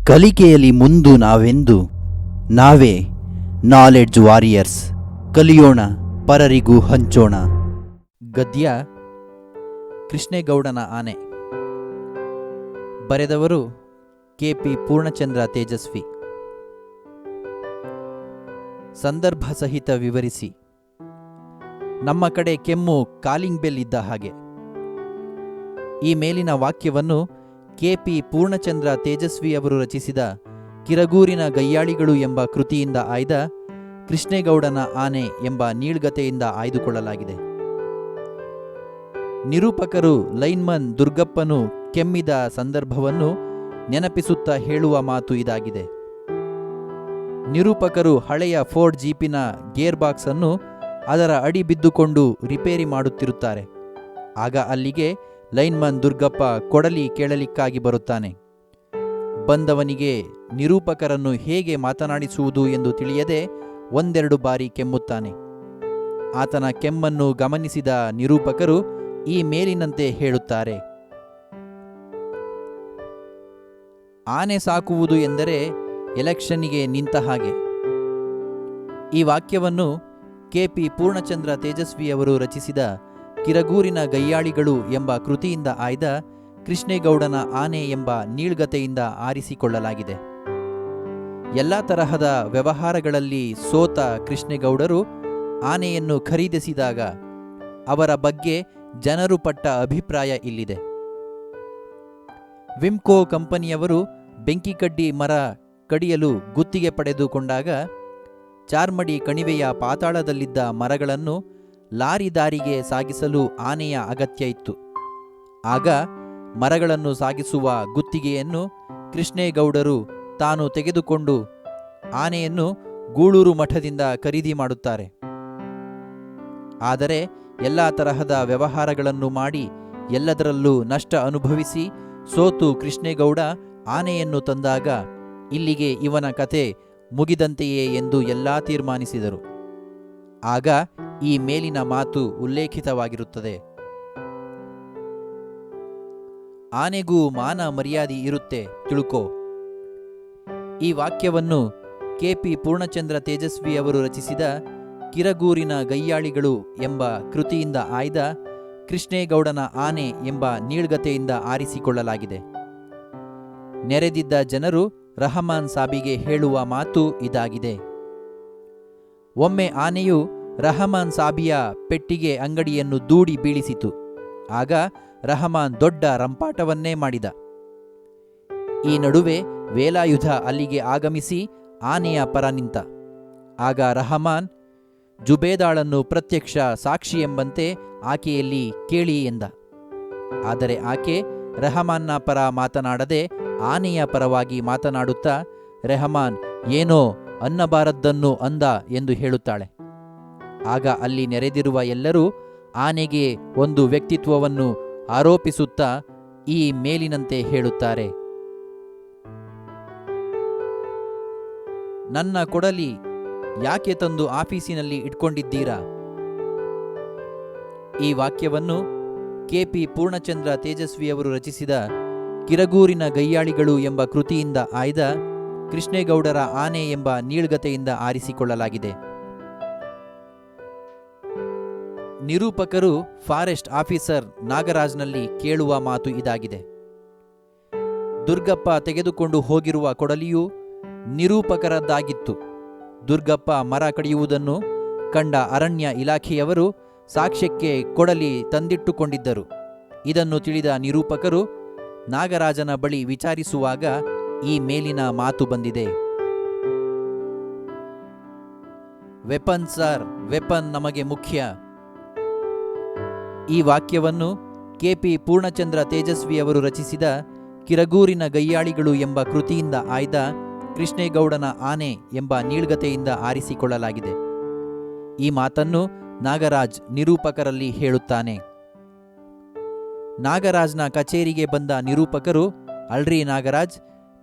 ಕಲಿಕೆಯಲ್ಲಿ ಮುಂದು ನಾವೆಂದು ನಾವೇ ನಾಲೆಡ್ಜ್ ವಾರಿಯರ್ಸ್. ಕಲಿಯೋಣ, ಪರರಿಗೂ ಹಂಚೋಣ. ಗದ್ಯ ಕೃಷ್ಣೇಗೌಡನ ಆನೆ. ಬರೆದವರು ಕೆ.ಪಿ. ಪೂರ್ಣಚಂದ್ರ ತೇಜಸ್ವಿ. ಸಂದರ್ಭ ಸಹಿತ ವಿವರಿಸಿ. ನಮ್ಮ ಕಡೆ ಕೆಮ್ಮು ಕಾಲಿಂಗ್ ಬೆಲ್ ಇದ್ದ ಹಾಗೆ. ಈ ಮೇಲಿನ ವಾಕ್ಯವನ್ನು ಕೆ.ಪಿ. ಪೂರ್ಣಚಂದ್ರ ತೇಜಸ್ವಿ ಅವರು ರಚಿಸಿದ ಕಿರಗೂರಿನ ಗಯ್ಯಾಳಿಗಳು ಎಂಬ ಕೃತಿಯಿಂದ ಆಯ್ದ ಕೃಷ್ಣೇಗೌಡನ ಆನೆ ಎಂಬ ನೀಳ್ಗತೆಯಿಂದ ಆಯ್ದುಕೊಳ್ಳಲಾಗಿದೆ. ನಿರೂಪಕರು ಲೈನ್ಮನ್ ದುರ್ಗಪ್ಪನು ಕೆಮ್ಮಿದ ಸಂದರ್ಭವನ್ನು ನೆನಪಿಸುತ್ತಾ ಹೇಳುವ ಮಾತು ಇದಾಗಿದೆ. ನಿರೂಪಕರು ಹಳೆಯ ಫೋರ್ಡ್ ಜೀಪಿನ ಗೇರ್ ಬಾಕ್ಸ್ ಅನ್ನು ಅದರ ಅಡಿ ಬಿದ್ದುಕೊಂಡು ರಿಪೇರಿ ಮಾಡುತ್ತಿರುತ್ತಾರೆ. ಆಗ ಅಲ್ಲಿಗೆ ಲೈನ್ಮನ್ ದುರ್ಗಪ್ಪ ಕೊಡಲಿ ಕೇಳಲಿಕ್ಕಾಗಿ ಬರುತ್ತಾನೆ. ಬಂದವನಿಗೆ ನಿರೂಪಕರನ್ನು ಹೇಗೆ ಮಾತನಾಡಿಸುವುದು ಎಂದು ತಿಳಿಯದೆ ಒಂದೆರಡು ಬಾರಿ ಕೆಮ್ಮುತ್ತಾನೆ. ಆತನ ಕೆಮ್ಮನ್ನು ಗಮನಿಸಿದ ನಿರೂಪಕರು ಈ ಮೇಲಿನಂತೆ ಹೇಳುತ್ತಾರೆ: ಆನೆ ಸಾಕುವುದು ಎಂದರೆ ಎಲೆಕ್ಷನ್ನಿಗೆ ನಿಂತ ಹಾಗೆ. ಈ ವಾಕ್ಯವನ್ನು ಕೆ.ಪಿ. ಪೂರ್ಣಚಂದ್ರ ತೇಜಸ್ವಿಯವರು ರಚಿಸಿದ ಕಿರಗೂರಿನ ಗಯ್ಯಾಳಿಗಳು ಎಂಬ ಕೃತಿಯಿಂದ ಆಯ್ದ ಕೃಷ್ಣೇಗೌಡನ ಆನೆ ಎಂಬ ನೀಳ್ಗತೆಯಿಂದ ಆರಿಸಿಕೊಳ್ಳಲಾಗಿದೆ. ಎಲ್ಲ ತರಹದ ವ್ಯವಹಾರಗಳಲ್ಲಿ ಸೋತ ಕೃಷ್ಣೇಗೌಡರು ಆನೆಯನ್ನು ಖರೀದಿಸಿದಾಗ ಅವರ ಬಗ್ಗೆ ಜನರು ಪಟ್ಟ ಅಭಿಪ್ರಾಯ ಇಲ್ಲಿದೆ. ವಿಮ್ಕೋ ಕಂಪನಿಯವರು ಬೆಂಕಿಕಡ್ಡಿ ಮರ ಕಡಿಯಲು ಗುತ್ತಿಗೆ ಪಡೆದುಕೊಂಡಾಗ ಚಾರ್ಮಡಿ ಕಣಿವೆಯ ಪಾತಾಳದಲ್ಲಿದ್ದ ಮರಗಳನ್ನು ಲಾರಿ ದಾರಿಗೆ ಸಾಗಿಸಲು ಆನೆಯ ಅಗತ್ಯ ಇತ್ತು. ಆಗ ಮರಗಳನ್ನು ಸಾಗಿಸುವ ಗುತ್ತಿಗೆಯನ್ನು ಕೃಷ್ಣೇಗೌಡರು ತಾನು ತೆಗೆದುಕೊಂಡು ಆನೆಯನ್ನು ಗೂಳೂರು ಮಠದಿಂದ ಖರೀದಿ ಮಾಡುತ್ತಾರೆ. ಆದರೆ ಎಲ್ಲ ತರಹದ ವ್ಯವಹಾರಗಳನ್ನು ಮಾಡಿ ಎಲ್ಲದರಲ್ಲೂ ನಷ್ಟ ಅನುಭವಿಸಿ ಸೋತು ಕೃಷ್ಣೇಗೌಡ ಆನೆಯನ್ನು ತಂದಾಗ ಇಲ್ಲಿಗೆ ಇವನ ಕತೆ ಮುಗಿದಂತೆಯೇ ಎಂದು ಎಲ್ಲಾ ತೀರ್ಮಾನಿಸಿದರು. ಆಗ ಈ ಮೇಲಿನ ಮಾತು ಉಲ್ಲೇಖಿತವಾಗಿರುತ್ತದೆ: ಆನೆಗೂ ಮಾನ ಮರ್ಯಾದೆ ಇರುತ್ತೆ ತಿಳ್ಕೋ. ಈ ವಾಕ್ಯವನ್ನು ಕೆ.ಪಿ. ಪೂರ್ಣಚಂದ್ರ ತೇಜಸ್ವಿ ಅವರು ರಚಿಸಿದ ಕಿರಗೂರಿನ ಗಯ್ಯಾಳಿಗಳು ಎಂಬ ಕೃತಿಯಿಂದ ಆಯ್ದ ಕೃಷ್ಣೇಗೌಡನ ಆನೆ ಎಂಬ ನೀಳ್ಗತೆಯಿಂದ ಆರಿಸಿಕೊಳ್ಳಲಾಗಿದೆ. ನೆರೆದಿದ್ದ ಜನರು ರಹಮಾನ್ ಸಾಬಿಗೆ ಹೇಳುವ ಮಾತು ಇದಾಗಿದೆ: ಒಮ್ಮೆ ಆನೆಯು ರಹಮಾನ್ ಸಾಬಿಯ ಪೆಟ್ಟಿಗೆ ಅಂಗಡಿಯನ್ನು ದೂಡಿ ಬೀಳಿಸಿತು. ಆಗ ರಹಮಾನ್ ದೊಡ್ಡ ರಂಪಾಟವನ್ನೇ ಮಾಡಿದ. ಈ ನಡುವೆ ವೇಲಾಯುಧ ಅಲ್ಲಿಗೆ ಆಗಮಿಸಿ ಆನೆಯ ಪರ ನಿಂತ. ಆಗ ರಹಮಾನ್ ಜುಬೇದಾಳನ್ನು ಪ್ರತ್ಯಕ್ಷ ಸಾಕ್ಷಿ ಎಂಬಂತೆ ಆಕೆಯಲ್ಲಿ ಕೇಳಿ ಎಂದ. ಆದರೆ ಆಕೆ ರೆಹಮಾನ್ನ ಪರ ಮಾತನಾಡದೆ ಆನೆಯ ಪರವಾಗಿ ಮಾತನಾಡುತ್ತಾ ರೆಹಮಾನ್ ಏನೋ ಅನ್ನಬಾರದ್ದನ್ನು ಅಂದ ಎಂದು ಹೇಳುತ್ತಾಳೆ. ಆಗ ಅಲ್ಲಿ ನೆರೆದಿರುವ ಎಲ್ಲರೂ ಆನೆಗೆ ಒಂದು ವ್ಯಕ್ತಿತ್ವವನ್ನು ಆರೋಪಿಸುತ್ತಾ ಈ ಮೇಲಿನಂತೆ ಹೇಳುತ್ತಾರೆ: ನನ್ನ ಕೊಡಲಿ ಯಾಕೆ ತಂದು ಆಫೀಸಿನಲ್ಲಿ ಇಟ್ಕೊಂಡಿದ್ದೀರಾ? ಈ ವಾಕ್ಯವನ್ನು ಕೆ.ಪಿ. ಪೂರ್ಣಚಂದ್ರ ತೇಜಸ್ವಿಯವರು ರಚಿಸಿದ ಕಿರಗೂರಿನ ಗಯ್ಯಾಳಿಗಳು ಎಂಬ ಕೃತಿಯಿಂದ ಆಯ್ದ ಕೃಷ್ಣೇಗೌಡರ ಆನೆ ಎಂಬ ನೀಳ್ಗತೆಯಿಂದ ಆರಿಸಿಕೊಳ್ಳಲಾಗಿದೆ. ನಿರೂಪಕರು ಫಾರೆಸ್ಟ್ ಆಫೀಸರ್ ನಾಗರಾಜ್ನಲ್ಲಿ ಕೇಳುವ ಮಾತು ಇದಾಗಿದೆ: ದುರ್ಗಪ್ಪ ತೆಗೆದುಕೊಂಡು ಹೋಗಿರುವ ಕೊಡಲಿಯು ನಿರೂಪಕರದ್ದಾಗಿತ್ತು. ದುರ್ಗಪ್ಪ ಮರ ಕಡಿಯುವುದನ್ನು ಕಂಡ ಅರಣ್ಯ ಇಲಾಖೆಯವರು ಸಾಕ್ಷ್ಯಕ್ಕೆ ಕೊಡಲಿ ತಂದಿಟ್ಟುಕೊಂಡಿದ್ದರು. ಇದನ್ನು ತಿಳಿದ ನಿರೂಪಕರು ನಾಗರಾಜನ ಬಳಿ ವಿಚಾರಿಸುವಾಗ ಈ ಮೇಲಿನ ಮಾತು ಬಂದಿದೆ: ವೆಪನ್ ಸರ್, ವೆಪನ್ ನಮಗೆ ಮುಖ್ಯ. ಈ ವಾಕ್ಯವನ್ನು ಕೆ.ಪಿ. ಪೂರ್ಣಚಂದ್ರ ತೇಜಸ್ವಿಯವರು ರಚಿಸಿದ ಕಿರಗೂರಿನ ಗಯ್ಯಾಳಿಗಳು ಎಂಬ ಕೃತಿಯಿಂದ ಆಯ್ದ ಕೃಷ್ಣೇಗೌಡನ ಆನೆ ಎಂಬ ನೀಳ್ಗತೆಯಿಂದ ಆರಿಸಿಕೊಳ್ಳಲಾಗಿದೆ. ಈ ಮಾತನ್ನು ನಾಗರಾಜ್ ನಿರೂಪಕರಲ್ಲಿ ಹೇಳುತ್ತಾನೆ. ನಾಗರಾಜ್ನ ಕಚೇರಿಗೆ ಬಂದ ನಿರೂಪಕರು, ಅಲ್ರಿ ನಾಗರಾಜ್,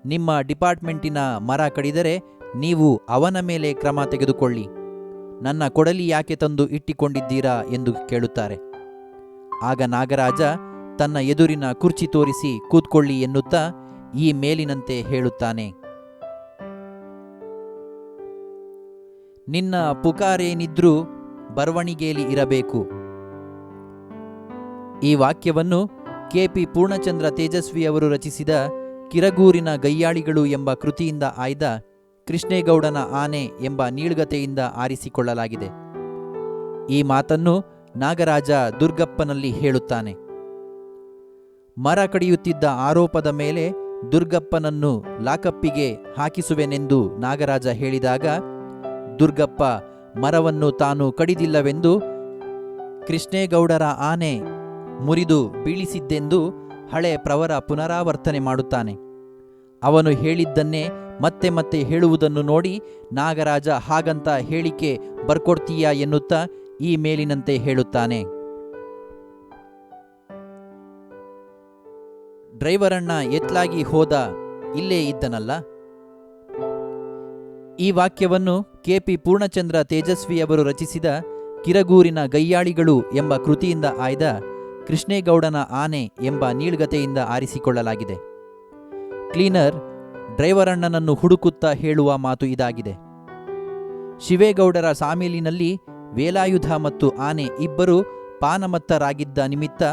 ನಿಮ್ಮ ಡಿಪಾರ್ಟ್ಮೆಂಟಿನ ಮರ ಕಡಿದರೆ ನೀವು ಅವನ ಮೇಲೆ ಕ್ರಮ ತೆಗೆದುಕೊಳ್ಳಿ. ನನ್ನ ಕೊಡಲಿ ಯಾಕೆ ತಂದು ಇಟ್ಟಿಕೊಂಡಿದ್ದೀರಾ ಎಂದು ಕೇಳುತ್ತಾರೆ. ಆಗ ನಾಗರಾಜ ತನ್ನ ಎದುರಿನ ಕುರ್ಚಿ ತೋರಿಸಿ ಕೂತ್ಕೊಳ್ಳಿ ಎನ್ನುತ್ತಾ ಈ ಮೇಲಿನಂತೆ ಹೇಳುತ್ತಾನೆ. ನಿನ್ನ ಪುಕಾರೇನಿದ್ರೂ ಬರವಣಿಗೆಯಲ್ಲಿ ಇರಬೇಕು. ಈ ವಾಕ್ಯವನ್ನು ಕೆ.ಪಿ. ಪೂರ್ಣಚಂದ್ರ ತೇಜಸ್ವಿಯವರು ರಚಿಸಿದ ಕಿರಗೂರಿನ ಗಯ್ಯಾಳಿಗಳು ಎಂಬ ಕೃತಿಯಿಂದ ಆಯ್ದ ಕೃಷ್ಣೇಗೌಡನ ಆನೆ ಎಂಬ ನೀಳ್ಗತೆಯಿಂದ ಆರಿಸಿಕೊಳ್ಳಲಾಗಿದೆ. ಈ ಮಾತನ್ನು ನಾಗರಾಜ ದುರ್ಗಪ್ಪನಲ್ಲಿ ಹೇಳುತ್ತಾನೆ. ಮರ ಕಡಿಯುತ್ತಿದ್ದ ಆರೋಪದ ಮೇಲೆ ದುರ್ಗಪ್ಪನನ್ನು ಲಾಕಪ್ಪಿಗೆ ಹಾಕಿಸುವೆನೆಂದು ನಾಗರಾಜ ಹೇಳಿದಾಗ ದುರ್ಗಪ್ಪ ಮರವನ್ನು ತಾನು ಕಡಿದಿಲ್ಲವೆಂದು, ಕೃಷ್ಣೇಗೌಡರ ಆನೆ ಮುರಿದು ಬೀಳಿಸಿದ್ದೆಂದು ಹಳೆ ಪ್ರವರ ಪುನರಾವರ್ತನೆ ಮಾಡುತ್ತಾನೆ. ಅವನು ಹೇಳಿದ್ದನ್ನೇ ಮತ್ತೆ ಮತ್ತೆ ಹೇಳುವುದನ್ನು ನೋಡಿ ನಾಗರಾಜ ಹಾಗಂತ ಹೇಳಿಕೆ ಬರ್ಕೊಡ್ತೀಯಾ ಎನ್ನುತ್ತಾ ಈ ಮೇಲಿನಂತೆ ಹೇಳುತ್ತಾನೆ. ಡ್ರೈವರಣ್ಣ ಎತ್ಲಾಗಿ ಹೋದ, ಇಲ್ಲೇ ಇದ್ದನಲ್ಲ. ಈ ವಾಕ್ಯವನ್ನು ಕೆ.ಪಿ. ಪೂರ್ಣಚಂದ್ರ ತೇಜಸ್ವಿಯವರು ರಚಿಸಿದ ಕಿರಗೂರಿನ ಗಯ್ಯಾಳಿಗಳು ಎಂಬ ಕೃತಿಯಿಂದ ಆಯ್ದ ಕೃಷ್ಣೇಗೌಡನ ಆನೆ ಎಂಬ ನೀಳ್ಗತೆಯಿಂದ ಆರಿಸಿಕೊಳ್ಳಲಾಗಿದೆ. ಕ್ಲೀನರ್ ಡ್ರೈವರಣ್ಣನನ್ನು ಹುಡುಕುತ್ತಾ ಹೇಳುವ ಮಾತು ಇದಾಗಿದೆ. ಶಿವೇಗೌಡರ ಸಾಮೀಲಿನಲ್ಲಿ ವೇಲಾಯುಧ ಮತ್ತು ಆನೆ ಇಬ್ಬರು ಪಾನಮತ್ತರಾಗಿದ್ದ ನಿಮಿತ್ತ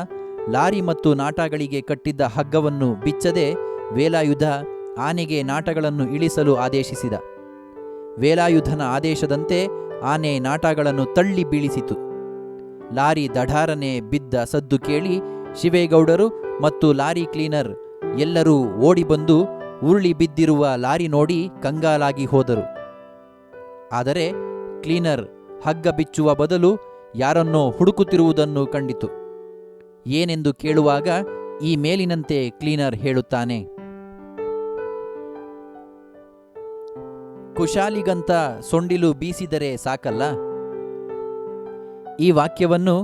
ಲಾರಿ ಮತ್ತು ನಾಟಗಳಿಗೆ ಕಟ್ಟಿದ್ದ ಹಗ್ಗವನ್ನು ಬಿಚ್ಚದೆ ವೇಲಾಯುಧ ಆನೆಗೆ ನಾಟಗಳನ್ನು ಇಳಿಸಲು ಆದೇಶಿಸಿದ. ವೇಲಾಯುಧನ ಆದೇಶದಂತೆ ಆನೆ ನಾಟಗಳನ್ನು ತಳ್ಳಿ ಬೀಳಿಸಿತು. ಲಾರಿ ದಢಾರನೆ ಬಿದ್ದ ಸದ್ದು ಕೇಳಿ ಶಿವೇಗೌಡರು ಮತ್ತು ಲಾರಿ ಕ್ಲೀನರ್ ಎಲ್ಲರೂ ಓಡಿಬಂದು ಉರುಳಿ ಬಿದ್ದಿರುವ ಲಾರಿ ನೋಡಿ ಕಂಗಾಲಾಗಿ ಹೋದರು. ಆದರೆ ಕ್ಲೀನರ್ ಹಗ್ಗ ಬಿಚ್ಚುವ ಬದಲು ಯಾರನ್ನೋ ಹುಡುಕುತ್ತಿರುವುದನ್ನು ಕಂಡಿತು. ಏನೆಂದು ಕೇಳುವಾಗ ಈ ಮೇಲಿನಂತೆ ಕ್ಲೀನರ್ ಹೇಳುತ್ತಾನೆ. ಕುಶಾಲಿಗಂತ ಸೊಂಡಿಲು ಬೀಸಿದರೆ ಸಾಕಲ್ಲ. ಈ ವಾಕ್ಯವನ್ನು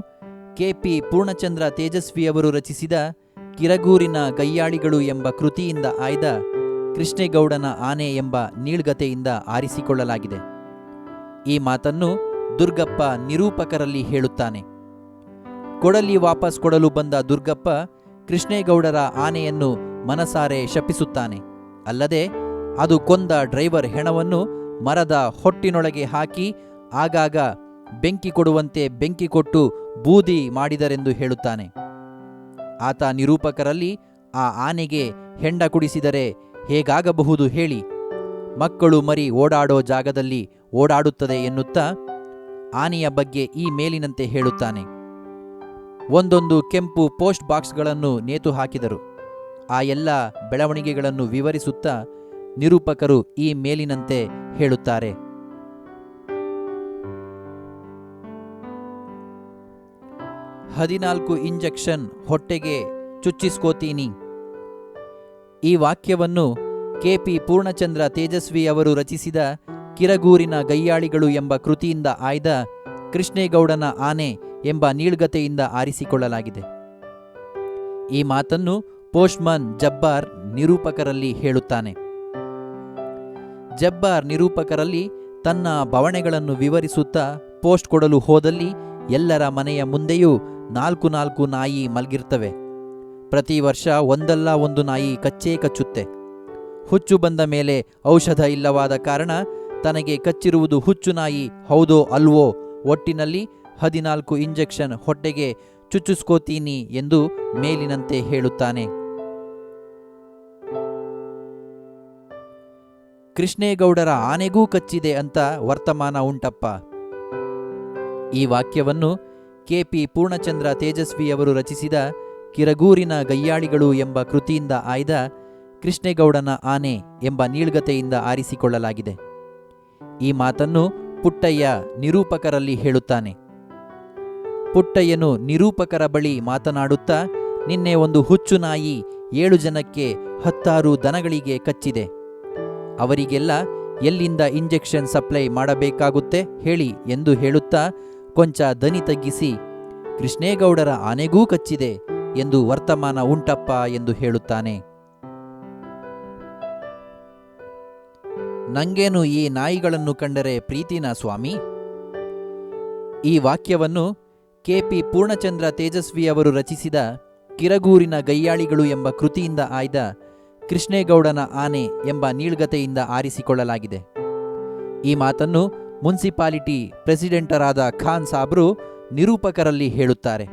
ಕೆ.ಪಿ. ಪೂರ್ಣಚಂದ್ರ ತೇಜಸ್ವಿಯವರು ರಚಿಸಿದ ಕಿರಗೂರಿನ ಗಯ್ಯಾಳಿಗಳು ಎಂಬ ಕೃತಿಯಿಂದ ಆಯ್ದ ಕೃಷ್ಣೇಗೌಡನ ಆನೆ ಎಂಬ ನೀಳ್ಗತೆಯಿಂದ ಆರಿಸಿಕೊಳ್ಳಲಾಗಿದೆ. ಈ ಮಾತನ್ನು ದುರ್ಗಪ್ಪ ನಿರೂಪಕರಲ್ಲಿ ಹೇಳುತ್ತಾನೆ. ಕೊಡಲಿ ವಾಪಸ್ ಕೊಡಲು ಬಂದ ದುರ್ಗಪ್ಪ ಕೃಷ್ಣೇಗೌಡರ ಆನೆಯನ್ನು ಮನಸಾರೆ ಶಪಿಸುತ್ತಾನೆ. ಅಲ್ಲದೆ ಅದು ಕೊಂದ ಡ್ರೈವರ್ ಹೆಣವನ್ನು ಮರದ ಹೊಟ್ಟಿನೊಳಗೆ ಹಾಕಿ ಆಗಾಗ ಬೆಂಕಿ ಕೊಡುವಂತೆ ಬೆಂಕಿ ಕೊಟ್ಟು ಬೂದಿ ಮಾಡಿದರೆಂದು ಹೇಳುತ್ತಾನೆ. ಆತ ನಿರೂಪಕರಲ್ಲಿ ಆ ಆನೆಗೆ ಹೆಂಡ ಕುಡಿಸಿದರೆ ಹೇಗಾಗಬಹುದು ಹೇಳಿ, ಮಕ್ಕಳು ಮರಿ ಓಡಾಡೋ ಜಾಗದಲ್ಲಿ ಓಡಾಡುತ್ತದೆ ಎನ್ನುತ್ತಾ ಆನೆಯ ಬಗ್ಗೆ ಈ ಮೇಲಿನಂತೆ ಹೇಳುತ್ತಾನೆ. ಒಂದೊಂದು ಕೆಂಪು ಪೋಸ್ಟ್ ಬಾಕ್ಸ್ಗಳನ್ನು ನೇತು ಹಾಕಿದರು. ಆ ಎಲ್ಲ ಬೆಳವಣಿಗೆಗಳನ್ನು ವಿವರಿಸುತ್ತಾ ನಿರೂಪಕರು ಈ ಮೇಲಿನಂತೆ ಹೇಳುತ್ತಾರೆ. 14 ಇಂಜೆಕ್ಷನ್ ಹೊಟ್ಟೆಗೆ ಚುಚ್ಚಿಸ್ಕೋತೀನಿ. ಈ ವಾಕ್ಯವನ್ನು ಕೆ.ಪಿ. ಪೂರ್ಣಚಂದ್ರ ತೇಜಸ್ವಿಯವರು ರಚಿಸಿದ ಕಿರಗೂರಿನ ಗಯ್ಯಾಳಿಗಳು ಎಂಬ ಕೃತಿಯಿಂದ ಆಯ್ದ ಕೃಷ್ಣೇಗೌಡನ ಆನೆ ಎಂಬ ನೀಳ್ಗತೆಯಿಂದ ಆರಿಸಿಕೊಳ್ಳಲಾಗಿದೆ. ಈ ಮಾತನ್ನು ಪೋಸ್ಟ್ಮನ್ ಜಬ್ಬಾರ್ ನಿರೂಪಕರಲ್ಲಿ ಹೇಳುತ್ತಾನೆ. ಜಬ್ಬಾರ್ ನಿರೂಪಕರಲ್ಲಿ ತನ್ನ ಬವಣೆಗಳನ್ನು ವಿವರಿಸುತ್ತಾ ಪೋಸ್ಟ್ ಕೊಡಲು ಹೋದಲ್ಲಿ ಎಲ್ಲರ ಮನೆಯ ಮುಂದೆಯೂ 4 ನಾಯಿ ಮಲಗಿರ್ತವೆ. ಪ್ರತಿ ವರ್ಷ ಒಂದಲ್ಲ ಒಂದು ನಾಯಿ ಕಚ್ಚೇ ಕಚ್ಚುತ್ತೆ. ಹುಚ್ಚು ಬಂದ ಮೇಲೆ ಔಷಧ ಇಲ್ಲವಾದ ಕಾರಣ ತನಗೆ ಕಚ್ಚಿರುವುದು ಹುಚ್ಚು ನಾಯಿ ಹೌದೋ ಅಲ್ವೋ, ಒಟ್ಟಿನಲ್ಲಿ 14 ಇಂಜೆಕ್ಷನ್ ಹೊಟ್ಟೆಗೆ ಚುಚ್ಚಿಸ್ಕೋತೀನಿ ಎಂದು ಮೇಲಿನಂತೆ ಹೇಳುತ್ತಾನೆ. ಕೃಷ್ಣೇಗೌಡರ ಆನೆಗೂ ಕಚ್ಚಿದೆ ಅಂತ ವರ್ತಮಾನ ಉಂಟಪ್ಪ. ಈ ವಾಕ್ಯವನ್ನು ಕೆ.ಪಿ. ಪೂರ್ಣಚಂದ್ರ ತೇಜಸ್ವಿಯವರು ರಚಿಸಿದ ಕಿರಗೂರಿನ ಗಯ್ಯಾಳಿಗಳು ಎಂಬ ಕೃತಿಯಿಂದ ಆಯ್ದ ಕೃಷ್ಣೇಗೌಡನ ಆನೆ ಎಂಬ ನೀಳ್ಗತೆಯಿಂದ ಆರಿಸಿಕೊಳ್ಳಲಾಗಿದೆ. ಈ ಮಾತನ್ನು ಪುಟ್ಟಯ್ಯ ನಿರೂಪಕರಲ್ಲಿ ಹೇಳುತ್ತಾನೆ. ಪುಟ್ಟಯ್ಯನು ನಿರೂಪಕರ ಬಳಿ ಮಾತನಾಡುತ್ತಾ, ನಿನ್ನೆ ಒಂದು ಹುಚ್ಚು ನಾಯಿ 7 ಜನಕ್ಕೆ 10 ದನಗಳಿಗೆ ಕಚ್ಚಿದೆ. ಅವರಿಗೆಲ್ಲ ಎಲ್ಲಿಂದ ಇಂಜೆಕ್ಷನ್ ಸಪ್ಲೈ ಮಾಡಬೇಕಾಗುತ್ತೆ ಹೇಳಿ ಎಂದು ಹೇಳುತ್ತಾ ಕೊಂಚ ದನಿ ತಗ್ಗಿಸಿ, ಕೃಷ್ಣೇಗೌಡರ ಆನೆಗೂ ಕಚ್ಚಿದೆ ಎಂದು ವರ್ತಮಾನ ಉಂಟಪ್ಪ ಎಂದು ಹೇಳುತ್ತಾನೆ. ನಂಗೇನು ಈ ನಾಯಿಗಳನ್ನು ಕಂಡರೆ ಪ್ರೀತಿನ ಸ್ವಾಮಿ. ಈ ವಾಕ್ಯವನ್ನು ಕೆ.ಪಿ. ಪೂರ್ಣಚಂದ್ರ ತೇಜಸ್ವಿಯವರು ರಚಿಸಿದ ಕಿರಗೂರಿನ ಗಯ್ಯಾಳಿಗಳು ಎಂಬ ಕೃತಿಯಿಂದ ಆಯ್ದ ಕೃಷ್ಣೇಗೌಡನ ಆನೆ ಎಂಬ ನೀಳ್ಗತೆಯಿಂದ ಆರಿಸಿಕೊಳ್ಳಲಾಗಿದೆ. ಈ ಮಾತನ್ನು ಮುನ್ಸಿಪಾಲಿಟಿ ಪ್ರೆಸಿಡೆಂಟರಾದ ಖಾನ್ ಸಾಬ್ರು ನಿರೂಪಕರಲ್ಲಿ ಹೇಳುತ್ತಾರೆ.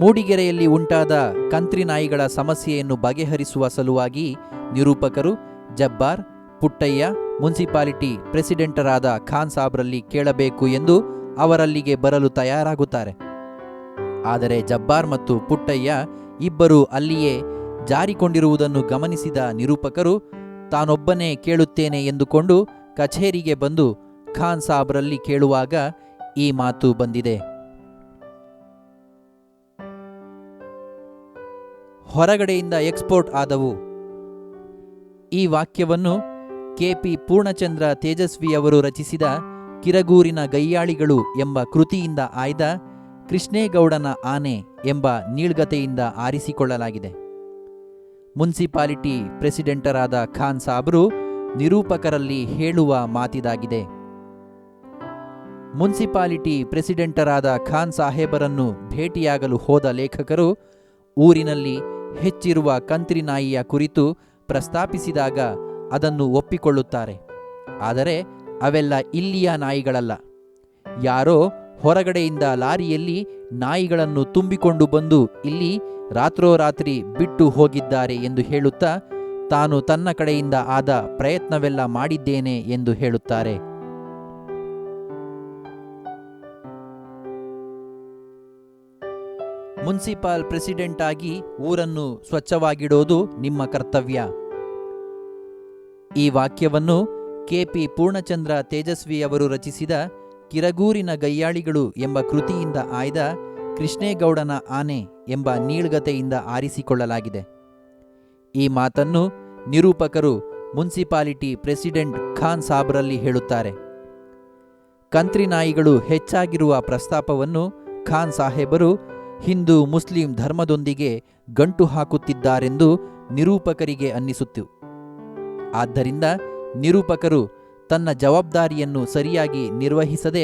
ಮೂಡಿಗೆರೆಯಲ್ಲಿ ಉಂಟಾದ ಕಂತ್ರಿ ನಾಯಿಗಳ ಸಮಸ್ಯೆಯನ್ನು ಬಗೆಹರಿಸುವ ಸಲುವಾಗಿ ನಿರೂಪಕರು ಜಬ್ಬಾರ್, ಪುಟ್ಟಯ್ಯ ಮುನ್ಸಿಪಾಲಿಟಿ ಪ್ರೆಸಿಡೆಂಟರಾದ ಖಾನ್ ಸಾಬ್ರಲ್ಲಿ ಕೇಳಬೇಕು ಎಂದು ಅವರಲ್ಲಿಗೆ ಬರಲು ತಯಾರಾಗುತ್ತಾರೆ. ಆದರೆ ಜಬ್ಬಾರ್ ಮತ್ತು ಪುಟ್ಟಯ್ಯ ಇಬ್ಬರು ಅಲ್ಲಿಯೇ ಜಾರಿಕೊಂಡಿರುವುದನ್ನು ಗಮನಿಸಿದ ನಿರೂಪಕರು ತಾನೊಬ್ಬನೇ ಕೇಳುತ್ತೇನೆ ಎಂದುಕೊಂಡು ಕಚೇರಿಗೆ ಬಂದು ಖಾನ್ ಸಾಬ್ರಲ್ಲಿ ಕೇಳುವಾಗ ಈ ಮಾತು ಬಂದಿದೆ. ಹೊರಗಡೆಯಿಂದ ಎಕ್ಸ್ಪೋರ್ಟ್ ಆದವು. ಈ ವಾಕ್ಯವನ್ನು ಕೆಪಿ ಪೂರ್ಣಚಂದ್ರ ತೇಜಸ್ವಿಯವರು ರಚಿಸಿದ ಕಿರಗೂರಿನ ಗಯ್ಯಾಳಿಗಳು ಎಂಬ ಕೃತಿಯಿಂದ ಆಯ್ದ ಕೃಷ್ಣೇಗೌಡನ ಆನೆ ಎಂಬ ನೀಳ್ಗತೆಯಿಂದ ಆರಿಸಿಕೊಳ್ಳಲಾಗಿದೆ. ಮುನ್ಸಿಪಾಲಿಟಿ ಪ್ರೆಸಿಡೆಂಟರಾದ ಖಾನ್ ಸಾಬ್ರು ನಿರೂಪಕರಲ್ಲಿ ಹೇಳುವ ಮಾತಿದಾಗಿದೆ. ಮುನ್ಸಿಪಾಲಿಟಿ ಪ್ರೆಸಿಡೆಂಟರಾದ ಖಾನ್ ಸಾಹೇಬರನ್ನು ಭೇಟಿಯಾಗಲು ಹೋದ ಲೇಖಕರು ಊರಿನಲ್ಲಿ ಹೆಚ್ಚಿರುವ ಕಂತ್ರಿ ನಾಯಿಯ ಕುರಿತು ಪ್ರಸ್ತಾಪಿಸಿದಾಗ ಅದನ್ನು ಒಪ್ಪಿಕೊಳ್ಳುತ್ತಾರೆ. ಆದರೆ ಅವೆಲ್ಲ ಇಲ್ಲಿಯ ನಾಯಿಗಳಲ್ಲ. ಯಾರೋ ಹೊರಗಡೆಯಿಂದ ಲಾರಿಯಲ್ಲಿ ನಾಯಿಗಳನ್ನು ತುಂಬಿಕೊಂಡು ಬಂದು ಇಲ್ಲಿ ರಾತ್ರೋರಾತ್ರಿ ಬಿಟ್ಟು ಹೋಗಿದ್ದಾರೆ ಎಂದು ಹೇಳುತ್ತಾ ತಾನು ತನ್ನ ಕಡೆಯಿಂದ ಆದ ಪ್ರಯತ್ನವೆಲ್ಲ ಮಾಡಿದ್ದೇನೆ ಎಂದು ಹೇಳುತ್ತಾರೆ. ಮುನ್ಸಿಪಾಲ್ ಪ್ರೆಸಿಡೆಂಟ್ ಆಗಿ ಊರನ್ನು ಸ್ವಚ್ಛವಾಗಿಡೋದು ನಿಮ್ಮ ಕರ್ತವ್ಯ. ಈ ವಾಕ್ಯವನ್ನು ಕೆಪಿ ಪೂರ್ಣಚಂದ್ರ ತೇಜಸ್ವಿಯವರು ರಚಿಸಿದ ಕಿರಗೂರಿನ ಗಯ್ಯಾಳಿಗಳು ಎಂಬ ಕೃತಿಯಿಂದ ಆಯ್ದ ಕೃಷ್ಣೇಗೌಡನ ಆನೆ ಎಂಬ ನೀಳ್ಗತೆಯಿಂದ ಆರಿಸಿಕೊಳ್ಳಲಾಗಿದೆ. ಈ ಮಾತನ್ನು ನಿರೂಪಕರು ಮುನ್ಸಿಪಾಲಿಟಿ ಪ್ರೆಸಿಡೆಂಟ್ ಖಾನ್ ಸಾಬ್ರಲ್ಲಿ ಹೇಳುತ್ತಾರೆ. ಕಂತ್ರಿ ನಾಯಿಗಳು ಹೆಚ್ಚಾಗಿರುವ ಪ್ರಸ್ತಾಪವನ್ನು ಖಾನ್ ಸಾಹೇಬರು ಹಿಂದೂ ಮುಸ್ಲಿಂ ಧರ್ಮದೊಂದಿಗೆ ಗಂಟು ಹಾಕುತ್ತಿದ್ದಾರೆಂದು ನಿರೂಪಕರಿಗೆ ಅನ್ನಿಸುತ್ತು. ಆದ್ದರಿಂದ ನಿರೂಪಕರು ತನ್ನ ಜವಾಬ್ದಾರಿಯನ್ನು ಸರಿಯಾಗಿ ನಿರ್ವಹಿಸದೆ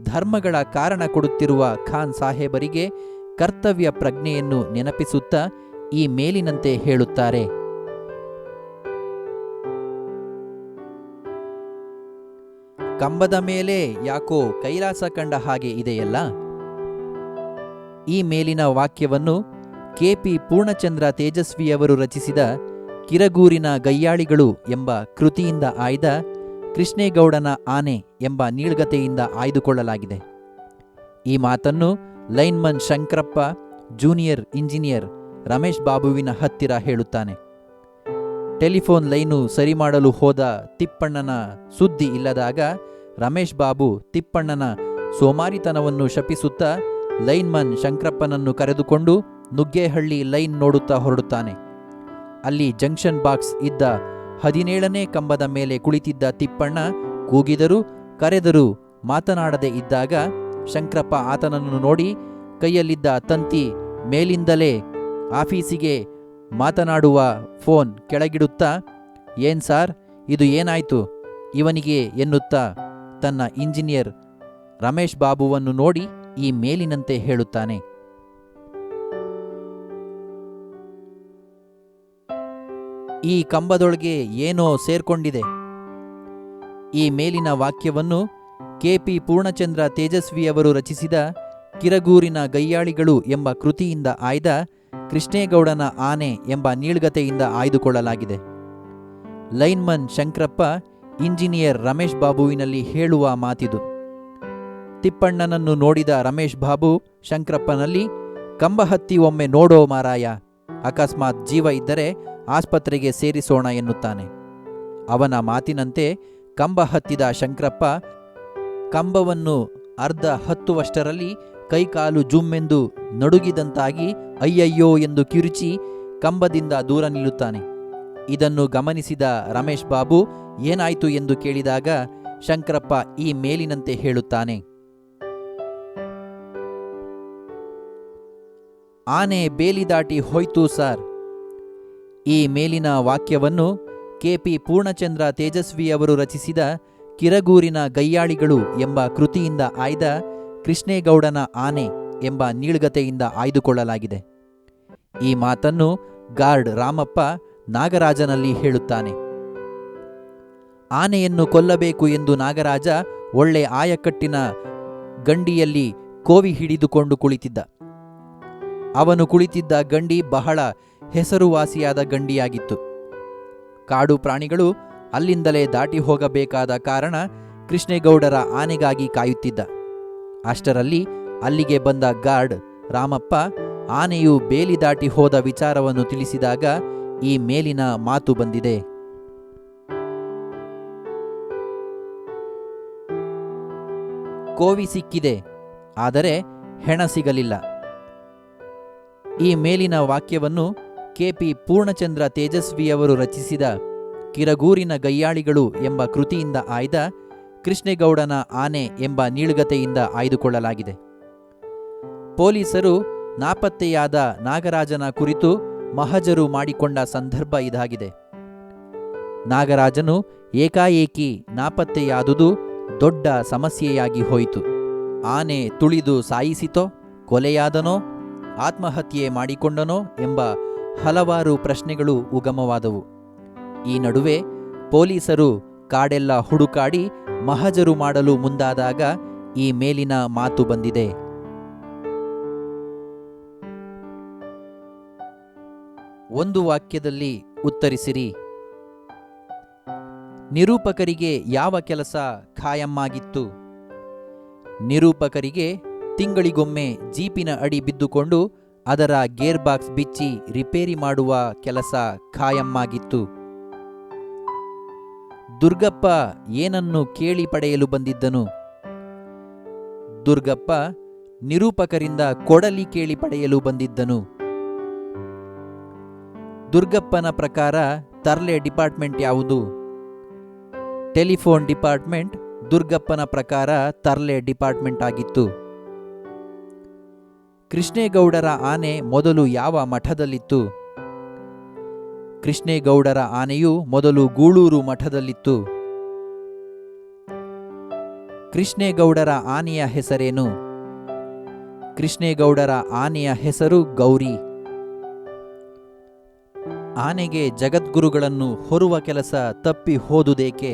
ಧರ್ಮಗಳ ಕಾರಣ ಕೊಡುತ್ತಿರುವ ಖಾನ್ ಸಾಹೇಬರಿಗೆ ಕರ್ತವ್ಯ ಪ್ರಜ್ಞೆಯನ್ನು ನೆನಪಿಸುತ್ತಾ ಈ ಮೇಲಿನಂತೆ ಹೇಳುತ್ತಾರೆ. ಕಂಬದ ಮೇಲೆ ಯಾಕೋ ಕೈಲಾಸ ಕಂಡ ಹಾಗೆ ಇದೆಯಲ್ಲ. ಈ ಮೇಲಿನ ವಾಕ್ಯವನ್ನು ಕೆಪಿ ಪೂರ್ಣಚಂದ್ರ ತೇಜಸ್ವಿಯವರು ರಚಿಸಿದ ಕಿರಗೂರಿನ ಗಯ್ಯಾಳಿಗಳು ಎಂಬ ಕೃತಿಯಿಂದ ಆಯ್ದ ಕೃಷ್ಣೇಗೌಡನ ಆನೆ ಎಂಬ ನೀಳ್ಗತೆಯಿಂದ ಆಯ್ದುಕೊಳ್ಳಲಾಗಿದೆ. ಈ ಮಾತನ್ನು lineman Shankarappa junior engineer Ramesh ಬಾಬುವಿನ ಹತ್ತಿರ ಹೇಳುತ್ತಾನೆ. ಟೆಲಿಫೋನ್ ಲೈನು ಸರಿ ಮಾಡಲು ಹೋದ ತಿಪ್ಪಣ್ಣನ ಸುದ್ದಿ ಇಲ್ಲದಾಗ ರಮೇಶ್ ಬಾಬು ತಿಪ್ಪಣ್ಣನ ಸೋಮಾರಿತನವನ್ನು ಶಪಿಸುತ್ತಾ ಲೈನ್ಮನ್ ಶಂಕರಪ್ಪನನ್ನು ಕರೆದುಕೊಂಡು ನುಗ್ಗೇಹಳ್ಳಿ ಲೈನ್ ನೋಡುತ್ತಾ ಹೊರಡುತ್ತಾನೆ. ಅಲ್ಲಿ ಜಂಕ್ಷನ್ ಬಾಕ್ಸ್ ಇದ್ದ 17ನೇ ಕಂಬದ ಮೇಲೆ ಕುಳಿತಿದ್ದ ತಿಪ್ಪಣ್ಣ ಕೂಗಿದರೂ ಕರೆದರೂ ಮಾತನಾಡದೆ ಇದ್ದಾಗ ಶಂಕರಪ್ಪ ಆತನನ್ನು ನೋಡಿ ಕೈಯಲ್ಲಿದ್ದ ತಂತಿ ಮೇಲಿಂದಲೇ ಆಫೀಸಿಗೆ ಮಾತನಾಡುವ ಫೋನ್ ಕೆಳಗಿಡುತ್ತಾ, ಏನ್ ಸಾರ್, ಇದು ಏನಾಯ್ತು ಇವನಿಗೆ ಎನ್ನುತ್ತಾ ತನ್ನ ಇಂಜಿನಿಯರ್ ರಮೇಶ್ ಬಾಬುವನ್ನು ನೋಡಿ ಈ ಮೇಲಿನಂತೆ ಹೇಳುತ್ತಾನೆ. ಈ ಕಂಬದೊಳಗೆ ಏನೋ ಸೇರ್ಕೊಂಡಿದೆ. ಈ ಮೇಲಿನ ವಾಕ್ಯವನ್ನು ಕೆಪಿ ಪೂರ್ಣಚಂದ್ರ ತೇಜಸ್ವಿಯವರು ರಚಿಸಿದ ಕಿರಗೂರಿನ ಗಯ್ಯಾಳಿಗಳು ಎಂಬ ಕೃತಿಯಿಂದ ಆಯ್ದ ಕೃಷ್ಣೇಗೌಡನ ಆನೆ ಎಂಬ ನೀಳ್ಗತೆಯಿಂದ ಆಯ್ದುಕೊಳ್ಳಲಾಗಿದೆ. ಲೈನ್ಮನ್ ಶಂಕರಪ್ಪ ಇಂಜಿನಿಯರ್ ರಮೇಶ್ ಬಾಬುವಿನಲ್ಲಿ ಹೇಳುವ ಮಾತಿದು. ತಿಪ್ಪಣ್ಣನನ್ನು ನೋಡಿದ ರಮೇಶ್ ಬಾಬು ಶಂಕರಪ್ಪನಲ್ಲಿ, ಕಂಬ ಹತ್ತಿ ಒಮ್ಮೆ ನೋಡೋ ಮಾರಾಯ, ಅಕಸ್ಮಾತ್ ಜೀವ ಇದ್ದರೆ ಆಸ್ಪತ್ರೆಗೆ ಸೇರಿಸೋಣ ಎನ್ನುತ್ತಾನೆ. ಅವನ ಮಾತಿನಂತೆ ಕಂಬ ಹತ್ತಿದ ಶಂಕರಪ್ಪ ಕಂಬವನ್ನು ಅರ್ಧ ಹತ್ತುವಷ್ಟರಲ್ಲಿ ಕೈಕಾಲು ಜುಮ್ಮೆಂದು ನಡುಗಿದಂತಾಗಿ ಅಯ್ಯಯ್ಯೋ ಎಂದು ಕಿರುಚಿ ಕಂಬದಿಂದ ದೂರ ನಿಲ್ಲುತ್ತಾನೆ. ಇದನ್ನು ಗಮನಿಸಿದ ರಮೇಶ್ ಬಾಬು ಏನಾಯ್ತು ಎಂದು ಕೇಳಿದಾಗ ಶಂಕರಪ್ಪ ಈ ಮೇಲಿನಂತೆ ಹೇಳುತ್ತಾನೆ. ಆನೆ ಬೇಲಿ ದಾಟಿ ಹೋಯ್ತು ಸಾರ್. ಈ ಮೇಲಿನ ವಾಕ್ಯವನ್ನು ಕೆಪಿ ಪೂರ್ಣಚಂದ್ರ ತೇಜಸ್ವಿಯವರು ರಚಿಸಿದ ಕಿರಗೂರಿನ ಗಯ್ಯಾಳಿಗಳು ಎಂಬ ಕೃತಿಯಿಂದ ಆಯ್ದ ಕೃಷ್ಣೇಗೌಡನ ಆನೆ ಎಂಬ ನೀಳ್ಗತೆಯಿಂದ ಆಯ್ದುಕೊಳ್ಳಲಾಗಿದೆ. ಈ ಮಾತನ್ನು ಗಾರ್ಡ್ ರಾಮಪ್ಪ ನಾಗರಾಜನಲ್ಲಿ ಹೇಳುತ್ತಾನೆ. ಆನೆಯನ್ನು ಕೊಲ್ಲಬೇಕು ಎಂದು ನಾಗರಾಜ ಒಳ್ಳೆ ಆಯಕಟ್ಟಿನ ಗಂಡಿಯಲ್ಲಿ ಕೋವಿ ಹಿಡಿದುಕೊಂಡು ಕುಳಿತಿದ್ದ. ಅವನು ಕುಳಿತಿದ್ದ ಗಂಡಿ ಬಹಳ ಹೆಸರುವಾಸಿಯಾದ ಗಂಡಿಯಾಗಿತ್ತು. ಕಾಡು ಪ್ರಾಣಿಗಳು ಅಲ್ಲಿಂದಲೇ ದಾಟಿ ಹೋಗಬೇಕಾದ ಕಾರಣ ಕೃಷ್ಣೇಗೌಡರ ಆನೆಗಾಗಿ ಕಾಯುತ್ತಿದ್ದ. ಅಷ್ಟರಲ್ಲಿ ಅಲ್ಲಿಗೆ ಬಂದ ಗಾರ್ಡ್ ರಾಮಪ್ಪ ಆನೆಯು ಬೇಲಿ ದಾಟಿ ಹೋದ ವಿಚಾರವನ್ನು ತಿಳಿಸಿದಾಗ ಈ ಮೇಲಿನ ಮಾತು ಬಂದಿದೆ. ಕೋವಿ ಸಿಕ್ಕಿದೆ, ಆದರೆ ಹೆಣ ಸಿಗಲಿಲ್ಲ. ಈ ಮೇಲಿನ ವಾಕ್ಯವನ್ನು ಕೆ.ಪಿ. ಪೂರ್ಣಚಂದ್ರ ತೇಜಸ್ವಿಯವರು ರಚಿಸಿದ ಕಿರಗೂರಿನ ಗಯ್ಯಾಳಿಗಳು ಎಂಬ ಕೃತಿಯಿಂದ ಆಯ್ದ ಕೃಷ್ಣೇಗೌಡನ ಆನೆ ಎಂಬ ನೀಳ್ಗತೆಯಿಂದ ಆಯ್ದುಕೊಳ್ಳಲಾಗಿದೆ. ಪೊಲೀಸರು ನಾಪತ್ತೆಯಾದ ನಾಗರಾಜನ ಕುರಿತು ಮಹಜರು ಮಾಡಿಕೊಂಡ ಸಂದರ್ಭ ಇದಾಗಿದೆ. ನಾಗರಾಜನು ಏಕಾಏಕಿ ನಾಪತ್ತೆಯಾದುದು ದೊಡ್ಡ ಸಮಸ್ಯೆಯಾಗಿ ಹೋಯಿತು. ಆನೆ ತುಳಿದು ಸಾಯಿಸಿತೋ, ಕೊಲೆಯಾದನೋ, ಆತ್ಮಹತ್ಯೆ ಮಾಡಿಕೊಂಡನೋ ಎಂಬ ಹಲವಾರು ಪ್ರಶ್ನೆಗಳು ಉಗಮವಾದವು. ಈ ನಡುವೆ ಪೊಲೀಸರು ಕಾಡೆಲ್ಲ ಹುಡುಕಾಡಿ ಮಹಜರು ಮಾಡಲು ಮುಂದಾದಾಗ ಈ ಮೇಲಿನ ಮಾತು ಬಂದಿದೆ. ಒಂದು ವಾಕ್ಯದಲ್ಲಿ ಉತ್ತರಿಸಿರಿ. ನಿರೂಪಕರಿಗೆ ಯಾವ ಕೆಲಸ ಖಾಯಮ್ಮಾಗಿತ್ತು? ನಿರೂಪಕರಿಗೆ ತಿಂಗಳಿಗೊಮ್ಮೆ ಜೀಪಿನ ಅಡಿ ಬಿದ್ದುಕೊಂಡು ಅದರ ಗೇರ್ ಬಾಕ್ಸ್ ಬಿಚ್ಚಿ ರಿಪೇರಿ ಮಾಡುವ ಕೆಲಸ ಖಾಯಮ್ಮಾಗಿತ್ತು. ದುರ್ಗಪ್ಪ ಏನನ್ನು ಕೇಳಿ ಪಡೆಯಲು ಬಂದಿದ್ದನು? ದುರ್ಗಪ್ಪ ನಿರೂಪಕರಿಂದ ಕೊಡಲಿ ಕೇಳಿ ಪಡೆಯಲು ಬಂದಿದ್ದನು. ದುರ್ಗಪ್ಪನ ಪ್ರಕಾರ ತರ್ಲೆ ಡಿಪಾರ್ಟ್ಮೆಂಟ್ ಯಾವುದು? ಟೆಲಿಫೋನ್ ಡಿಪಾರ್ಟ್ಮೆಂಟ್ ದುರ್ಗಪ್ಪನ ಪ್ರಕಾರ ತರ್ಲೆ ಡಿಪಾರ್ಟ್ಮೆಂಟ್ ಆಗಿತ್ತು. ಕೃಷ್ಣೇಗೌಡರ ಆನೆ ಮೊದಲು ಯಾವ ಮಠದಲ್ಲಿತ್ತು? ಕೃಷ್ಣೇಗೌಡರ ಆನೆಯು ಮೊದಲು ಗೂಳೂರು ಮಠದಲ್ಲಿತ್ತು. ಕೃಷ್ಣೇಗೌಡರ ಆನೆಯ ಹೆಸರೇನು? ಕೃಷ್ಣೇಗೌಡರ ಆನೆಯ ಹೆಸರು ಗೌರಿ. ಆನೆಗೆ ಜಗದ್ಗುರುಗಳನ್ನು ಹೊರುವ ಕೆಲಸ ತಪ್ಪಿ ಹೋದುದೇಕೆ?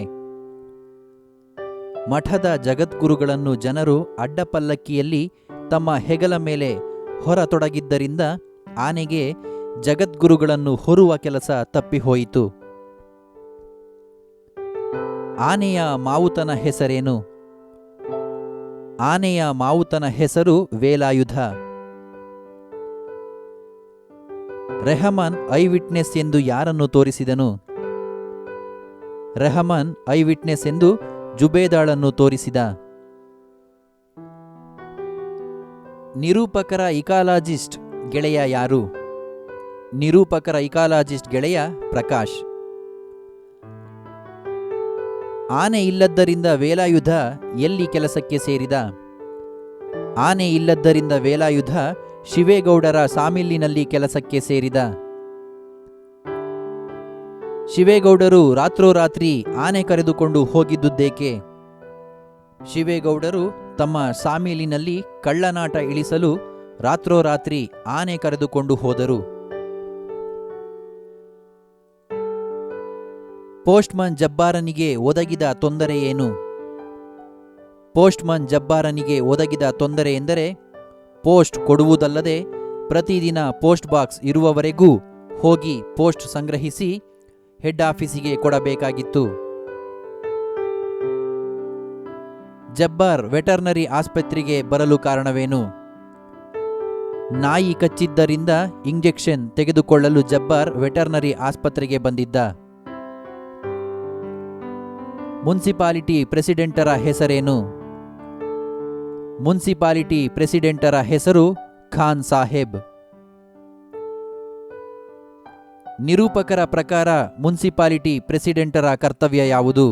ಮಠದ ಜಗದ್ಗುರುಗಳನ್ನು ಜನರು ಅಡ್ಡಪಲ್ಲಕ್ಕಿಯಲ್ಲಿ ತಮ್ಮ ಹೆಗಲ ಮೇಲೆ ಹೊರತೊಡಗಿದ್ದರಿಂದ ಆನೆಗೆ ಜಗದ್ಗುರುಗಳನ್ನು ಹೊರುವ ಕೆಲಸ ತಪ್ಪಿಹೋಯಿತು. ಆನೆಯ ಮಾವುತನ ಹೆಸರೇನು? ಆನೆಯ ಮಾವುತನ ಹೆಸರು ವೇಲಾಯುಧ. ರೆಹಮಾನ್ ಐ ವಿಟ್ನೆಸ್ ಎಂದು ಯಾರನ್ನು ತೋರಿಸಿದನು? ರೆಹಮಾನ್ ಐ ವಿಟ್ನೆಸ್ ಎಂದು ಜುಬೇದಾಳನ್ನು ತೋರಿಸಿದ. ನಿರೂಪಕರ ಇಕಾಲಜಿಸ್ಟ್ ಗೆಳೆಯ ಯಾರು? ನಿರೂಪಕರ ಇಕಾಲಜಿಸ್ಟ್ ಗೆಳೆಯ ಪ್ರಕಾಶ್. ಆನೆ ಇಲ್ಲದ್ದರಿಂದ ವೇಲಾಯುಧ ಎಲ್ಲಿ ಕೆಲಸಕ್ಕೆ ಸೇರಿದ? ಆನೆ ಇಲ್ಲದ್ದರಿಂದ ವೇಲಾಯುಧ ಶಿವೇಗೌಡರ ಸಾಮಿಲ್ಲಿನಲ್ಲಿ ಕೆಲಸಕ್ಕೆ ಸೇರಿದ. ಶಿವೇಗೌಡರು ರಾತ್ರೋರಾತ್ರಿ ಆನೆ ಕರೆದುಕೊಂಡು ಹೋಗಿದ್ದುದೇಕೆ? ಶಿವೇಗೌಡರು ತಮ್ಮ ಸಾಮಿಲಿನಲ್ಲಿ ಕಳ್ಳನಾಟ ಇಳಿಸಲು ರಾತ್ರೋರಾತ್ರಿ ಆನೆ ಕರೆದುಕೊಂಡು ಹೋದರು. ಪೋಸ್ಟ್ಮನ್ ಜಬ್ಬಾರನಿಗೆ ಒದಗಿದ ತೊಂದರೆ ಏನು? ಪೋಸ್ಟ್ಮನ್ ಜಬ್ಬಾರನಿಗೆ ಒದಗಿದ ತೊಂದರೆ ಎಂದರೆ ಪೋಸ್ಟ್ ಕೊಡುವುದಲ್ಲದೆ ಪ್ರತಿದಿನ ಪೋಸ್ಟ್ ಬಾಕ್ಸ್ ಇರುವವರೆಗೂ ಹೋಗಿ ಪೋಸ್ಟ್ ಸಂಗ್ರಹಿಸಿ ಹೆಡ್ ಆಫೀಸಿಗೆ ಕೊಡಬೇಕಾಗಿತ್ತು. ಜಬ್ಬಾರ್ ವೆಟರ್ನರಿ ಆಸ್ಪತ್ರೆಗೆ ಬರಲು ಕಾರಣವೇನು? ನಾಯಿ ಕಚ್ಚಿದ್ದರಿಂದ ಇಂಜೆಕ್ಷನ್ ತೆಗೆದುಕೊಳ್ಳಲು ಜಬ್ಬಾರ್ ವೆಟರ್ನರಿ ಆಸ್ಪತ್ರೆಗೆ ಬಂದಿದ್ದ. ಮುನ್ಸಿಪಾಲಿಟಿ ಪ್ರೆಸಿಡೆಂಟರ ಹೆಸರೇನು? ಮುನ್ಸಿಪಾಲಿಟಿ ಪ್ರೆಸಿಡೆಂಟರ ಹೆಸರು ಖಾನ್ ಸಾಹೇಬ್. ನಿರೂಪಕರ ಪ್ರಕಾರ ಮುನ್ಸಿಪಾಲಿಟಿ ಪ್ರೆಸಿಡೆಂಟರ ಕರ್ತವ್ಯ ಯಾವುದು?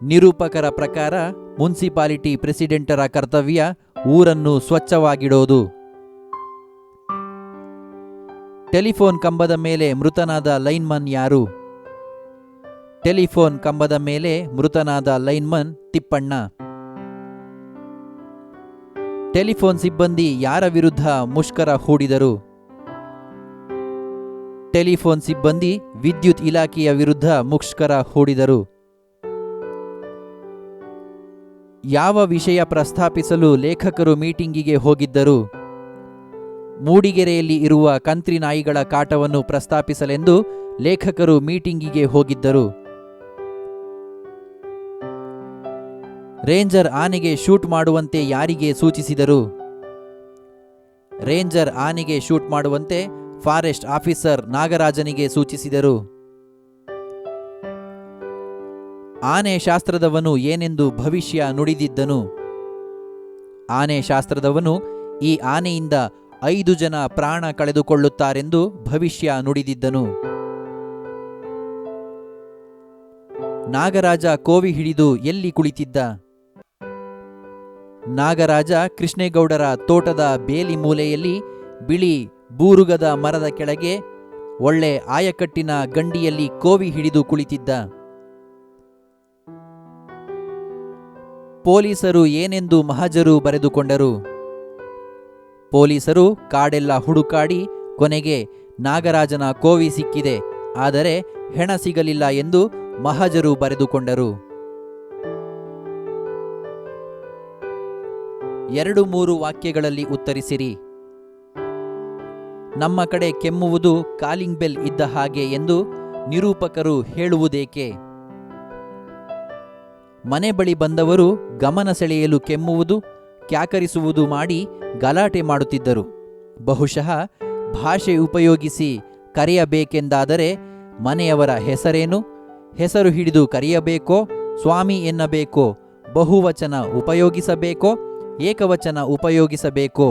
ನಿರೂಪಕರ ಪ್ರಕಾರ ಮುನ್ಸಿಪಾಲಿಟಿ ಪ್ರೆಸಿಡೆಂಟರ ಕರ್ತವ್ಯ ಊರನ್ನು ಸ್ವಚ್ಛವಾಗಿಡೋದು. ಟೆಲಿಫೋನ್ ಕಂಬದ ಮೇಲೆ ಮೃತನಾದ ಲೈನ್ಮನ್ ಯಾರು? ಟೆಲಿಫೋನ್ ಕಂಬದ ಮೇಲೆ ಮೃತನಾದ ಲೈನ್ಮನ್ ತಿಪ್ಪಣ್ಣ. ಟೆಲಿಫೋನ್ ಸಿಬ್ಬಂದಿ ಯಾರ ವಿರುದ್ಧ ಮುಷ್ಕರ ಹೂಡಿದರು? ಟೆಲಿಫೋನ್ ಸಿಬ್ಬಂದಿ ವಿದ್ಯುತ್ ಇಲಾಖೆಯ ವಿರುದ್ಧ ಮುಷ್ಕರ ಹೂಡಿದರು. ಯಾವ ವಿಷಯ ಪ್ರಸ್ತಾಪಿಸಲು ಲೇಖಕರು ಮೀಟಿಂಗಿಗೆ ಹೋಗಿದ್ದರು? ಮೂಡಿಗೆರೆಯಲ್ಲಿ ಇರುವ ಕಂತ್ರಿ ನಾಯಿಗಳ ಕಾಟವನ್ನು ಪ್ರಸ್ತಾಪಿಸಲೆಂದು ಲೇಖಕರು ಮೀಟಿಂಗಿಗೆ ಹೋಗಿದ್ದರು. ರೇಂಜರ್ ಆನೆಗೆ ಶೂಟ್ ಮಾಡುವಂತೆ ಯಾರಿಗೆ ಸೂಚಿಸಿದರು? ರೇಂಜರ್ ಆನೆಗೆ ಶೂಟ್ ಮಾಡುವಂತೆ ಫಾರೆಸ್ಟ್ ಆಫೀಸರ್ ನಾಗರಾಜನಿಗೆ ಸೂಚಿಸಿದರು. ಆನೆ ಶಾಸ್ತ್ರದವನು ಏನೆಂದು ಭವಿಷ್ಯ ನುಡಿದಿದ್ದನು? ಆನೆ ಶಾಸ್ತ್ರದವನು ಈ ಆನೆಯಿಂದ 5 ಜನ ಪ್ರಾಣ ಕಳೆದುಕೊಳ್ಳುತ್ತಾರೆಂದು ಭವಿಷ್ಯ ನುಡಿದಿದ್ದನು. ನಾಗರಾಜ ಕೋವಿ ಹಿಡಿದು ಎಲ್ಲಿ ಕುಳಿತಿದ್ದ? ನಾಗರಾಜ ಕೃಷ್ಣೇಗೌಡರ ತೋಟದ ಬೇಲಿ ಮೂಲೆಯಲ್ಲಿ ಬಿಳಿ ಬೂರುಗದ ಮರದ ಕೆಳಗೆ ಒಳ್ಳೆ ಆಯಕಟ್ಟಿನ ಗಂಡಿಯಲ್ಲಿ ಕೋವಿ ಹಿಡಿದು ಕುಳಿತಿದ್ದ. ಪೊಲೀಸರು ಏನೆಂದು ಮಹಜರು ಬರೆದುಕೊಂಡರು? ಪೊಲೀಸರು ಕಾಡೆಲ್ಲ ಹುಡುಕಾಡಿ ಕೊನೆಗೆ ನಾಗರಾಜನ ಕೋವಿ ಸಿಕ್ಕಿದೆ, ಆದರೆ ಹೆಣ ಸಿಗಲಿಲ್ಲ ಎಂದು ಮಹಜರು ಬರೆದುಕೊಂಡರು. 2-3 ವಾಕ್ಯಗಳಲ್ಲಿ ಉತ್ತರಿಸಿರಿ. ನಮ್ಮ ಕಡೆ ಕೆಮ್ಮುವುದು ಕಾಲಿಂಗ್ ಬೆಲ್ ಇದ್ದ ಹಾಗೆ ಎಂದು ನಿರೂಪಕರು ಹೇಳುವುದೇಕೆ? ಮನೆ ಬಳಿ ಬಂದವರು ಗಮನ ಸೆಳೆಯಲು ಕೆಮ್ಮುವುದು, ಕ್ಯಾಕರಿಸುವುದು ಮಾಡಿ ಗಲಾಟೆ ಮಾಡುತ್ತಿದ್ದರು. ಬಹುಶಃ ಭಾಷೆ ಉಪಯೋಗಿಸಿ ಕರೆಯಬೇಕೆಂದಾದರೆ ಮನೆಯವರ ಹೆಸರೇನು? ಹೆಸರು ಹಿಡಿದು ಕರೆಯಬೇಕೋ, ಸ್ವಾಮಿ ಎನ್ನಬೇಕೋ, ಬಹುವಚನ ಉಪಯೋಗಿಸಬೇಕೋ, ಏಕವಚನ ಉಪಯೋಗಿಸಬೇಕೋ?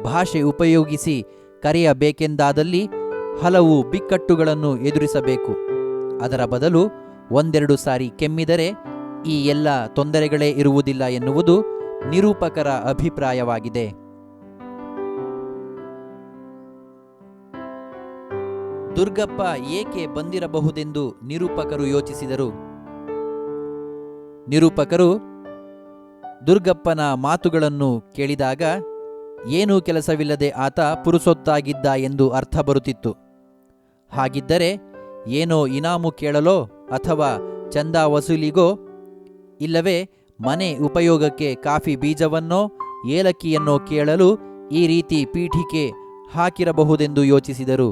ಭಾಷೆ ಉಪಯೋಗಿಸಿ ಕರೆಯಬೇಕೆಂದಾದಲ್ಲಿ ಹಲವು ಬಿಕ್ಕಟ್ಟುಗಳನ್ನು ಎದುರಿಸಬೇಕು. ಅದರ ಬದಲು 1-2 ಸಾರಿ ಕೆಮ್ಮಿದರೆ ಈ ಎಲ್ಲ ತೊಂದರೆಗಳೇ ಇರುವುದಿಲ್ಲ ಎನ್ನುವುದು ನಿರೂಪಕರ ಅಭಿಪ್ರಾಯವಾಗಿದೆ. ದುರ್ಗಪ್ಪ ಏಕೆ ಬಂದಿರಬಹುದೆಂದು ನಿರೂಪಕರು ಯೋಚಿಸಿದರು? ನಿರೂಪಕರು ದುರ್ಗಪ್ಪನ ಮಾತುಗಳನ್ನು ಕೇಳಿದಾಗ ಏನೂ ಕೆಲಸವಿಲ್ಲದೆ ಆತ ಪುರುಸೊತ್ತಾಗಿದ್ದ ಎಂದು ಅರ್ಥ ಬರುತ್ತಿತ್ತು. ಹಾಗಿದ್ದರೆ ಏನೋ ಇನಾಮು ಕೇಳಲೋ ಅಥವಾ ಚಂದ ವಸೂಲಿಗೋ, ಇಲ್ಲವೇ ಮನೆ ಉಪಯೋಗಕ್ಕೆ ಕಾಫಿ ಬೀಜವನ್ನೋ ಏಲಕ್ಕಿಯನ್ನೋ ಕೇಳಲು ಈ ರೀತಿ ಪೀಠಿಕೆ ಹಾಕಿರಬಹುದೆಂದು ಯೋಚಿಸಿದರು.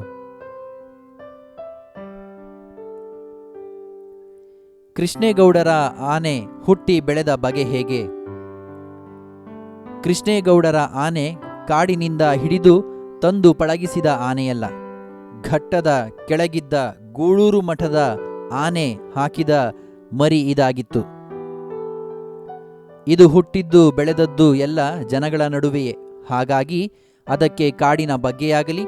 ಕೃಷ್ಣೇಗೌಡರ ಆನೆ ಹುಟ್ಟಿ ಬೆಳೆದ ಬಗೆ ಹೇಗೆ? ಕೃಷ್ಣೇಗೌಡರ ಆನೆ ಕಾಡಿನಿಂದ ಹಿಡಿದು ತಂದು ಪಳಗಿಸಿದ ಆನೆಯಲ್ಲ. ಘಟ್ಟದ ಕೆಳಗಿದ್ದ ಗೂಳೂರು ಮಠದ ಆನೆ ಹಾಕಿದ ಮರಿ ಇದಾಗಿತ್ತು. ಇದು ಹುಟ್ಟಿದ್ದು ಬೆಳೆದದ್ದು ಎಲ್ಲ ಜನಗಳ ನಡುವೆಯೇ. ಹಾಗಾಗಿ ಅದಕ್ಕೆ ಕಾಡಿನ ಬಗ್ಗೆಯಾಗಲಿ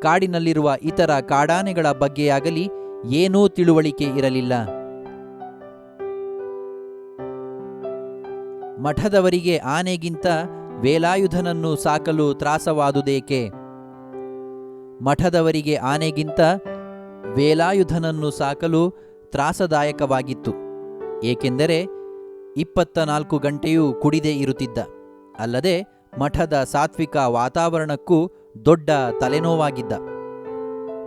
ಕಾಡಿನಲ್ಲಿರುವ ಇತರ ಕಾಡಾನೆಗಳ ಬಗ್ಗೆಯಾಗಲಿ ಏನೂ ತಿಳುವಳಿಕೆ ಇರಲಿಲ್ಲ. ಮಠದವರಿಗೆ ಆನೆಗಿಂತ ವೇಲಾಯುಧನನ್ನು ಸಾಕಲು ತ್ರಾಸವಾದುದೇಕೆ? ಮಠದವರಿಗೆ ಆನೆಗಿಂತ ವೇಲಾಯುಧನನ್ನು ಸಾಕಲು ತ್ರಾಸದಾಯಕವಾಗಿತ್ತು. ಏಕೆಂದರೆ 24 ಗಂಟೆಯೂ ಕುಡಿದೇ ಇರುತ್ತಿದ್ದ. ಅಲ್ಲದೆ ಮಠದ ಸಾತ್ವಿಕ ವಾತಾವರಣಕ್ಕೂ ದೊಡ್ಡ ತಲೆನೋವಾಗಿದ್ದ.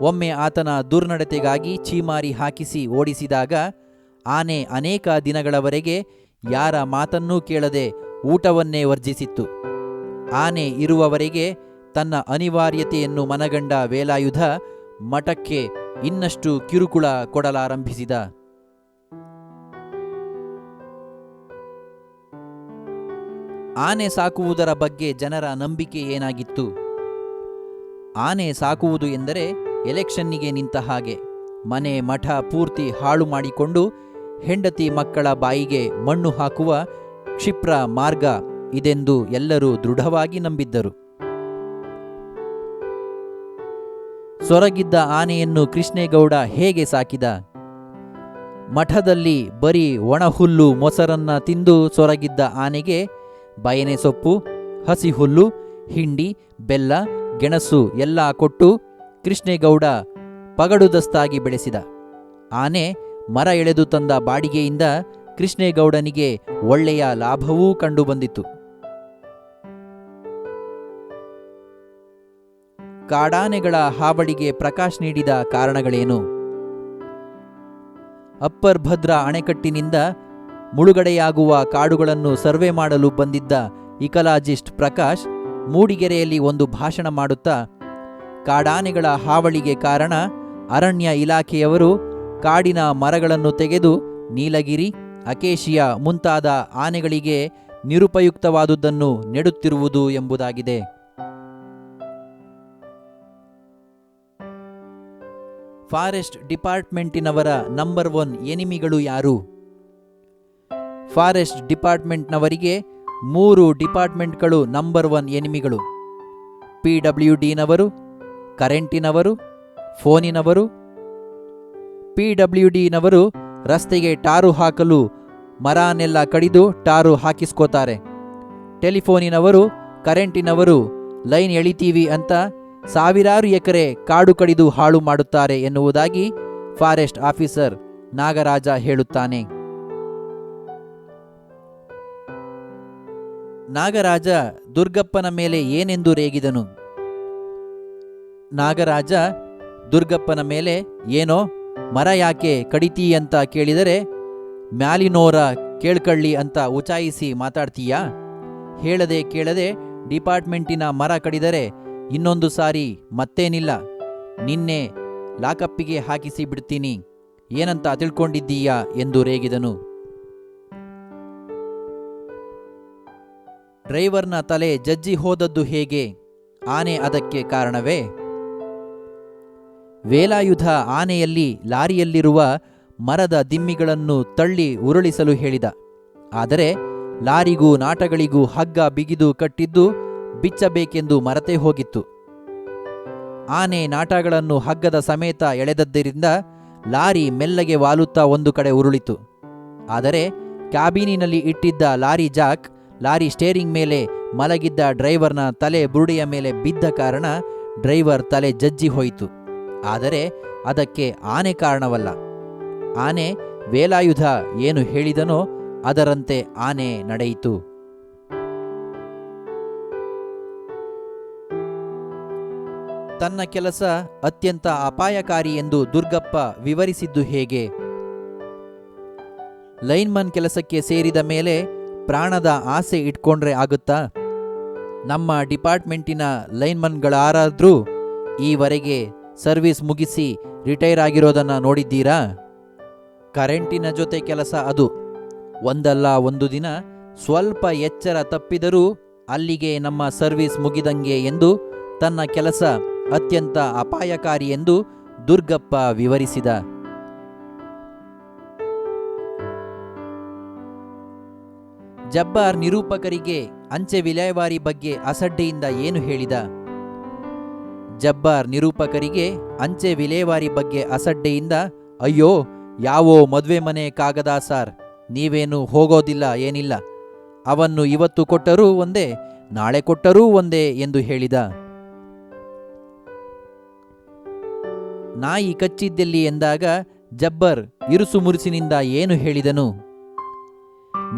ಒಮ್ಮೆ ಆತನ ದುರ್ನಡತೆಗಾಗಿ ಛೀಮಾರಿ ಹಾಕಿಸಿ ಓಡಿಸಿದಾಗ ಆನೆ ಅನೇಕ ದಿನಗಳವರೆಗೆ ಯಾರ ಮಾತನ್ನೂ ಕೇಳದೆ ಊಟವನ್ನೇ ವರ್ಜಿಸಿತ್ತು. ಆನೆ ಇರುವವರೆಗೆ ತನ್ನ ಅನಿವಾರ್ಯತೆಯನ್ನು ಮನಗಂಡ ವೇಲಾಯುಧ ಮಠಕ್ಕೆ ಇನ್ನಷ್ಟು ಕಿರುಕುಳ ಕೊಡಲಾರಂಭಿಸಿದ. ಆನೆ ಸಾಕುವುದರ ಬಗ್ಗೆ ಜನರ ನಂಬಿಕೆ ಏನಾಗಿತ್ತು? ಆನೆ ಸಾಕುವುದು ಎಂದರೆ ಎಲೆಕ್ಷನ್ನಿಗೆ ನಿಂತ ಹಾಗೆ. ಮನೆ ಮಠ ಪೂರ್ತಿ ಹಾಳು ಮಾಡಿಕೊಂಡು ಹೆಂಡತಿ ಮಕ್ಕಳ ಬಾಯಿಗೆ ಮಣ್ಣು ಹಾಕುವ ಕ್ಷಿಪ್ರ ಮಾರ್ಗ ಇದೆಂದು ಎಲ್ಲರೂ ದೃಢವಾಗಿ ನಂಬಿದ್ದರು. ಸೊರಗಿದ್ದ ಆನೆಯನ್ನು ಕೃಷ್ಣೇಗೌಡ ಹೇಗೆ ಸಾಕಿದ? ಮಠದಲ್ಲಿ ಬರೀ ಒಣಹುಲ್ಲು ಮೊಸರನ್ನ ತಿಂದು ಸೊರಗಿದ್ದ ಆನೆಗೆ ಬಯನೆ ಸೊಪ್ಪು, ಹಸಿ ಹುಲ್ಲು, ಹಿಂಡಿ, ಬೆಲ್ಲ, ಗೆಣಸು ಎಲ್ಲ ಕೊಟ್ಟು ಕೃಷ್ಣೇಗೌಡ ಪಗಡುದಸ್ತಾಗಿ ಬೆಳೆಸಿದ. ಆನೆ ಮರ ಎಳೆದು ತಂದ ಬಾಡಿಗೆಯಿಂದ ಕೃಷ್ಣೇಗೌಡನಿಗೆ ಒಳ್ಳೆಯ ಲಾಭವೂ ಕಂಡುಬಂದಿತು. ಕಾಡಾನೆಗಳ ಹಾವಳಿಗೆ ಪ್ರಕಾಶ್ ನೀಡಿದ ಕಾರಣಗಳೇನು? ಅಪ್ಪರ್ ಭದ್ರಾ ಅಣೆಕಟ್ಟಿನಿಂದ ಮುಳುಗಡೆಯಾಗುವ ಕಾಡುಗಳನ್ನು ಸರ್ವೆ ಮಾಡಲು ಬಂದಿದ್ದ ಇಕಲಾಜಿಸ್ಟ್ ಪ್ರಕಾಶ್ ಮೂಡಿಗೆರೆಯಲ್ಲಿ ಒಂದು ಭಾಷಣ ಮಾಡುತ್ತಾ, ಕಾಡಾನೆಗಳ ಹಾವಳಿಗೆ ಕಾರಣ ಅರಣ್ಯ ಇಲಾಖೆಯವರು ಕಾಡಿನ ಮರಗಳನ್ನು ತೆಗೆದು ನೀಲಗಿರಿ, ಅಕೇಶಿಯಾ ಮುಂತಾದ ಆನೆಗಳಿಗೆ ನಿರುಪಯುಕ್ತವಾದುದನ್ನು ನೆಡುತ್ತಿರುವುದು ಎಂಬುದಾಗಿದೆ. ಫಾರೆಸ್ಟ್ ಡಿಪಾರ್ಟ್ಮೆಂಟಿನವರ ನಂಬರ್ 1 ಎನಿಮಿಗಳು ಯಾರು? Forest ಡಿಪಾರ್ಟ್ಮೆಂಟ್ನವರಿಗೆ 3 ಡಿಪಾರ್ಟ್ಮೆಂಟ್ಗಳು number 1 ಎನಿಮಿಗಳು: PWDನವರು, ಕರೆಂಟಿನವರು, ಫೋನಿನವರು. PWDನವರು ರಸ್ತೆಗೆ ಟಾರು ಹಾಕಲು ಮರನೆಲ್ಲ ಕಡಿದು ಟಾರು ಹಾಕಿಸ್ಕೋತಾರೆ. ಟೆಲಿಫೋನಿನವರು, ಕರೆಂಟಿನವರು ಲೈನ್ ಎಳಿತೀವಿ ಅಂತ ಸಾವಿರಾರು ಎಕರೆ ಕಾಡು ಕಡಿದು ಹಾಳು ಮಾಡುತ್ತಾರೆ ಎನ್ನುವುದಾಗಿ ಫಾರೆಸ್ಟ್ ಆಫೀಸರ್ ನಾಗರಾಜ ಹೇಳುತ್ತಾನೆ. ನಾಗರಾಜ ದುರ್ಗಪ್ಪನ ಮೇಲೆ ಏನೆಂದು ರೇಗಿದನು? ನಾಗರಾಜ ದುರ್ಗಪ್ಪನ ಮೇಲೆ, ಏನೋ ಮರ ಯಾಕೆ ಕಡಿತೀ ಅಂತ ಕೇಳಿದರೆ, ಮ್ಯಾಲಿನೋರ ಕೇಳ್ಕಳ್ಳಿ ಅಂತ ಉಚಾಯಿಸಿ ಮಾತಾಡ್ತೀಯಾ? ಹೇಳದೆ ಕೇಳದೆ ಡಿಪಾರ್ಟ್ಮೆಂಟಿನ ಮರ ಕಡಿದರೆ ಇನ್ನೊಂದು ಸಾರಿ ಮತ್ತೇನಿಲ್ಲ, ನಿನ್ನೆ ಲಾಕಪ್ಪಿಗೆ ಹಾಕಿಸಿ ಬಿಡ್ತೀನಿ, ಏನಂತ ತಿಳ್ಕೊಂಡಿದ್ದೀಯಾ ಎಂದು ರೇಗಿದನು. ಡ್ರೈವರ್ನ ತಲೆ ಜಜ್ಜಿ ಹೋದದ್ದು ಹೇಗೆ? ಆನೆ ಅದಕ್ಕೆ ಕಾರಣವೇ? ವೇಲಾಯುಧ ಆನೆಯಲ್ಲಿ ಲಾರಿಯಲ್ಲಿರುವ ಮರದ ದಿಮ್ಮಿಗಳನ್ನು ತಳ್ಳಿ ಉರುಳಿಸಲು ಹೇಳಿದ. ಆದರೆ ಲಾರಿಗೂ ನಾಟಗಳಿಗೂ ಹಗ್ಗ ಬಿಗಿದು ಕಟ್ಟಿದ್ದು ಬಿಚ್ಚಬೇಕೆಂದು ಮರೆತೇ ಹೋಗಿತ್ತು. ಆನೆ ನಾಟಗಳನ್ನು ಹಗ್ಗದ ಸಮೇತ ಎಳೆದದ್ದರಿಂದ ಲಾರಿ ಮೆಲ್ಲಗೆ ವಾಲುತ್ತಾ ಒಂದು ಕಡೆ ಉರುಳಿತು. ಆದರೆ ಕ್ಯಾಬಿನಿನಲ್ಲಿ ಇಟ್ಟಿದ್ದ ಲಾರಿ ಜಾಕ್ ಲಾರಿ ಸ್ಟೇರಿಂಗ್ ಮೇಲೆ ಮಲಗಿದ್ದ ಡ್ರೈವರ್ನ ತಲೆ ಬುರುಡೆಯ ಮೇಲೆ ಬಿದ್ದ ಕಾರಣ ಡ್ರೈವರ್ ತಲೆ ಜಜ್ಜಿ ಹೋಯಿತು. ಆದರೆ ಅದಕ್ಕೆ ಆನೆ ಕಾರಣವಲ್ಲ. ಆನೆ ವೇಲಾಯುಧ ಏನು ಹೇಳಿದನೋ ಅದರಂತೆ ಆನೆ ನಡೆಯಿತು. ತನ್ನ ಕೆಲಸ ಅತ್ಯಂತ ಅಪಾಯಕಾರಿ ಎಂದು ದುರ್ಗಪ್ಪ ವಿವರಿಸಿದ್ದು ಹೇಗೆ? ಲೈನ್ಮನ್ ಕೆಲಸಕ್ಕೆ ಸೇರಿದ ಮೇಲೆ ಪ್ರಾಣದ ಆಸೆ ಇಟ್ಕೊಂಡ್ರೆ ಆಗುತ್ತಾ? ನಮ್ಮ ಡಿಪಾರ್ಟ್ಮೆಂಟಿನ ಲೈನ್ಮನ್ಗಳಾರಾದ್ರೂ ಈವರೆಗೆ ಸರ್ವಿಸ್ ಮುಗಿಸಿ ರಿಟೈರ್ ಆಗಿರೋದನ್ನ ನೋಡಿದ್ದೀರಾ? ಕರೆಂಟಿನ ಜೊತೆ ಕೆಲಸ ಅದು. ಒಂದಲ್ಲ ಒಂದು ದಿನ ಸ್ವಲ್ಪ ಎಚ್ಚರ ತಪ್ಪಿದರೂ ಅಲ್ಲಿಗೆ ನಮ್ಮ ಸರ್ವಿಸ್ ಮುಗಿದಂಗೆ ಎಂದು ತನ್ನ ಕೆಲಸ ಅತ್ಯಂತ ಅಪಾಯಕಾರಿ ಎಂದು ದುರ್ಗಪ್ಪ ವಿವರಿಸಿದ. ಜಬ್ಬಾರ್ ನಿರೂಪಕರಿಗೆ ಅಂಚೆ ವಿಲೇವಾರಿ ಬಗ್ಗೆ ಅಸಡ್ಡೆಯಿಂದ ಏನು ಹೇಳಿದ? ಜಬ್ಬಾರ್ ನಿರೂಪಕರಿಗೆ ಅಂಚೆ ವಿಲೇವಾರಿ ಬಗ್ಗೆ ಅಸಡ್ಡೆಯಿಂದ, ಅಯ್ಯೋ ಯಾವೋ ಮದ್ವೆ ಮನೆ ಕಾಗದ ಸಾರ್, ನೀವೇನು ಹೋಗೋದಿಲ್ಲ ಏನಿಲ್ಲ, ಅವನ್ನು ಇವತ್ತು ಕೊಟ್ಟರೂ ಒಂದೇ ನಾಳೆ ಕೊಟ್ಟರೂ ಒಂದೇ ಎಂದು ಹೇಳಿದ. ನಾಯಿ ಕಚ್ಚಿದ್ದೆಲ್ಲಿ ಎಂದಾಗ ಜಬ್ಬರ್ ಇರುಸು ಮುರುಸಿನಿಂದ ಏನು ಹೇಳಿದನು?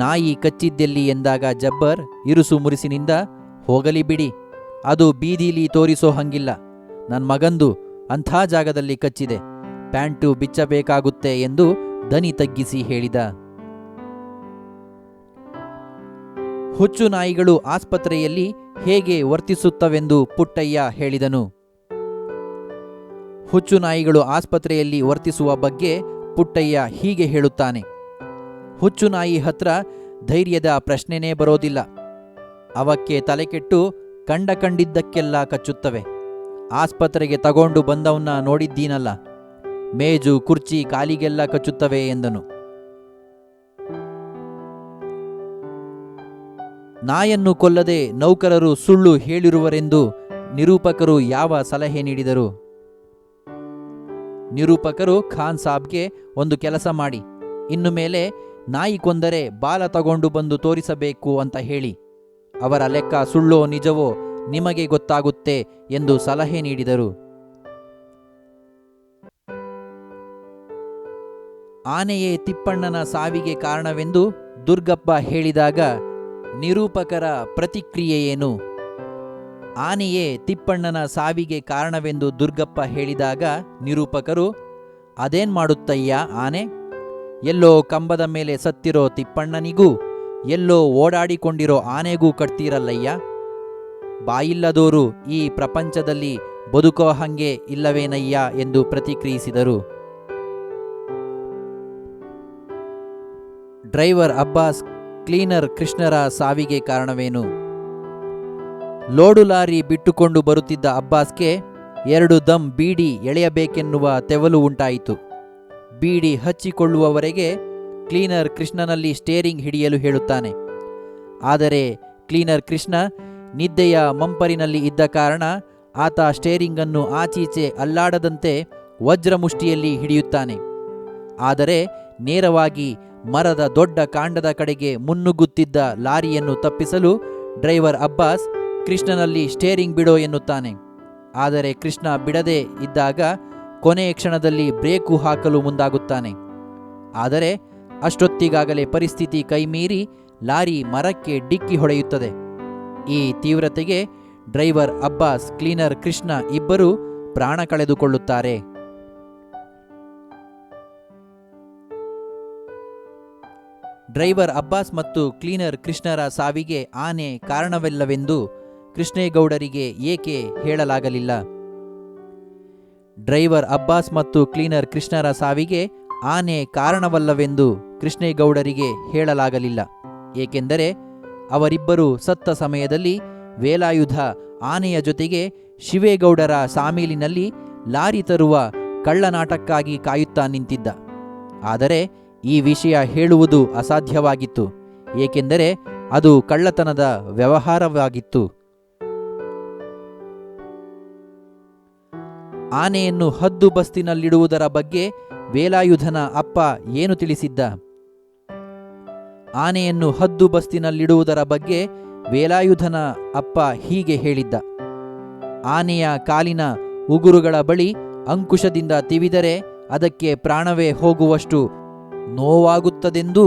ನಾಯಿ ಕಚ್ಚಿದ್ದೆಲ್ಲಿ ಎಂದಾಗ ಜಬ್ಬರ್ ಇರುಸು ಮುರುಸಿನಿಂದ, ಹೋಗಲಿ ಬಿಡಿ, ಅದು ಬೀದಿಲಿ ತೋರಿಸೋ ಹಂಗಿಲ್ಲ, ನನ್ನ ಮಗಂದು ಅಂಥ ಜಾಗದಲ್ಲಿ ಕಚ್ಚಿದೆ, ಪ್ಯಾಂಟು ಬಿಚ್ಚಬೇಕಾಗುತ್ತೆ ಎಂದು ದನಿ ತಗ್ಗಿಸಿ ಹೇಳಿದ. ಹುಚ್ಚು ನಾಯಿಗಳು ಆಸ್ಪತ್ರೆಯಲ್ಲಿ ಹೇಗೆ ವರ್ತಿಸುತ್ತವೆಂದು ಪುಟ್ಟಯ್ಯ ಹೇಳಿದನು. ಹುಚ್ಚು ನಾಯಿಗಳು ಆಸ್ಪತ್ರೆಯಲ್ಲಿ ವರ್ತಿಸುವ ಬಗ್ಗೆ ಪುಟ್ಟಯ್ಯ ಹೀಗೆ ಹೇಳುತ್ತಾನೆ. ಹುಚ್ಚು ನಾಯಿ ಹತ್ರ ಧೈರ್ಯದ ಪ್ರಶ್ನೆನೇ ಬರೋದಿಲ್ಲ. ಅವಕ್ಕೆ ತಲೆಕೆಟ್ಟು ಕಂಡಿದ್ದಕ್ಕೆಲ್ಲ ಕಚ್ಚುತ್ತವೆ. ಆಸ್ಪತ್ರೆಗೆ ತಗೊಂಡು ಬಂದವನ್ನ ನೋಡಿದ್ದೀನಲ್ಲ, ಮೇಜು ಕುರ್ಚಿ ಕಾಲಿಗೆಲ್ಲ ಕಚ್ಚುತ್ತವೆ ಎಂದನು. ನಾಯನ್ನು ಕೊಲ್ಲದೆ ನೌಕರರು ಸುಳ್ಳು ಹೇಳಿರುವರೆಂದು ನಿರೂಪಕರು ಯಾವ ಸಲಹೆ ನೀಡಿದರು? ನಿರೂಪಕರು ಖಾನ್ ಸಾಬ್ಗೆ ಒಂದು ಕೆಲಸ ಮಾಡಿ, ಇನ್ನು ಮೇಲೆ ನಾಯಿ ಕೊಂದರೆ ಬಾಲ ತಗೊಂಡು ಬಂದು ತೋರಿಸಬೇಕು ಅಂತ ಹೇಳಿ, ಅವರ ಲೆಕ್ಕ ಸುಳ್ಳೋ ನಿಜವೋ ನಿಮಗೆ ಗೊತ್ತಾಗುತ್ತೆ ಎಂದು ಸಲಹೆ ನೀಡಿದರು. ಆನೆಯೇ ತಿಪ್ಪಣ್ಣನ ಸಾವಿಗೆ ಕಾರಣವೆಂದು ದುರ್ಗಪ್ಪ ಹೇಳಿದಾಗ ನಿರೂಪಕರ ಪ್ರತಿಕ್ರಿಯೆಯೇನು? ಆನೆಯೇ ತಿಪ್ಪಣ್ಣನ ಸಾವಿಗೆ ಕಾರಣವೆಂದು ದುರ್ಗಪ್ಪ ಹೇಳಿದಾಗ ನಿರೂಪಕರು, ಅದೇನ್ ಮಾಡುತ್ತಯ್ಯ ಆನೆ? ಎಲ್ಲೋ ಕಂಬದ ಮೇಲೆ ಸತ್ತಿರೋ ತಿಪ್ಪಣ್ಣನಿಗೂ ಎಲ್ಲೋ ಓಡಾಡಿಕೊಂಡಿರೋ ಆನೆಗೂ ಕಟ್ತೀರಲ್ಲಯ್ಯ. ಬಾಯಿಲ್ಲದೋರು ಈ ಪ್ರಪಂಚದಲ್ಲಿ ಬದುಕೋ ಹಂಗೆ ಇಲ್ಲವೇನಯ್ಯ ಎಂದು ಪ್ರತಿಕ್ರಿಯಿಸಿದರು. ಡ್ರೈವರ್ ಅಬ್ಬಾಸ್, ಕ್ಲೀನರ್ ಕೃಷ್ಣರ ಸಾವಿಗೆ ಕಾರಣವೇನು? ಲೋಡು ಲಾರಿ ಬಿಟ್ಟುಕೊಂಡು ಬರುತ್ತಿದ್ದ ಅಬ್ಬಾಸ್ಗೆ 2 ದಮ್ ಬೀಡಿ ಎಳೆಯಬೇಕೆನ್ನುವ ತೆವಲು ಉಂಟಾಯಿತು. ಬೀಡಿ ಹಚ್ಚಿಕೊಳ್ಳುವವರೆಗೆ ಕ್ಲೀನರ್ ಕೃಷ್ಣನಲ್ಲಿ ಸ್ಟೇರಿಂಗ್ ಹಿಡಿಯಲು ಹೇಳುತ್ತಾನೆ. ಆದರೆ ಕ್ಲೀನರ್ ಕೃಷ್ಣ ನಿದ್ದೆಯ ಮಂಪರಿನಲ್ಲಿ ಇದ್ದ ಕಾರಣ ಆತ ಸ್ಟೇರಿಂಗನ್ನು ಆಚೀಚೆ ಅಲ್ಲಾಡದಂತೆ ವಜ್ರಮುಷ್ಟಿಯಲ್ಲಿ ಹಿಡಿಯುತ್ತಾನೆ. ಆದರೆ ನೇರವಾಗಿ ಮರದ ದೊಡ್ಡ ಕಾಂಡದ ಕಡೆಗೆ ಮುನ್ನುಗ್ಗುತ್ತಿದ್ದ ಲಾರಿಯನ್ನು ತಪ್ಪಿಸಲು ಡ್ರೈವರ್ ಅಬ್ಬಾಸ್ ಕೃಷ್ಣನಲ್ಲಿ ಸ್ಟೇರಿಂಗ್ ಬಿಡೋ ಎನ್ನುತ್ತಾನೆ. ಆದರೆ ಕೃಷ್ಣ ಬಿಡದೆ ಇದ್ದಾಗ ಕೊನೆಯ ಕ್ಷಣದಲ್ಲಿ ಬ್ರೇಕು ಹಾಕಲು ಮುಂದಾಗುತ್ತಾನೆ. ಆದರೆ ಅಷ್ಟೊತ್ತಿಗಾಗಲೇ ಪರಿಸ್ಥಿತಿ ಕೈಮೀರಿ ಲಾರಿ ಮರಕ್ಕೆ ಡಿಕ್ಕಿ ಹೊಡೆಯುತ್ತದೆ. ಈ ತೀವ್ರತೆಗೆ ಡ್ರೈವರ್ ಅಬ್ಬಾಸ್, ಕ್ಲೀನರ್ ಕೃಷ್ಣ ಇಬ್ಬರೂ ಪ್ರಾಣ ಕಳೆದುಕೊಳ್ಳುತ್ತಾರೆ. ಡ್ರೈವರ್ ಅಬ್ಬಾಸ್ ಮತ್ತು ಕ್ಲೀನರ್ ಕೃಷ್ಣರ ಸಾವಿಗೆ ಆನೆ ಕಾರಣವಿಲ್ಲವೆಂದು ಕೃಷ್ಣೇಗೌಡರಿಗೆ ಏಕೆ ಹೇಳಲಾಗಲಿಲ್ಲ? ಡ್ರೈವರ್ ಅಬ್ಬಾಸ್ ಮತ್ತು ಕ್ಲೀನರ್ ಕೃಷ್ಣರ ಸಾವಿಗೆ ಆನೆ ಕಾರಣವಲ್ಲವೆಂದು ಕೃಷ್ಣೇಗೌಡರಿಗೆ ಹೇಳಲಾಗಲಿಲ್ಲ. ಏಕೆಂದರೆ ಅವರಿಬ್ಬರು ಸತ್ತ ಸಮಯದಲ್ಲಿ ವೇಲಾಯುಧ ಆನೆಯ ಜೊತೆಗೆ ಶಿವೇಗೌಡರ ಸಾಮೀಲಿನಲ್ಲಿ ಲಾರಿ ತರುವ ಕಳ್ಳನಾಟಕ್ಕಾಗಿ ಕಾಯುತ್ತಾ ನಿಂತಿದ್ದ. ಆದರೆ ಈ ವಿಷಯ ಹೇಳುವುದು ಅಸಾಧ್ಯವಾಗಿತ್ತು, ಏಕೆಂದರೆ ಅದು ಕಳ್ಳತನದ ವ್ಯವಹಾರವಾಗಿತ್ತು. ಆನೆಯನ್ನು ಹದ್ದು ಬಸ್ತಿನಲ್ಲಿಡುವುದರ ಬಗ್ಗೆ ವೇಲಾಯುಧನ ಅಪ್ಪ ಏನು ತಿಳಿಸಿದ್ದ? ಆನೆಯನ್ನು ಹದ್ದು ಬಸ್ತಿನಲ್ಲಿಡುವುದರ ಬಗ್ಗೆ ವೇಲಾಯುಧನ ಅಪ್ಪ ಹೀಗೆ ಹೇಳಿದ್ದ: ಆನೆಯ ಕಾಲಿನ ಉಗುರುಗಳ ಬಳಿ ಅಂಕುಶದಿಂದ ತಿವಿದರೆ ಅದಕ್ಕೆ ಪ್ರಾಣವೇ ಹೋಗುವಷ್ಟು ನೋವಾಗುತ್ತದೆಂದೂ,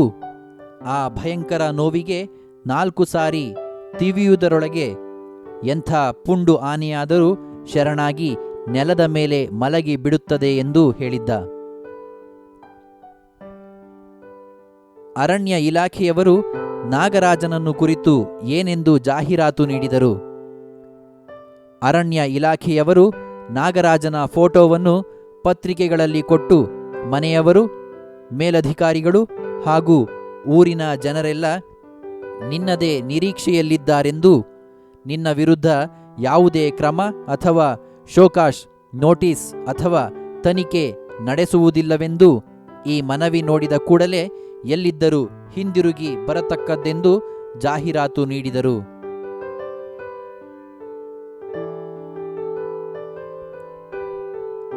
ಆ ಭಯಂಕರ ನೋವಿಗೆ 4 ಸಾರಿ ತಿವಿಯುವುದರೊಳಗೆ ಎಂಥ ಪುಂಡು ಆನೆಯಾದರೂ ಶರಣಾಗಿ ನೆಲದ ಮೇಲೆ ಮಲಗಿ ಬಿಡುತ್ತದೆ ಎಂದು ಹೇಳಿದ್ದ. ಅರಣ್ಯ ಇಲಾಖೆಯವರು ನಾಗರಾಜನನ್ನು ಕುರಿತು ಏನೆಂದು ಜಾಹೀರಾತು ನೀಡಿದರು? ಅರಣ್ಯ ಇಲಾಖೆಯವರು ನಾಗರಾಜನ ಫೋಟೋವನ್ನು ಪತ್ರಿಕೆಗಳಲ್ಲಿ ಕೊಟ್ಟು ಮನೆಯವರು, ಮೇಲಧಿಕಾರಿಗಳು ಹಾಗೂ ಊರಿನ ಜನರೆಲ್ಲ ನಿನ್ನದೇ ನಿರೀಕ್ಷೆಯಲ್ಲಿದ್ದಾರೆಂದು, ನಿನ್ನ ವಿರುದ್ಧ ಯಾವುದೇ ಕ್ರಮ ಅಥವಾ ಶೋಕಾಶ್ ನೋಟಿಸ್ ಅಥವಾ ತನಿಖೆ ನಡೆಸುವುದಿಲ್ಲವೆಂದು ಈ ಮನವಿ ನೋಡಿದ ಕೂಡಲೇ ಎಲ್ಲಿದ್ದರೂ ಹಿಂದಿರುಗಿ ಬರತಕ್ಕದ್ದೆಂದು ಜಾಹೀರಾತು ನೀಡಿದರು.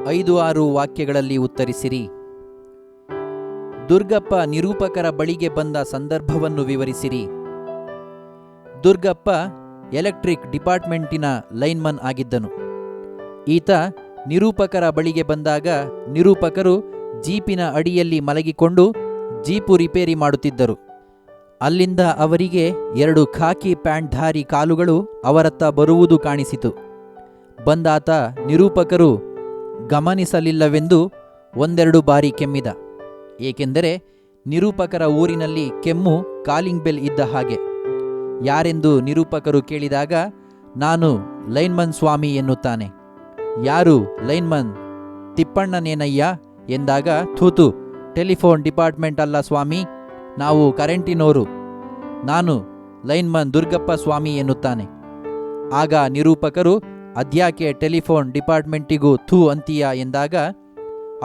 5-6 ವಾಕ್ಯಗಳಲ್ಲಿ ಉತ್ತರಿಸಿರಿ. ದುರ್ಗಪ್ಪ ನಿರೂಪಕರ ಬಳಿಗೆ ಬಂದ ಸಂದರ್ಭವನ್ನು ವಿವರಿಸಿರಿ. ದುರ್ಗಪ್ಪ ಎಲೆಕ್ಟ್ರಿಕ್ ಡಿಪಾರ್ಟ್ಮೆಂಟಿನ ಲೈನ್ಮನ್ ಆಗಿದ್ದನು. ಈತ ನಿರೂಪಕರ ಬಳಿಗೆ ಬಂದಾಗ ನಿರೂಪಕರು ಜೀಪಿನ ಅಡಿಯಲ್ಲಿ ಮಲಗಿಕೊಂಡು ಜೀಪು ರಿಪೇರಿ ಮಾಡುತ್ತಿದ್ದರು. ಅಲ್ಲಿಂದ ಅವರಿಗೆ 2 ಖಾಕಿ ಪ್ಯಾಂಟ್ಧಾರಿ ಕಾಲುಗಳು ಅವರತ್ತ ಬರುವುದು ಕಾಣಿಸಿತು. ಬಂದಾತ ನಿರೂಪಕರು ಗಮನಿಸಲಿಲ್ಲವೆಂದು 1-2 ಬಾರಿ ಕೆಮ್ಮಿದ. ಏಕೆಂದರೆ ನಿರೂಪಕರ ಊರಿನಲ್ಲಿ ಕೆಮ್ಮು ಕಾಲಿಂಗ್ ಬೆಲ್ ಇದ್ದ ಹಾಗೆ. ಯಾರೆಂದು ನಿರೂಪಕರು ಕೇಳಿದಾಗ ನಾನು ಲೈನ್ಮನ್ ಸ್ವಾಮಿ ಎನ್ನುತ್ತಾನೆ. ಯಾರು ಲೈನ್ಮನ್? ತಿಪ್ಪಣ್ಣನೇನಯ್ಯ ಎಂದಾಗ ಥೂತು, ಟೆಲಿಫೋನ್ ಡಿಪಾರ್ಟ್ಮೆಂಟ್ ಅಲ್ಲ ಸ್ವಾಮಿ, ನಾವು ಕರೆಂಟಿನೋರು, ನಾನು ಲೈನ್ಮನ್ ದುರ್ಗಪ್ಪ ಸ್ವಾಮಿ ಎನ್ನುತ್ತಾನೆ. ಆಗ ನಿರೂಪಕರು ಅದ್ಯಾಕೆ ಟೆಲಿಫೋನ್ ಡಿಪಾರ್ಟ್ಮೆಂಟಿಗೂ ಥೂ ಅಂತೀಯ ಎಂದಾಗ,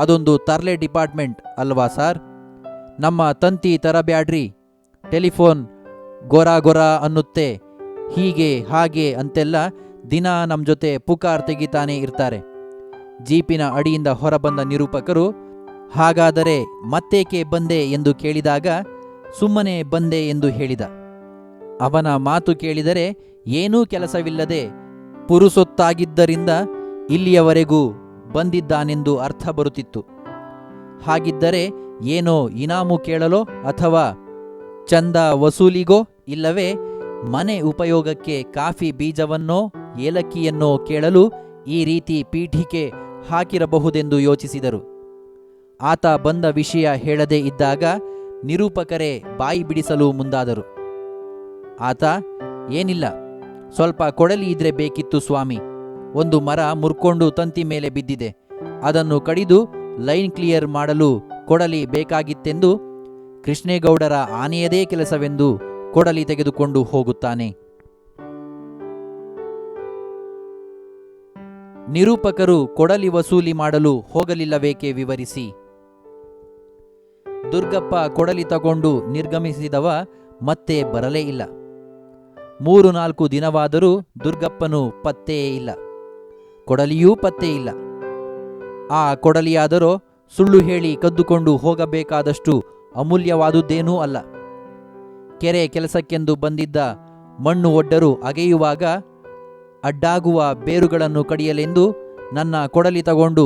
ಅದೊಂದು ತರ್ಲೆ ಡಿಪಾರ್ಟ್ಮೆಂಟ್ ಅಲ್ವಾ ಸಾರ್, ನಮ್ಮ ತಂತಿ ತರಬ್ಯಾಡ್ರಿ, ಟೆಲಿಫೋನ್ ಗೊರಾ ಅನ್ನುತ್ತೆ, ಹೀಗೆ ಹಾಗೆ ಅಂತೆಲ್ಲ ದಿನ ನಮ್ಮ ಜೊತೆ ಪುಕಾರ್ ತೆಗಿತಾನೆ ಇರ್ತಾರೆ. ಜೀಪಿನ ಅಡಿಯಿಂದ ಹೊರಬಂದ ನಿರೂಪಕರು ಹಾಗಾದರೆ ಮತ್ತೇಕೆ ಬಂದೆ ಎಂದು ಕೇಳಿದಾಗ ಸುಮ್ಮನೆ ಬಂದೆ ಎಂದು ಹೇಳಿದ. ಅವನ ಮಾತು ಕೇಳಿದರೆ ಏನೂ ಕೆಲಸವಿಲ್ಲದೆ ಪುರುಸೊತ್ತಾಗಿದ್ದರಿಂದ ಇಲ್ಲಿಯವರೆಗೂ ಬಂದಿದ್ದಾನೆಂದು ಅರ್ಥ ಬರುತ್ತಿತ್ತು. ಹಾಗಿದ್ದರೆ ಏನೋ ಇನಾಮು ಕೇಳಲೋ ಅಥವಾ ಚಂದ ವಸೂಲಿಗೋ ಇಲ್ಲವೇ ಮನೆ ಉಪಯೋಗಕ್ಕೆ ಕಾಫಿ ಬೀಜವನ್ನೋ ಏಲಕ್ಕಿಯನ್ನೋ ಕೇಳಲು ಈ ರೀತಿ ಪೀಠಿಕೆ ಹಾಕಿರಬಹುದೆಂದು ಯೋಚಿಸಿದರು. ಆತ ಬಂದ ವಿಷಯ ಹೇಳದೇ ಇದ್ದಾಗ ನಿರೂಪಕರೇ ಬಾಯಿ ಬಿಡಿಸಲು ಮುಂದಾದರು. ಆತ, ಏನಿಲ್ಲ, ಸ್ವಲ್ಪ ಕೊಡಲಿ ಇದ್ರೆ ಬೇಕಿತ್ತು ಸ್ವಾಮಿ. ಒಂದು ಮರ ಮುರ್ಕೊಂಡು ತಂತಿ ಮೇಲೆ ಬಿದ್ದಿದೆ, ಅದನ್ನು ಕಡಿದು ಲೈನ್ ಕ್ಲಿಯರ್ ಮಾಡಲು ಕೊಡಲಿ ಬೇಕಾಗಿತ್ತೆಂದು ಕೃಷ್ಣೇಗೌಡರ ಆನೆಯದೇ ಕೆಲಸವೆಂದು ಕೊಡಲಿ ತೆಗೆದುಕೊಂಡು ಹೋಗುತ್ತಾನೆ. ನಿರೂಪಕರು ಕೊಡಲಿ ವಸೂಲಿ ಮಾಡಲು ಹೋಗಲಿಲ್ಲವೇಕೆ ವಿವರಿಸಿ. ದುರ್ಗಪ್ಪ ಕೊಡಲಿ ತಗೊಂಡು ನಿರ್ಗಮಿಸಿದವ ಮತ್ತೆ ಬರಲೇ ಇಲ್ಲ. 3-4 ದಿನವಾದರೂ ದುರ್ಗಪ್ಪನು ಪತ್ತೆಯೇ ಇಲ್ಲ, ಕೊಡಲಿಯೂ ಪತ್ತೆ ಇಲ್ಲ. ಆ ಕೊಡಲಿಯಾದರೋ ಸುಳ್ಳು ಹೇಳಿ ಕದ್ದುಕೊಂಡು ಹೋಗಬೇಕಾದಷ್ಟು ಅಮೂಲ್ಯವಾದುದೇನೂ ಅಲ್ಲ. ಕೆರೆ ಕೆಲಸಕ್ಕೆಂದು ಬಂದಿದ್ದ ಮಣ್ಣು ಒಡ್ಡರು ಅಗೆಯುವಾಗ ಅಡ್ಡಾಗುವ ಬೇರುಗಳನ್ನು ಕಡಿಯಲೆಂದು ನನ್ನ ಕೊಡಲಿ ತಗೊಂಡು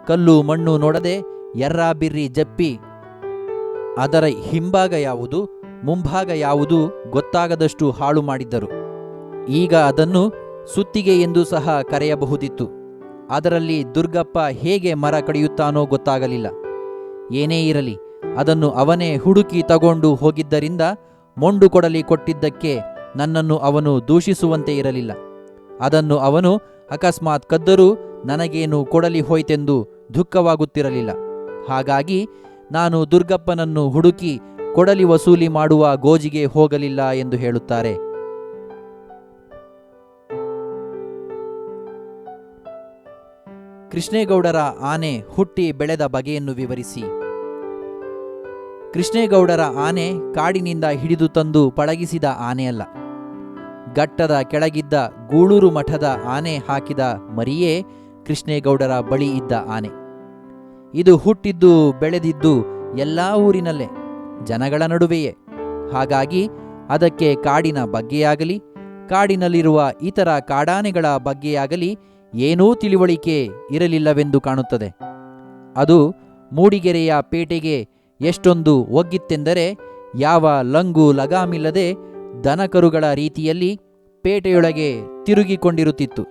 ಕಲ್ಲು ಮಣ್ಣು ನೋಡದೆ ಎರ್ರಾಬಿರ್ರಿ ಜಪ್ಪಿ ಅದರ ಹಿಂಭಾಗ ಯಾವುದು ಮುಂಭಾಗ ಯಾವುದು ಗೊತ್ತಾಗದಷ್ಟು ಹಾಳು ಮಾಡಿದ್ದರು. ಈಗ ಅದನ್ನು ಸುತ್ತಿಗೆ ಎಂದು ಸಹ ಕರೆಯಬಹುದಿತ್ತು. ಅದರಲ್ಲಿ ದುರ್ಗಪ್ಪ ಹೇಗೆ ಮರ ಕಡಿಯುತ್ತಾನೋ ಗೊತ್ತಾಗಲಿಲ್ಲ. ಏನೇ ಇರಲಿ, ಅದನ್ನು ಅವನೇ ಹುಡುಕಿ ತಗೊಂಡು ಹೋಗಿದ್ದರಿಂದ ಮೊಂಡು ಕೊಡಲಿ ಕೊಟ್ಟಿದ್ದಕ್ಕೆ ನನ್ನನ್ನು ಅವನು ದೂಷಿಸುವಂತೆ ಇರಲಿಲ್ಲ. ಅದನ್ನು ಅವನು ಅಕಸ್ಮಾತ್ ಕದ್ದರೂ ನನಗೇನು ಕೊಡಲಿ ಹೋಯ್ತೆಂದು ದುಃಖವಾಗುತ್ತಿರಲಿಲ್ಲ. ಹಾಗಾಗಿ ನಾನು ದುರ್ಗಪ್ಪನನ್ನು ಹುಡುಕಿ ಕೊಡಲಿ ವಸೂಲಿ ಮಾಡುವ ಗೋಜಿಗೆ ಹೋಗಲಿಲ್ಲ ಎಂದು ಹೇಳುತ್ತಾರೆ. ಕೃಷ್ಣೇಗೌಡರ ಆನೆ ಹುಟ್ಟಿ ಬೆಳೆದ ಬಗೆಯನ್ನು ವಿವರಿಸಿ. ಕೃಷ್ಣೇಗೌಡರ ಆನೆ ಕಾಡಿನಿಂದ ಹಿಡಿದು ತಂದು ಪಳಗಿಸಿದ ಆನೆಯಲ್ಲ. ಗಟ್ಟದ ಕೆಳಗಿದ್ದ ಗೂಳೂರು ಮಠದ ಆನೆ ಹಾಕಿದ ಮರಿಯೇ ಕೃಷ್ಣೇಗೌಡರ ಬಳಿ ಇದ್ದ ಆನೆ. ಇದು ಹುಟ್ಟಿದ್ದು ಬೆಳೆದಿದ್ದು ಎಲ್ಲಾ ಊರಿನಲ್ಲೇ, ಜನಗಳ ನಡುವೆಯೇ. ಹಾಗಾಗಿ ಅದಕ್ಕೆ ಕಾಡಿನ ಬಗ್ಗೆಯಾಗಲಿ ಕಾಡಿನಲ್ಲಿರುವ ಇತರ ಕಾಡಾನೆಗಳ ಬಗ್ಗೆಯಾಗಲಿ ಏನೂ ತಿಳಿವಳಿಕೆ ಇರಲಿಲ್ಲವೆಂದು ಕಾಣುತ್ತದೆ. ಅದು ಮೂಡಿಗೆರೆಯ ಪೇಟೆಗೆ ಎಷ್ಟೊಂದು ಒಗ್ಗಿತ್ತೆಂದರೆ ಯಾವ ಲಂಗು ಲಗಾಮಿಲ್ಲದೆ ದನಕರುಗಳ ರೀತಿಯಲ್ಲಿ ಪೇಟೆಯೊಳಗೆ ತಿರುಗಿಕೊಂಡಿರುತ್ತಿತ್ತು.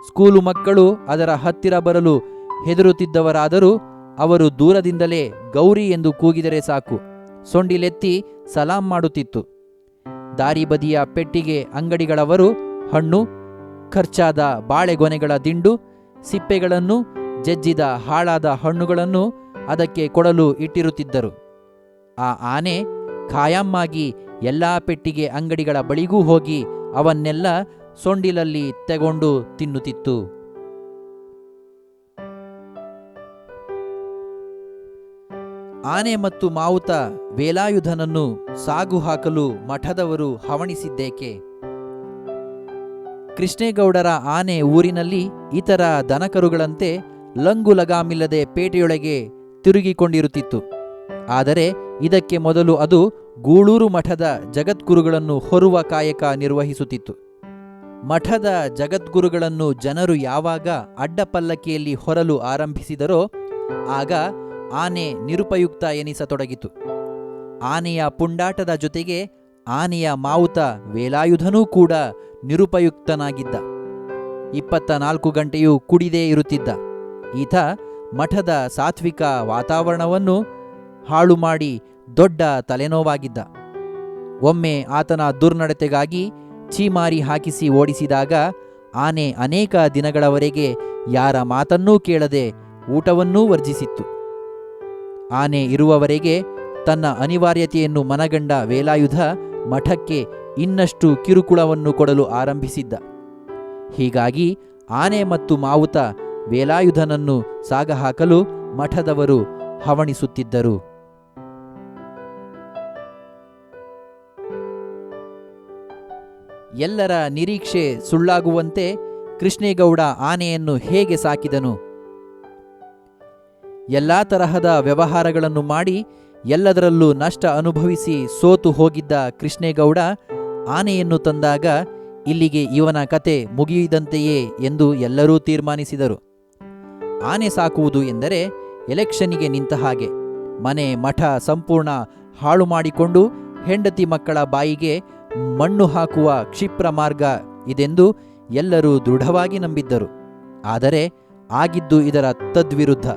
ಸ್ಕೂಲು ಮಕ್ಕಳು ಅದರ ಹತ್ತಿರ ಬರಲು ಹೆದರುತ್ತಿದ್ದವರಾದರೂ ಅವರು ದೂರದಿಂದಲೇ ಗೌರಿ ಎಂದು ಕೂಗಿದರೆ ಸಾಕು, ಸೊಂಡಿಲೆತ್ತಿ ಸಲಾಂ ಮಾಡುತ್ತಿತ್ತು. ದಾರಿ ಬದಿಯ ಪೆಟ್ಟಿಗೆ ಅಂಗಡಿಗಳವರು ಹಣ್ಣು, ಖರ್ಚಾದ ಬಾಳೆಗೊನೆಗಳ ದಿಂಡು, ಸಿಪ್ಪೆಗಳನ್ನು, ಜಜ್ಜಿದ ಹಾಳಾದ ಹಣ್ಣುಗಳನ್ನು ಅದಕ್ಕೆ ಕೊಡಲು ಇಟ್ಟಿರುತ್ತಿದ್ದರು. ಆ ಆನೆ ಖಾಯಮ್ಮಾಗಿ ಎಲ್ಲಾ ಪೆಟ್ಟಿಗೆ ಅಂಗಡಿಗಳ ಬಳಿಗೂ ಹೋಗಿ ಅವನ್ನೆಲ್ಲ ಸೊಂಡಿಲಲ್ಲಿ ತೆಗೊಂಡು ತಿನ್ನುತ್ತಿತ್ತು. ಆನೆ ಮತ್ತು ಮಾವುತ ವೇಲಾಯುಧನನ್ನು ಸಾಗು ಹಾಕಲು ಮಠದವರು ಹವಣಿಸಿದ್ದೇಕೆ? ಕೃಷ್ಣೇಗೌಡರ ಆನೆ ಊರಿನಲ್ಲಿ ಇತರ ದನಕರುಗಳಂತೆ ಲಂಗು ಲಗಾಮಿಲ್ಲದೆ ಪೇಟೆಯೊಳಗೆ ತಿರುಗಿಕೊಂಡಿರುತ್ತಿತ್ತು. ಆದರೆ ಇದಕ್ಕೆ ಮೊದಲು ಅದು ಗೂಳೂರು ಮಠದ ಜಗದ್ಗುರುಗಳನ್ನು ಹೊರುವ ಕಾಯಕ ನಿರ್ವಹಿಸುತ್ತಿತ್ತು. ಮಠದ ಜಗದ್ಗುರುಗಳನ್ನು ಜನರು ಯಾವಾಗ ಅಡ್ಡಪಲ್ಲಕ್ಕಿಯಲ್ಲಿ ಹೊರಲು ಆರಂಭಿಸಿದರೋ ಆಗ ಆನೆ ನಿರುಪಯುಕ್ತ ಎನಿಸತೊಡಗಿತು. ಆನೆಯ ಪುಂಡಾಟದ ಜೊತೆಗೆ ಆನೆಯ ಮಾವುತ ವೇಲಾಯುಧನೂ ಕೂಡ ನಿರುಪಯುಕ್ತನಾಗಿದ್ದ. 24 ಗಂಟೆಯೂ ಕುಡಿದೇ ಇರುತ್ತಿದ್ದ. ಈತ ಮಠದ ಸಾತ್ವಿಕ ವಾತಾವರಣವನ್ನು ಹಾಳು ಮಾಡಿ ದೊಡ್ಡ ತಲೆನೋವಾಗಿದ್ದ. ಒಮ್ಮೆ ಆತನ ದುರ್ನಡತೆಗಾಗಿ ಛೀಮಾರಿ ಹಾಕಿಸಿ ಓಡಿಸಿದಾಗ ಆನೆ ಅನೇಕ ದಿನಗಳವರೆಗೆ ಯಾರ ಮಾತನ್ನೂ ಕೇಳದೆ ಊಟವನ್ನೂ ವರ್ಜಿಸಿತ್ತು. ಆನೆ ಇರುವವರೆಗೆ ತನ್ನ ಅನಿವಾರ್ಯತೆಯನ್ನು ಮನಗಂಡ ವೇಲಾಯುಧ ಮಠಕ್ಕೆ ಇನ್ನಷ್ಟು ಕಿರುಕುಳವನ್ನು ಕೊಡಲು ಆರಂಭಿಸಿದ್ದ. ಹೀಗಾಗಿ ಆನೆ ಮತ್ತು ಮಾವುತ ವೇಲಾಯುಧನನ್ನು ಸಾಗಹಾಕಲು ಮಠದವರು ಹವಣಿಸುತ್ತಿದ್ದರು. ಎಲ್ಲರ ನಿರೀಕ್ಷೆ ಸುಳ್ಳಾಗುವಂತೆ ಕೃಷ್ಣೇಗೌಡ ಆನೆಯನ್ನು ಹೇಗೆ ಸಾಕಿದನು? ಎಲ್ಲಾ ತರಹದ ವ್ಯವಹಾರಗಳನ್ನು ಮಾಡಿ ಎಲ್ಲದರಲ್ಲೂ ನಷ್ಟ ಅನುಭವಿಸಿ ಸೋತು ಹೋಗಿದ್ದ ಕೃಷ್ಣೇಗೌಡ ಆನೆಯನ್ನು ತಂದಾಗ ಇಲ್ಲಿಗೆ ಇವನ ಕತೆ ಮುಗಿಯಿದಂತೆಯೇ ಎಂದು ಎಲ್ಲರೂ ತೀರ್ಮಾನಿಸಿದರು. ಆನೆ ಸಾಕುವುದು ಎಂದರೆ ಎಲೆಕ್ಷನ್ನಿಗೆ ನಿಂತ ಹಾಗೆ. ಮನೆ ಮಠ ಸಂಪೂರ್ಣ ಹಾಳು ಮಾಡಿಕೊಂಡು ಹೆಂಡತಿ ಮಕ್ಕಳ ಬಾಯಿಗೆ ಮಣ್ಣು ಹಾಕುವ ಕ್ಷಿಪ್ರ ಮಾರ್ಗ ಇದೆಂದು ಎಲ್ಲರೂ ದೃಢವಾಗಿ ನಂಬಿದ್ದರು. ಆದರೆ ಆಗಿದ್ದು ಇದರ ತದ್ವಿರುದ್ಧ.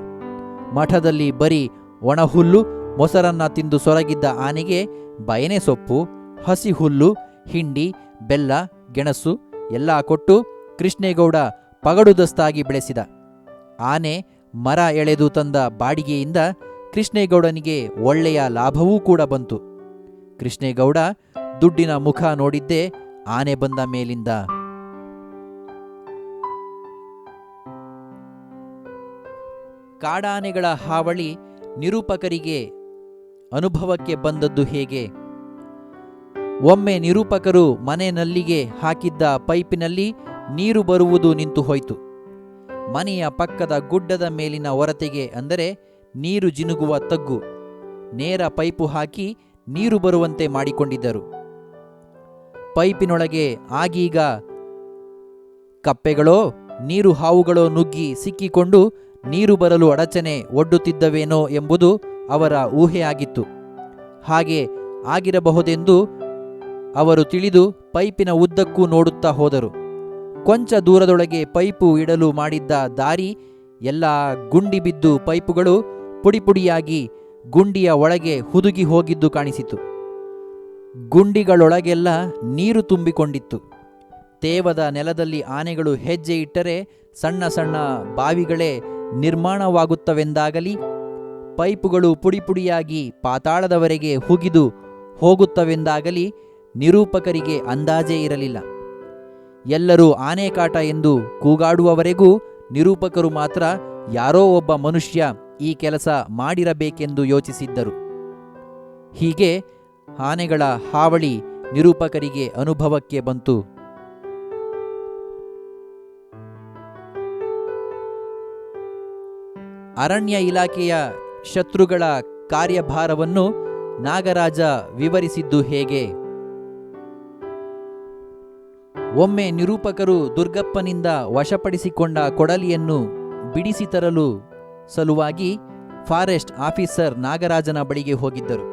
ಮಠದಲ್ಲಿ ಬರೀ ಒಣಹುಲ್ಲು ಮೊಸರನ್ನ ತಿಂದು ಸೊರಗಿದ್ದ ಆನೆಗೆ ಬಯನೆ ಸೊಪ್ಪು, ಹಸಿ ಹುಲ್ಲು, ಹಿಂಡಿ, ಬೆಲ್ಲ, ಗೆಣಸು ಎಲ್ಲ ಕೊಟ್ಟು ಕೃಷ್ಣೇಗೌಡ ಪಗಡುದಸ್ತಾಗಿ ಬೆಳೆಸಿದ. ಆನೆ ಮರ ಎಳೆದು ತಂದ ಬಾಡಿಗೆಯಿಂದ ಕೃಷ್ಣೇಗೌಡನಿಗೆ ಒಳ್ಳೆಯ ಲಾಭವೂ ಕೂಡ ಬಂತು. ಕೃಷ್ಣೇಗೌಡ ದುಡ್ಡಿನ ಮುಖ ನೋಡಿದ್ದೇ ಆನೆ ಬಂದ ಮೇಲಿಂದ. ಕಾಡಾನೆಗಳ ಹಾವಳಿ ನಿರೂಪಕರಿಗೆ ಅನುಭವಕ್ಕೆ ಬಂದದ್ದು ಹೇಗೆ? ಒಮ್ಮೆ ನಿರೂಪಕರು ಮನೆ ನಲ್ಲಿಗೆ ಹಾಕಿದ್ದ ಪೈಪಿನಲ್ಲಿ ನೀರು ಬರುವುದು ನಿಂತು ಹೋಯಿತು. ಮನೆಯ ಪಕ್ಕದ ಗುಡ್ಡದ ಮೇಲಿನ ಒರತೆಗೆ, ಅಂದರೆ ನೀರು ಜಿನುಗುವ ತಗ್ಗು, ನೇರ ಪೈಪು ಹಾಕಿ ನೀರು ಬರುವಂತೆ ಮಾಡಿಕೊಂಡಿದ್ದರು. ಪೈಪಿನೊಳಗೆ ಆಗೀಗ ಕಪ್ಪೆಗಳೋ ನೀರು ಹಾವುಗಳೋ ನುಗ್ಗಿ ಸಿಕ್ಕಿಕೊಂಡು ನೀರು ಬರಲು ಅಡಚಣೆ ಒಡ್ಡುತ್ತಿದ್ದವೇನೋ ಎಂಬುದು ಅವರ ಊಹೆಯಾಗಿತ್ತು. ಹಾಗೆ ಆಗಿರಬಹುದೆಂದು ಅವರು ತಿಳಿದು ಪೈಪಿನ ಉದ್ದಕ್ಕೂ ನೋಡುತ್ತಾ ಹೋದರು. ಕೊಂಚ ದೂರದೊಳಗೆ ಪೈಪು ಇಡಲು ಮಾಡಿದ್ದ ದಾರಿ ಎಲ್ಲ ಗುಂಡಿ ಬಿದ್ದು ಪೈಪುಗಳು ಪುಡಿಪುಡಿಯಾಗಿ ಗುಂಡಿಯ ಒಳಗೆ ಹುದುಗಿ ಹೋಗಿದ್ದು ಕಾಣಿಸಿತು. ಗುಂಡಿಗಳೊಳಗೆಲ್ಲ ನೀರು ತುಂಬಿಕೊಂಡಿತ್ತು. ತೇವದ ನೆಲದಲ್ಲಿ ಆನೆಗಳು ಹೆಜ್ಜೆ ಇಟ್ಟರೆ ಸಣ್ಣ ಸಣ್ಣ ಬಾವಿಗಳೇ ನಿರ್ಮಾಣವಾಗುತ್ತವೆಂದಾಗಲಿ, ಪೈಪುಗಳು ಪುಡಿಪುಡಿಯಾಗಿ ಪಾತಾಳದವರೆಗೆ ಹುಗಿದು ಹೋಗುತ್ತವೆಂದಾಗಲಿ ನಿರೂಪಕರಿಗೆ ಅಂದಾಜೇ ಇರಲಿಲ್ಲ. ಎಲ್ಲರೂ ಆನೆ ಕಾಟ ಎಂದು ಕೂಗಾಡುವವರೆಗೂ ನಿರೂಪಕರು ಮಾತ್ರ ಯಾರೋ ಒಬ್ಬ ಮನುಷ್ಯ ಈ ಕೆಲಸ ಮಾಡಿರಬೇಕೆಂದು ಯೋಚಿಸಿದ್ದರು. ಹೀಗೆ ಆನೆಗಳ ಹಾವಳಿ ನಿರೂಪಕರಿಗೆ ಅನುಭವಕ್ಕೆ ಬಂತು. ಅರಣ್ಯ ಇಲಾಖೆಯ ಶತ್ರುಗಳ ಕಾರ್ಯಭಾರವನ್ನು ನಾಗರಾಜ ವಿವರಿಸಿದ್ದು ಹೇಗೆ? ಒಮ್ಮೆ ನಿರೂಪಕರು ದುರ್ಗಪ್ಪನಿಂದ ವಶಪಡಿಸಿಕೊಂಡ ಕೊಡಲಿಯನ್ನು ಬಿಡಿಸಿ ತರಲು ಸಲುವಾಗಿ ಫಾರೆಸ್ಟ್ ಆಫೀಸರ್ ನಾಗರಾಜನ ಬಳಿಗೆ ಹೋಗಿದ್ದರು.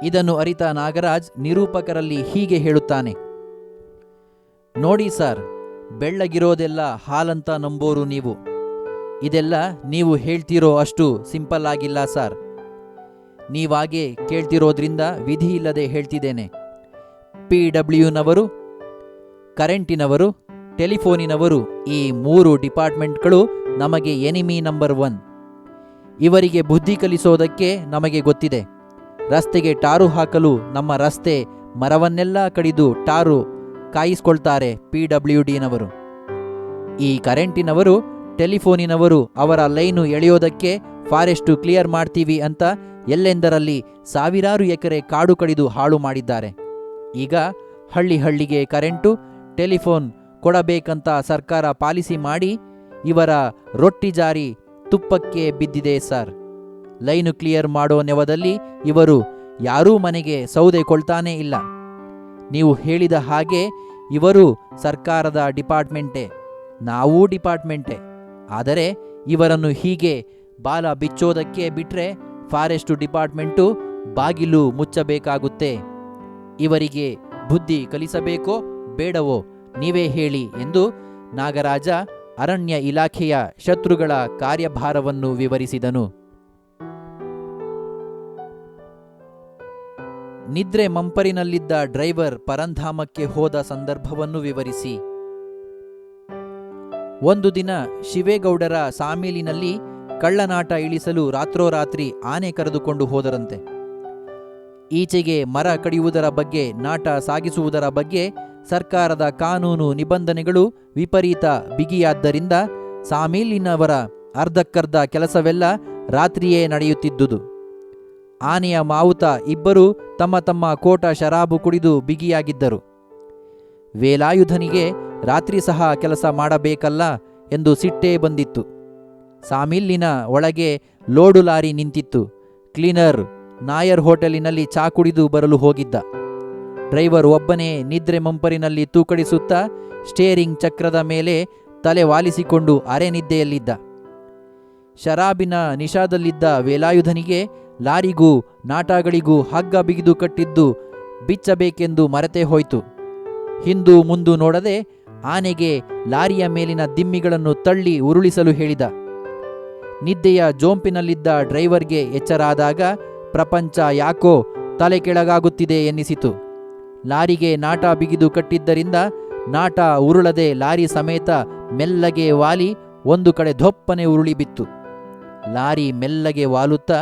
ಇದನ್ನು ಅರಿತ ನಾಗರಾಜ್ ನಿರೂಪಕರಲ್ಲಿ ಹೀಗೆ ಹೇಳುತ್ತಾನೆ: ನೋಡಿ ಸರ್, ಬೆಳ್ಳಗಿರೋದೆಲ್ಲ ಹಾಲಂತ ನಂಬೋರು ನೀವು. ಇದೆಲ್ಲ ನೀವು ಹೇಳ್ತಿರೋ ಅಷ್ಟು ಸಿಂಪಲ್ ಆಗಿಲ್ಲ ಸರ್. ನೀವಾಗೆ ಕೇಳ್ತಿರೋದ್ರಿಂದ ವಿಧಿ ಇಲ್ಲದೆ ಹೇಳ್ತಿದ್ದೇನೆ. PWನವರು, ಕರೆಂಟಿನವರು, ಟೆಲಿಫೋನಿನವರು, ಈ 3 ಡಿಪಾರ್ಟ್ಮೆಂಟ್ಗಳು ನಮಗೆ ಎನಿಮಿ ನಂಬರ್ 1. ಇವರಿಗೆ ಬುದ್ಧಿ ಕಲಿಸೋದಕ್ಕೆ ನಮಗೆ ಗೊತ್ತಿದೆ. ರಸ್ತೆಗೆ ಟಾರು ಹಾಕಲು ನಮ್ಮ ರಸ್ತೆ ಮರವನ್ನೆಲ್ಲ ಕಡಿದು ಟಾರು ಕಾಯಿಸ್ಕೊಳ್ತಾರೆ PWDನವರು. ಈ ಕರೆಂಟಿನವರು, ಟೆಲಿಫೋನಿನವರು ಅವರ ಲೈನು ಎಳೆಯೋದಕ್ಕೆ ಫಾರೆಸ್ಟು ಕ್ಲಿಯರ್ ಮಾಡ್ತೀವಿ ಅಂತ ಎಲ್ಲೆಂದರಲ್ಲಿ ಸಾವಿರಾರು ಎಕರೆ ಕಾಡು ಕಡಿದು ಹಾಳು ಮಾಡಿದ್ದಾರೆ. ಈಗ ಹಳ್ಳಿಗೆ ಕರೆಂಟು, ಟೆಲಿಫೋನ್ ಕೊಡಬೇಕಂತ ಸರ್ಕಾರ ಪಾಲಿಸಿ ಮಾಡಿ ಇವರ ರೊಟ್ಟಿ ಜಾರಿ ತುಪ್ಪಕ್ಕೆ ಬಿದ್ದಿದೆ ಸರ್. ಲೈನು ಕ್ಲಿಯರ್ ಮಾಡೋ ನೆವದಲ್ಲಿ ಇವರು ಯಾರೂ ಮನೆಗೆ ಸೌದೆ ಕೊಳ್ತಾನೇ ಇಲ್ಲ. ನೀವು ಹೇಳಿದ ಹಾಗೆ ಇವರು ಸರ್ಕಾರದ ಡಿಪಾರ್ಟ್ಮೆಂಟೇ, ನಾವೂ ಡಿಪಾರ್ಟ್ಮೆಂಟೇ. ಆದರೆ ಇವರನ್ನು ಹೀಗೆ ಬಾಲ ಬಿಚ್ಚೋದಕ್ಕೆ ಬಿಟ್ರೆ ಫಾರೆಸ್ಟು ಡಿಪಾರ್ಟ್ಮೆಂಟು ಬಾಗಿಲು ಮುಚ್ಚಬೇಕಾಗುತ್ತೆ. ಇವರಿಗೆ ಬುದ್ಧಿ ಕಲಿಸಬೇಕೋ ಬೇಡವೋ ನೀವೇ ಹೇಳಿ ಎಂದು ನಾಗರಾಜ ಅರಣ್ಯ ಇಲಾಖೆಯ ಶತ್ರುಗಳ ಕಾರ್ಯಭಾರವನ್ನು ವಿವರಿಸಿದನು. ನಿದ್ರೆ ಮಂಪರಿನಲ್ಲಿದ್ದ ಡ್ರೈವರ್ ಪರಂಧಾಮಕ್ಕೆ ಹೋದ ಸಂದರ್ಭವನ್ನು ವಿವರಿಸಿ. ಒಂದು ದಿನ ಶಿವೇಗೌಡರ ಸಾಮೀಲಿನಲ್ಲಿ ಕಳ್ಳನಾಟ ಇಳಿಸಲು ರಾತ್ರೋರಾತ್ರಿ ಆನೆ ಕರೆದುಕೊಂಡು ಹೋದರಂತೆ. ಈಚೆಗೆ ಮರ ಕಡಿಯುವುದರ ಬಗ್ಗೆ, ನಾಟ ಸಾಗಿಸುವುದರ ಬಗ್ಗೆ ಸರ್ಕಾರದ ಕಾನೂನು ನಿಬಂಧನೆಗಳು ವಿಪರೀತ ಬಿಗಿಯಾದ್ದರಿಂದ ಸಾಮೀಲಿನವರ ಅರ್ಧಕ್ಕರ್ಧ ಕೆಲಸವೆಲ್ಲ ರಾತ್ರಿಯೇ ನಡೆಯುತ್ತಿದ್ದುದು. ಆನೆಯ ಮಾವುತ ಇಬ್ಬರೂ ತಮ್ಮ ತಮ್ಮ ಕೋಟ ಶರಾಬು ಕುಡಿದು ಬಿಗಿಯಾಗಿದ್ದರು. ವೇಲಾಯುಧನಿಗೆ ರಾತ್ರಿ ಸಹ ಕೆಲಸ ಮಾಡಬೇಕಲ್ಲ ಎಂದು ಸಿಟ್ಟೇ ಬಂದಿತ್ತು. ಸಾಮಿಲ್ಲಿನ ಒಳಗೆ ಲೋಡು ಲಾರಿ ನಿಂತಿತ್ತು. ಕ್ಲೀನರ್ ನಾಯರ್ ಹೋಟೆಲಿನಲ್ಲಿ ಚಾ ಕುಡಿದು ಬರಲು ಹೋಗಿದ್ದ. ಡ್ರೈವರ್ ಒಬ್ಬನೇ ನಿದ್ರೆ ಮಂಪರಿನಲ್ಲಿ ತೂಕಡಿಸುತ್ತಾ ಸ್ಟೇರಿಂಗ್ ಚಕ್ರದ ಮೇಲೆ ತಲೆ ವಾಲಿಸಿಕೊಂಡು ಅರೆನಿದ್ದೆಯಲ್ಲಿದ್ದ. ಶರಾಬಿನ ನಿಶಾದಲ್ಲಿದ್ದ ವೇಲಾಯುಧನಿಗೆ ಲಾರಿಗೂ ನಾಟಗಳಿಗೂ ಹಗ್ಗ ಬಿಗಿದು ಕಟ್ಟಿದ್ದು ಬಿಚ್ಚಬೇಕೆಂದು ಮರೆತೇ ಹೋಯ್ತು. ಹಿಂದು ಮುಂದು ನೋಡದೆ ಆನೆಗೆ ಲಾರಿಯ ಮೇಲಿನ ದಿಮ್ಮಿಗಳನ್ನು ತಳ್ಳಿ ಉರುಳಿಸಲು ಹೇಳಿದ. ನಿದ್ದೆಯ ಜೋಂಪಿನಲ್ಲಿದ್ದ ಡ್ರೈವರ್ಗೆ ಎಚ್ಚರಾದಾಗ ಪ್ರಪಂಚ ಯಾಕೋ ತಲೆ ಕೆಳಗಾಗುತ್ತಿದೆ ಎನ್ನಿಸಿತು. ಲಾರಿಗೆ ನಾಟ ಬಿಗಿದು ಕಟ್ಟಿದ್ದರಿಂದ ನಾಟ ಉರುಳದೆ ಲಾರಿ ಸಮೇತ ಮೆಲ್ಲಗೆ ವಾಲಿ ಒಂದು ಕಡೆ ಧೊಪ್ಪನೆ ಉರುಳಿ ಬಿತ್ತು. ಲಾರಿ ಮೆಲ್ಲಗೆ ವಾಲುತ್ತಾ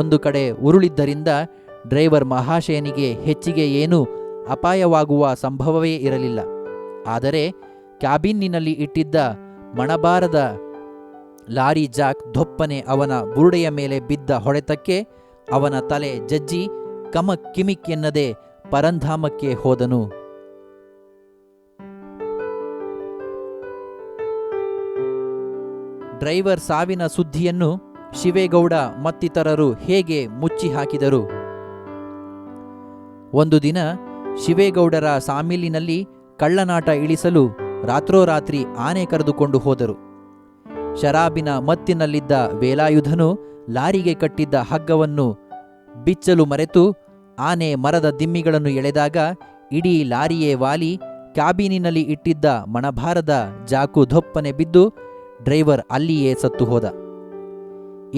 ಒಂದು ಕಡೆ ಉರುಳಿದ್ದರಿಂದ ಡ್ರೈವರ್ ಮಹಾಶಯನಿಗೆ ಹೆಚ್ಚಿಗೆ ಏನೂ ಅಪಾಯವಾಗುವ ಸಂಭವವೇ ಇರಲಿಲ್ಲ. ಆದರೆ ಕ್ಯಾಬಿನ್ನಿನಲ್ಲಿ ಇಟ್ಟಿದ್ದ ಮಣಬಾರದ ಲಾರಿ ಜಾಕ್ ಧೊಪ್ಪನೆ ಅವನ ಬುರುಡೆಯ ಮೇಲೆ ಬಿದ್ದ ಹೊಡೆತಕ್ಕೆ ಅವನ ತಲೆ ಜಜ್ಜಿ ಕಮಕ್ ಕಿಮಿಕ್ ಎನ್ನದೆ ಪರಂಧಾಮಕ್ಕೆ ಹೋದನು. ಡ್ರೈವರ್ ಸಾವಿನ ಸುದ್ದಿಯನ್ನು ಶಿವೇಗೌಡ ಮತ್ತಿತರರು ಹೇಗೆ ಮುಚ್ಚಿ ಹಾಕಿದರು? ಒಂದು ದಿನ ಶಿವೇಗೌಡರ ಸಾಮಿಲಿನಲ್ಲಿ ಕಳ್ಳನಾಟ ಇಳಿಸಲು ರಾತ್ರೋರಾತ್ರಿ ಆನೆ ಕರೆದುಕೊಂಡು ಹೋದರು. ಶರಾಬಿನ ಮತ್ತಿನಲ್ಲಿದ್ದ ವೇಲಾಯುಧನು ಲಾರಿಗೆ ಕಟ್ಟಿದ್ದ ಹಗ್ಗವನ್ನು ಬಿಚ್ಚಲು ಮರೆತು ಆನೆ ಮರದ ದಿಮ್ಮಿಗಳನ್ನು ಎಳೆದಾಗ ಇಡೀ ಲಾರಿಯೇ ವಾಲಿ ಕ್ಯಾಬಿನಿನಲ್ಲಿ ಇಟ್ಟಿದ್ದ ಮಣಭಾರದ ಜಾಕು ಧೊಪ್ಪನೆ ಬಿದ್ದು ಡ್ರೈವರ್ ಅಲ್ಲಿಯೇ ಸತ್ತು ಹೋದ.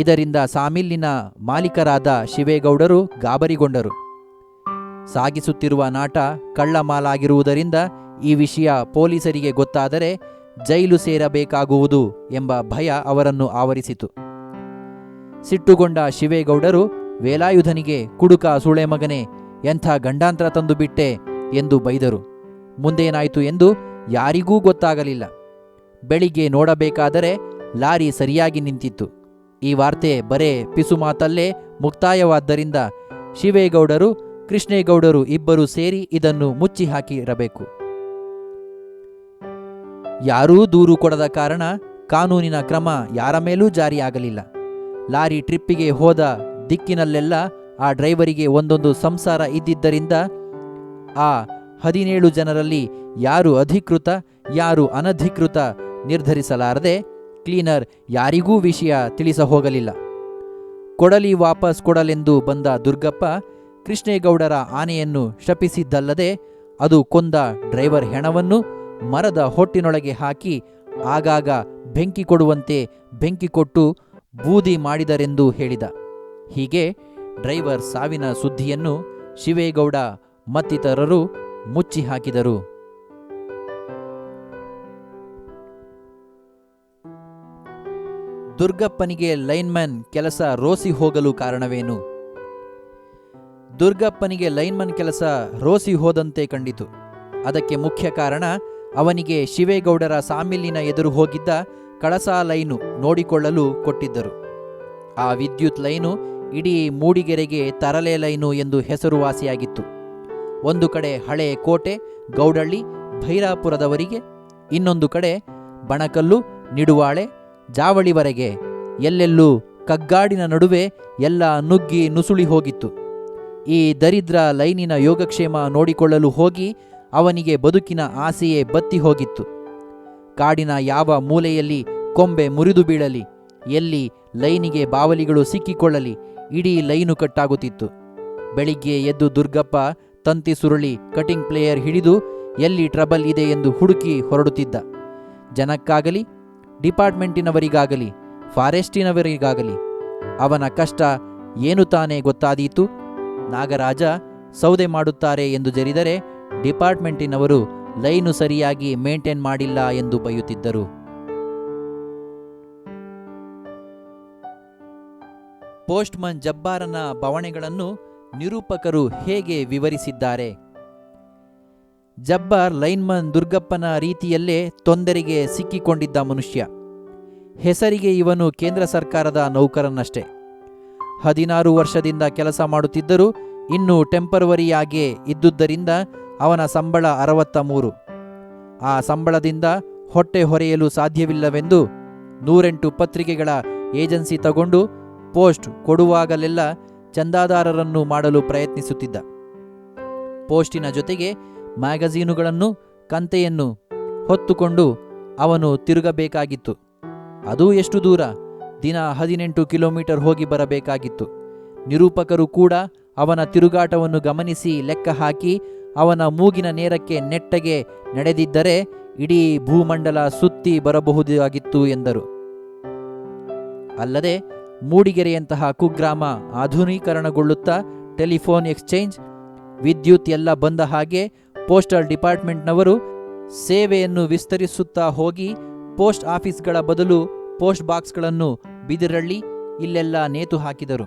ಇದರಿಂದ ಸಾಮಿಲ್ಲಿನ ಮಾಲೀಕರಾದ ಶಿವೇಗೌಡರು ಗಾಬರಿಗೊಂಡರು. ಸಾಗಿಸುತ್ತಿರುವ ನಾಟ ಕಳ್ಳಮಾಲಾಗಿರುವುದರಿಂದ ಈ ವಿಷಯ ಪೊಲೀಸರಿಗೆ ಗೊತ್ತಾದರೆ ಜೈಲು ಸೇರಬೇಕಾಗುವುದು ಎಂಬ ಭಯ ಅವರನ್ನು ಆವರಿಸಿತು. ಸಿಟ್ಟುಗೊಂಡ ಶಿವೇಗೌಡರು ವೇಲಾಯುಧನಿಗೆ ಕುಡುಕ ಸುಳೆ ಮಗನೇ, ಎಂಥ ಗಂಡಾಂತರ ತಂದು ಬಿಟ್ಟೆ ಎಂದು ಬೈದರು. ಮುಂದೇನಾಯಿತು ಎಂದು ಯಾರಿಗೂ ಗೊತ್ತಾಗಲಿಲ್ಲ. ಬೆಳಿಗ್ಗೆ ನೋಡಬೇಕಾದರೆ ಲಾರಿ ಸರಿಯಾಗಿ ನಿಂತಿತ್ತು. ಈ ವಾರ್ತೆ ಬರೇ ಪಿಸುಮಾತಲ್ಲೇ ಮುಕ್ತಾಯವಾದ್ದರಿಂದ ಶಿವೇಗೌಡರು ಕೃಷ್ಣೇಗೌಡರು ಇಬ್ಬರೂ ಸೇರಿ ಇದನ್ನು ಮುಚ್ಚಿ ಹಾಕಿರಬೇಕು. ಯಾರೂ ದೂರು ಕೊಡದ ಕಾರಣ ಕಾನೂನಿನ ಕ್ರಮ ಯಾರ ಮೇಲೂ ಜಾರಿಯಾಗಲಿಲ್ಲ. ಲಾರಿ ಟ್ರಿಪ್ಪಿಗೆ ಹೋದ ದಿಕ್ಕಿನಲ್ಲೆಲ್ಲ ಆ ಡ್ರೈವರಿಗೆ ಒಂದೊಂದು ಸಂಸಾರ ಇದ್ದಿದ್ದರಿಂದ ಆ 17 ಜನರಲ್ಲಿ ಯಾರು ಅಧಿಕೃತ ಯಾರು ಅನಧಿಕೃತ ನಿರ್ಧರಿಸಲಾರದೆ ಕ್ಲೀನರ್ ಯಾರಿಗೂ ವಿಷಯ ತಿಳಿಸಹೋಗಲಿಲ್ಲ. ಕೊಡಲಿ ವಾಪಸ್ ಕೊಡಲೆಂದು ಬಂದ ದುರ್ಗಪ್ಪ ಕೃಷ್ಣೇಗೌಡರ ಆನೆಯನ್ನು ಶಪಿಸಿದ್ದಲ್ಲದೆ ಅದು ಕೊಂದ ಡ್ರೈವರ್ ಹೆಣವನ್ನು ಮರದ ಹೊಟ್ಟಿನೊಳಗೆ ಹಾಕಿ ಆಗಾಗ ಬೆಂಕಿ ಕೊಡುವಂತೆ ಬೆಂಕಿ ಕೊಟ್ಟು ಬೂದಿ ಮಾಡಿದರೆಂದು ಹೇಳಿದ. ಹೀಗೆ ಡ್ರೈವರ್ ಸಾವಿನ ಸುದ್ದಿಯನ್ನು ಶಿವೇಗೌಡ ಮತ್ತಿತರರು ಮುಚ್ಚಿ ಹಾಕಿದರು. ದುರ್ಗಪ್ಪನಿಗೆ ಲೈನ್ಮನ್ ಕೆಲಸ ರೋಸಿ ಹೋಗಲು ಕಾರಣವೇನು? ದುರ್ಗಪ್ಪನಿಗೆ ಲೈನ್ಮನ್ ಕೆಲಸ ರೋಸಿ ಹೋದಂತೆ ಕಂಡಿತು. ಅದಕ್ಕೆ ಮುಖ್ಯ ಕಾರಣ ಅವನಿಗೆ ಶಿವೇಗೌಡರ ಸಾಮಿಲ್ಲಿನ ಎದುರು ಹೋಗಿದ್ದ ಕಳಸಾ ಲೈನು ನೋಡಿಕೊಳ್ಳಲು ಕೊಟ್ಟಿದ್ದರು. ಆ ವಿದ್ಯುತ್ ಲೈನು ಇಡೀ ಮೂಡಿಗೆರೆಗೆ ತರಲೆ ಲೈನು ಎಂದು ಹೆಸರುವಾಸಿಯಾಗಿತ್ತು. ಒಂದು ಕಡೆ ಹಳೆ ಕೋಟೆ ಗೌಡಳ್ಳಿ ಭೈರಾಪುರದವರಿಗೆ, ಇನ್ನೊಂದು ಕಡೆ ಬಣಕಲ್ಲು ನಿಡುವಾಳೆ ಜಾವಳಿವರೆಗೆ ಎಲ್ಲೆಲ್ಲೂ ಕಗ್ಗಾಡಿನ ನಡುವೆ ಎಲ್ಲ ನುಗ್ಗಿ ನುಸುಳಿ ಹೋಗಿತ್ತು. ಈ ದರಿದ್ರ ಲೈನಿನ ಯೋಗಕ್ಷೇಮ ನೋಡಿಕೊಳ್ಳಲು ಹೋಗಿ ಅವನಿಗೆ ಬದುಕಿನ ಆಸೆಯೇ ಬತ್ತಿ ಹೋಗಿತ್ತು. ಕಾಡಿನ ಯಾವ ಮೂಲೆಯಲ್ಲಿ ಕೊಂಬೆ ಮುರಿದು ಬೀಳಲಿ, ಎಲ್ಲಿ ಲೈನಿಗೆ ಬಾವಲಿಗಳು ಸಿಕ್ಕಿಕೊಳ್ಳಲಿ, ಇಡೀ ಲೈನು ಕಟ್ಟಾಗುತ್ತಿತ್ತು. ಬೆಳಿಗ್ಗೆ ಎದ್ದು ದುರ್ಗಪ್ಪ ತಂತಿ ಸುರುಳಿ ಕಟಿಂಗ್ ಪ್ಲೇಯರ್ ಹಿಡಿದು ಎಲ್ಲಿ ಟ್ರಬಲ್ ಇದೆ ಎಂದು ಹುಡುಕಿ ಹೊರಡುತ್ತಿದ್ದ. ಜನಕ್ಕಾಗಲಿ, ಡಿಪಾರ್ಟ್ಮೆಂಟಿನವರಿಗಾಗಲಿ, ಫಾರೆಸ್ಟಿನವರಿಗಾಗಲಿ ಅವನ ಕಷ್ಟ ಏನು ತಾನೇ ಗೊತ್ತಾದೀತು? ನಾಗರಾಜ ಸೌದೆ ಮಾಡುತ್ತಾರೆ ಎಂದು ಜರಿದರೆ ಡಿಪಾರ್ಟ್ಮೆಂಟಿನವರು ಲೈನು ಸರಿಯಾಗಿ ಮೇಂಟೈನ್ ಮಾಡಿಲ್ಲ ಎಂದು ಬೈಯುತ್ತಿದ್ದರು. ಪೋಸ್ಟ್ಮನ್ ಜಬ್ಬಾರನ ಬವಣೆಗಳನ್ನು ನಿರೂಪಕರು ಹೇಗೆ ವಿವರಿಸಿದ್ದಾರೆ? ಜಬ್ಬಾರ್ ಲೈನ್ಮನ್ ದುರ್ಗಪ್ಪನ ರೀತಿಯಲ್ಲೇ ತೊಂದರೆಗೆ ಸಿಕ್ಕಿಕೊಂಡಿದ್ದ ಮನುಷ್ಯ. ಹೆಸರಿಗೆ ಇವನು ಕೇಂದ್ರ ಸರ್ಕಾರದ ನೌಕರನಷ್ಟೇ. 16 ವರ್ಷದಿಂದ ಕೆಲಸ ಮಾಡುತ್ತಿದ್ದರೂ ಇನ್ನೂ ಟೆಂಪರವರಿಯಾಗೇ ಇದ್ದುದರಿಂದ ಅವನ ಸಂಬಳ 63. ಆ ಸಂಬಳದಿಂದ ಹೊಟ್ಟೆ ಹೊರೆಯಲು ಸಾಧ್ಯವಿಲ್ಲವೆಂದು 108 ಪತ್ರಿಕೆಗಳ ಏಜೆನ್ಸಿ ತಗೊಂಡು ಪೋಸ್ಟ್ ಕೊಡುವಾಗಲೆಲ್ಲ ಚಂದಾದಾರರನ್ನು ಮಾಡಲು ಪ್ರಯತ್ನಿಸುತ್ತಿದ್ದ. ಪೋಸ್ಟಿನ ಜೊತೆಗೆ ಮ್ಯಾಗಝೀನುಗಳನ್ನು ಕಂತೆಯನ್ನು ಹೊತ್ತುಕೊಂಡು ಅವನು ತಿರುಗಬೇಕಾಗಿತ್ತು. ಅದೂ ಎಷ್ಟು ದೂರ? ದಿನ 18 ಕಿಲೋಮೀಟರ್ ಹೋಗಿ ಬರಬೇಕಾಗಿತ್ತು. ನಿರೂಪಕರು ಕೂಡ ಅವನ ತಿರುಗಾಟವನ್ನು ಗಮನಿಸಿ ಲೆಕ್ಕ ಹಾಕಿ ಅವನ ಮೂಗಿನ ನೇರಕ್ಕೆ ನೆಟ್ಟಗೆ ನಡೆದಿದ್ದರೆ ಇಡೀ ಭೂಮಂಡಲ ಸುತ್ತಿ ಬರಬಹುದಾಗಿತ್ತು ಎಂದರು. ಅಲ್ಲದೆ ಮೂಡಿಗೆರೆಯಂತಹ ಕುಗ್ರಾಮ ಆಧುನೀಕರಣಗೊಳ್ಳುತ್ತಾ ಟೆಲಿಫೋನ್ ಎಕ್ಸ್ಚೇಂಜ್, ವಿದ್ಯುತ್ ಎಲ್ಲ ಬಂದ ಹಾಗೆ ಪೋಸ್ಟಲ್ ಡಿಪಾರ್ಟ್ಮೆಂಟ್ನವರು ಸೇವೆಯನ್ನು ವಿಸ್ತರಿಸುತ್ತಾ ಹೋಗಿ ಪೋಸ್ಟ್ ಆಫೀಸ್ಗಳ ಬದಲು ಪೋಸ್ಟ್ ಬಾಕ್ಸ್ಗಳನ್ನು ಬಿದಿರಳ್ಳಿ ಇಲ್ಲೆಲ್ಲ ನೇತು ಹಾಕಿದರು.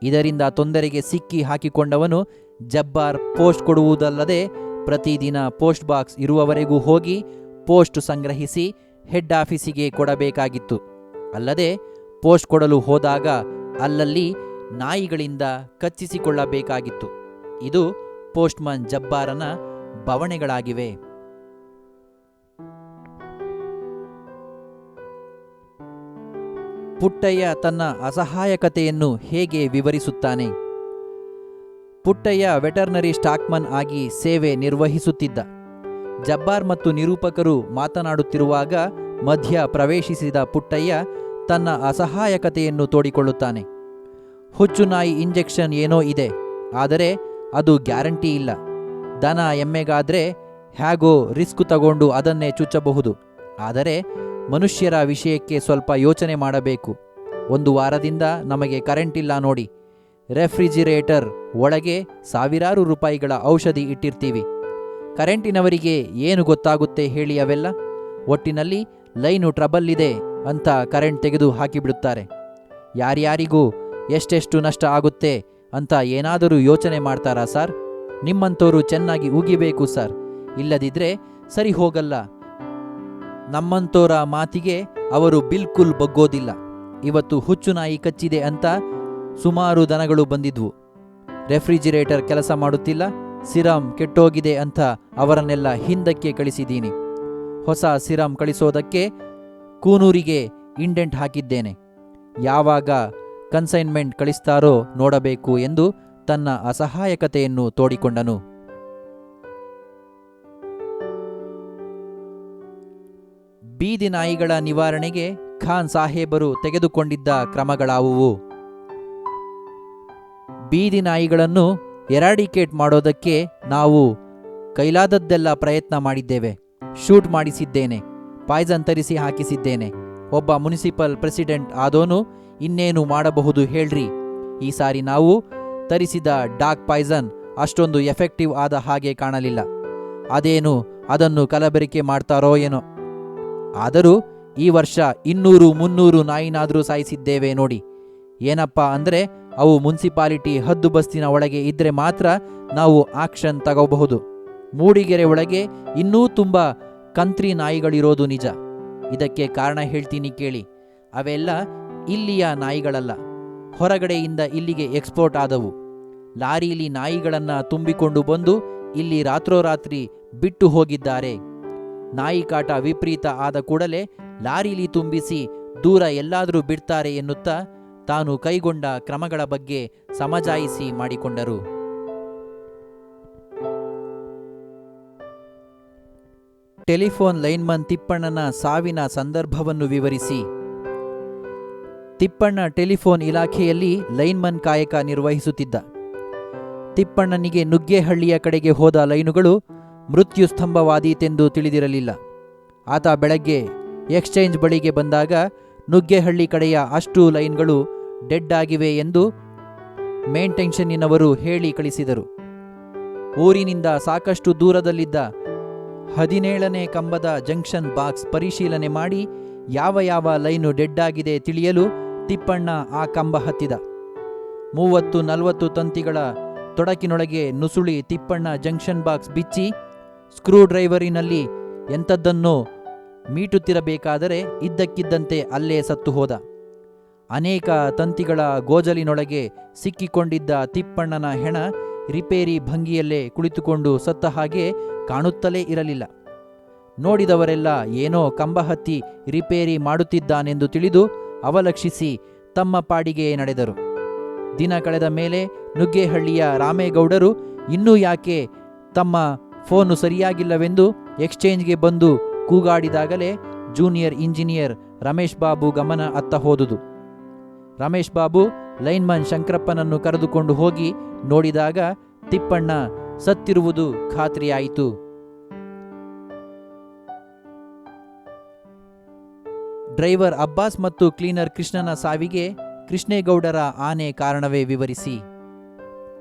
ಇದರಿಂದ ತೊಂದರೆಗೆ ಸಿಕ್ಕಿ ಹಾಕಿಕೊಂಡವನು ಜಬ್ಬಾರ್ ಪೋಸ್ಟ್ ಕೊಡುವುದಲ್ಲದೆ ಪ್ರತಿದಿನ ಪೋಸ್ಟ್ ಬಾಕ್ಸ್ ಇರುವವರೆಗೂ ಹೋಗಿ ಪೋಸ್ಟ್ ಸಂಗ್ರಹಿಸಿ ಹೆಡ್ ಆಫೀಸಿಗೆ ಕೊಡಬೇಕಾಗಿತ್ತು. ಅಲ್ಲದೆ ಪೋಸ್ಟ್ ಕೊಡಲು ಹೋದಾಗ ಅಲ್ಲಲ್ಲಿ ನಾಯಿಗಳಿಂದ ಕಚ್ಚಿಸಿಕೊಳ್ಳಬೇಕಾಗಿತ್ತು. ಇದು ಪೋಸ್ಟ್ಮನ್ ಜಬ್ಬಾರನ ಬವಣೆಗಳಾಗಿವೆ. ಪುಟ್ಟಯ್ಯ ತನ್ನ ಅಸಹಾಯಕತೆಯನ್ನು ಹೇಗೆ ವಿವರಿಸುತ್ತಾನೆ? ಪುಟ್ಟಯ್ಯ ವೆಟರ್ನರಿ ಸ್ಟಾಕ್ಮನ್ ಆಗಿ ಸೇವೆ ನಿರ್ವಹಿಸುತ್ತಿದ್ದ. ಜಬ್ಬಾರ್ ಮತ್ತು ನಿರೂಪಕರು ಮಾತನಾಡುತ್ತಿರುವಾಗ ಮಧ್ಯ ಪ್ರವೇಶಿಸಿದ ಪುಟ್ಟಯ್ಯ ತನ್ನ ಅಸಹಾಯಕತೆಯನ್ನು ತೋಡಿಕೊಳ್ಳುತ್ತಾನೆ. ಹುಚ್ಚುನಾಯಿ ಇಂಜೆಕ್ಷನ್ ಏನೋ ಇದೆ, ಆದರೆ ಅದು ಗ್ಯಾರಂಟಿ ಇಲ್ಲ. ದನ ಎಮ್ಮೆಗಾದ್ರೆ ಹೇಗೋ ರಿಸ್ಕ್ ತಗೊಂಡು ಅದನ್ನೇ ಚುಚ್ಚಬಹುದು. ಆದರೆ ಮನುಷ್ಯರ ವಿಷಯಕ್ಕೆ ಸ್ವಲ್ಪ ಯೋಚನೆ ಮಾಡಬೇಕು. 1 ವಾರದಿಂದ ನಮಗೆ ಕರೆಂಟ್ ಇಲ್ಲ ನೋಡಿ. ರೆಫ್ರಿಜಿರೇಟರ್ ಒಳಗೆ ಸಾವಿರಾರು ರೂಪಾಯಿಗಳ ಔಷಧಿ ಇಟ್ಟಿರ್ತೀವಿ. ಕರೆಂಟಿನವರಿಗೆ ಏನು ಗೊತ್ತಾಗುತ್ತೆ ಹೇಳಿ ಅವೆಲ್ಲ? ಒಟ್ಟಿನಲ್ಲಿ ಲೈನು ಟ್ರಬಲ್ ಇದೆ ಅಂತ ಕರೆಂಟ್ ತೆಗೆದು ಹಾಕಿಬಿಡುತ್ತಾರೆ. ಯಾರ್ಯಾರಿಗೂ ಎಷ್ಟೆಷ್ಟು ನಷ್ಟ ಆಗುತ್ತೆ ಅಂತ ಏನಾದರೂ ಯೋಚನೆ ಮಾಡ್ತಾರಾ ಸರ್? ನಿಮ್ಮಂಥವರು ಚೆನ್ನಾಗಿ ಉಗಿಬೇಕು ಸರ್, ಇಲ್ಲದಿದ್ರೆ ಸರಿ ಹೋಗಲ್ಲ. ನಮ್ಮಂಥೋರ ಮಾತಿಗೆ ಅವರು ಬಿಲ್ಕುಲ್ ಬಗ್ಗೋದಿಲ್ಲ. ಇವತ್ತು ಹುಚ್ಚುನಾಯಿ ಕಚ್ಚಿದೆ ಅಂತ ಸುಮಾರು ದನಗಳು ಬಂದಿದ್ವು. ರೆಫ್ರಿಜಿರೇಟರ್ ಕೆಲಸ ಮಾಡುತ್ತಿಲ್ಲ, ಸಿರಮ್ ಕೆಟ್ಟೋಗಿದೆ ಅಂತ ಅವರನ್ನೆಲ್ಲ ಹಿಂದಕ್ಕೆ ಕಳಿಸಿದ್ದೀನಿ. ಹೊಸ ಸಿರಮ್ ಕಳಿಸೋದಕ್ಕೆ ಕೂನೂರಿಗೆ ಇಂಡೆಂಟ್ ಹಾಕಿದ್ದೇನೆ. ಯಾವಾಗ ಕನ್ಸೈನ್ಮೆಂಟ್ ಕಳಿಸ್ತಾರೋ ನೋಡಬೇಕು ಎಂದು ತನ್ನ ಅಸಹಾಯಕತೆಯನ್ನು ತೋಡಿಕೊಂಡನು. ಬೀದಿ ನಾಯಿಗಳ ನಿವಾರಣೆಗೆ ಖಾನ್ ಸಾಹೇಬರು ತೆಗೆದುಕೊಂಡಿದ್ದ ಕ್ರಮಗಳಾವುವು? ಬೀದಿ ನಾಯಿಗಳನ್ನು ಎರಾಡಿಕೇಟ್ ಮಾಡೋದಕ್ಕೆ ನಾವು ಕೈಲಾದದ್ದೆಲ್ಲ ಪ್ರಯತ್ನ ಮಾಡಿದ್ದೇವೆ. ಶೂಟ್ ಮಾಡಿಸಿದ್ದೇನೆ, ಪಾಯ್ಸನ್ ತರಿಸಿ ಹಾಕಿಸಿದ್ದೇನೆ. ಒಬ್ಬ ಮುನಿಸಿಪಲ್ ಪ್ರೆಸಿಡೆಂಟ್ ಆದೋನು ಇನ್ನೇನು ಮಾಡಬಹುದು ಹೇಳ್ರಿ? ಈ ಸಾರಿ ನಾವು ತರಿಸಿದ ಡಾಗ್ ಪಾಯ್ಸನ್ ಅಷ್ಟೊಂದು ಎಫೆಕ್ಟಿವ್ ಆದ ಹಾಗೆ ಕಾಣಲಿಲ್ಲ. ಅದೇನು ಅದನ್ನು ಕಲಬೆರಕೆ ಮಾಡ್ತಾರೋ ಏನೋ. ಆದರೂ ಈ ವರ್ಷ 200-300 ನಾಯಿನಾದರೂ ಸಾಯಿಸಿದ್ದೇವೆ ನೋಡಿ. ಏನಪ್ಪ ಅಂದರೆ ಅವು ಮುನ್ಸಿಪಾಲಿಟಿ ಹದ್ದುಬಸ್ತಿನ ಒಳಗೆ ಇದ್ರೆ ಮಾತ್ರ ನಾವು ಆಕ್ಷನ್ ತಗೋಬಹುದು. ಮೂಡಿಗೆರೆ ಒಳಗೆ ಇನ್ನೂ ತುಂಬ ಕಂತ್ರಿ ನಾಯಿಗಳಿರೋದು ನಿಜ. ಇದಕ್ಕೆ ಕಾರಣ ಹೇಳ್ತೀನಿ ಕೇಳಿ. ಅವೆಲ್ಲ ಇಲ್ಲಿಯ ನಾಯಿಗಳಲ್ಲ, ಹೊರಗಡೆಯಿಂದ ಇಲ್ಲಿಗೆ ಎಕ್ಸ್ಪೋರ್ಟ್ ಆದವು. ಲಾರೀಲಿ ನಾಯಿಗಳನ್ನು ತುಂಬಿಕೊಂಡು ಬಂದು ಇಲ್ಲಿ ರಾತ್ರೋರಾತ್ರಿ ಬಿಟ್ಟು ಹೋಗಿದ್ದಾರೆ. ನಾಯಿ ಕಾಟ ವಿಪರೀತ ಆದ ಕೂಡಲೇ ಲಾರೀಲಿ ತುಂಬಿಸಿ ದೂರ ಎಲ್ಲಾದರೂ ಬಿಡ್ತಾರೆ ಎನ್ನುತ್ತಾ ತಾನು ಕೈಗೊಂಡ ಕ್ರಮಗಳ ಬಗ್ಗೆ ಸಮಜಾಯಿಸಿ ಮಾಡಿಕೊಂಡರು. ಟೆಲಿಫೋನ್ ಲೈನ್ಮನ್ ತಿಪ್ಪಣ್ಣನ ಸಾವಿನ ಸಂದರ್ಭವನ್ನು ವಿವರಿಸಿ. ತಿಪ್ಪಣ್ಣ ಟೆಲಿಫೋನ್ ಇಲಾಖೆಯಲ್ಲಿ ಲೈನ್ಮನ್ ಕಾಯಕ ನಿರ್ವಹಿಸುತ್ತಿದ್ದ. ತಿಪ್ಪಣ್ಣನಿಗೆ ನುಗ್ಗೇಹಳ್ಳಿಯ ಕಡೆಗೆ ಹೋದ ಲೈನುಗಳು ಮೃತ್ಯು ಸ್ತಂಭವಾದೀತೆಂದು ತಿಳಿದಿರಲಿಲ್ಲ. ಆತ ಬೆಳಗ್ಗೆ ಎಕ್ಸ್ಚೇಂಜ್ ಬಳಿಗೆ ಬಂದಾಗ ನುಗ್ಗೇಹಳ್ಳಿ ಕಡೆಯ ಅಷ್ಟು ಲೈನ್ಗಳು ಡೆಡ್ ಆಗಿವೆ ಎಂದು ಮೇಂಟೆನ್ಷನ್ನಿನವರು ಹೇಳಿ ಕಳಿಸಿದರು. ಊರಿನಿಂದ ಸಾಕಷ್ಟು ದೂರದಲ್ಲಿದ್ದ 17ನೇ ಕಂಬದ ಜಂಕ್ಷನ್ ಬಾಕ್ಸ್ ಪರಿಶೀಲನೆ ಮಾಡಿ ಯಾವ ಯಾವ ಲೈನು ಡೆಡ್ ಆಗಿದೆ ತಿಳಿಯಲು ತಿಪ್ಪಣ್ಣ ಆ ಕಂಬ ಹತ್ತಿದ. 30-40 ತಂತಿಗಳ ತೊಡಕಿನೊಳಗೆ ನುಸುಳಿ ತಿಪ್ಪಣ್ಣ ಜಂಕ್ಷನ್ ಬಾಕ್ಸ್ ಬಿಚ್ಚಿ ಸ್ಕ್ರೂ ಡ್ರೈವರಿನಲ್ಲಿ ಎಂಥದ್ದನ್ನೋ ಮೀಟುತ್ತಿರಬೇಕಾದರೆ ಇದ್ದಕ್ಕಿದ್ದಂತೆ ಅಲ್ಲೇ ಸತ್ತು ಹೋದ. ಅನೇಕ ತಂತಿಗಳ ಗೋಜಲಿನೊಳಗೆ ಸಿಕ್ಕಿಕೊಂಡಿದ್ದ ತಿಪ್ಪಣ್ಣನ ಹೆಣ ರಿಪೇರಿ ಭಂಗಿಯಲ್ಲೇ ಕುಳಿತುಕೊಂಡು ಸತ್ತ ಹಾಗೆ ಕಾಣುತ್ತಲೇ ಇರಲಿಲ್ಲ. ನೋಡಿದವರೆಲ್ಲ ಏನೋ ಕಂಬ ಹತ್ತಿ ರಿಪೇರಿ ಮಾಡುತ್ತಿದ್ದಾನೆಂದು ತಿಳಿದು ಅವಲಕ್ಷಿಸಿ ತಮ್ಮ ಪಾಡಿಗೆ ನಡೆದರು. ದಿನ ಕಳೆದ ಮೇಲೆ ನುಗ್ಗೇಹಳ್ಳಿಯ ರಾಮೇಗೌಡರು ಇನ್ನೂ ಯಾಕೆ ತಮ್ಮ ಫೋನು ಸರಿಯಾಗಿಲ್ಲವೆಂದು ಎಕ್ಸ್ಚೇಂಜ್ಗೆ ಬಂದು ಕೂಗಾಡಿದಾಗಲೇ ಜೂನಿಯರ್ ಇಂಜಿನಿಯರ್ ರಮೇಶ್ ಬಾಬು ಗಮನ ಅತ್ತ ಹೋದುದು. ರಮೇಶ್ ಬಾಬು ಲೈನ್ಮನ್ ಶಂಕರಪ್ಪನನ್ನು ಕರೆದುಕೊಂಡು ಹೋಗಿ ನೋಡಿದಾಗ ತಿಪ್ಪಣ್ಣ ಸತ್ತಿರುವುದು ಖಾತ್ರಿಯಾಯಿತು. ಡ್ರೈವರ್ ಅಬ್ಬಾಸ್ ಮತ್ತು ಕ್ಲೀನರ್ ಕೃಷ್ಣನ ಸಾವಿಗೆ ಕೃಷ್ಣೇಗೌಡರ ಆನೆ ಕಾರಣವೇ ವಿವರಿಸಿ.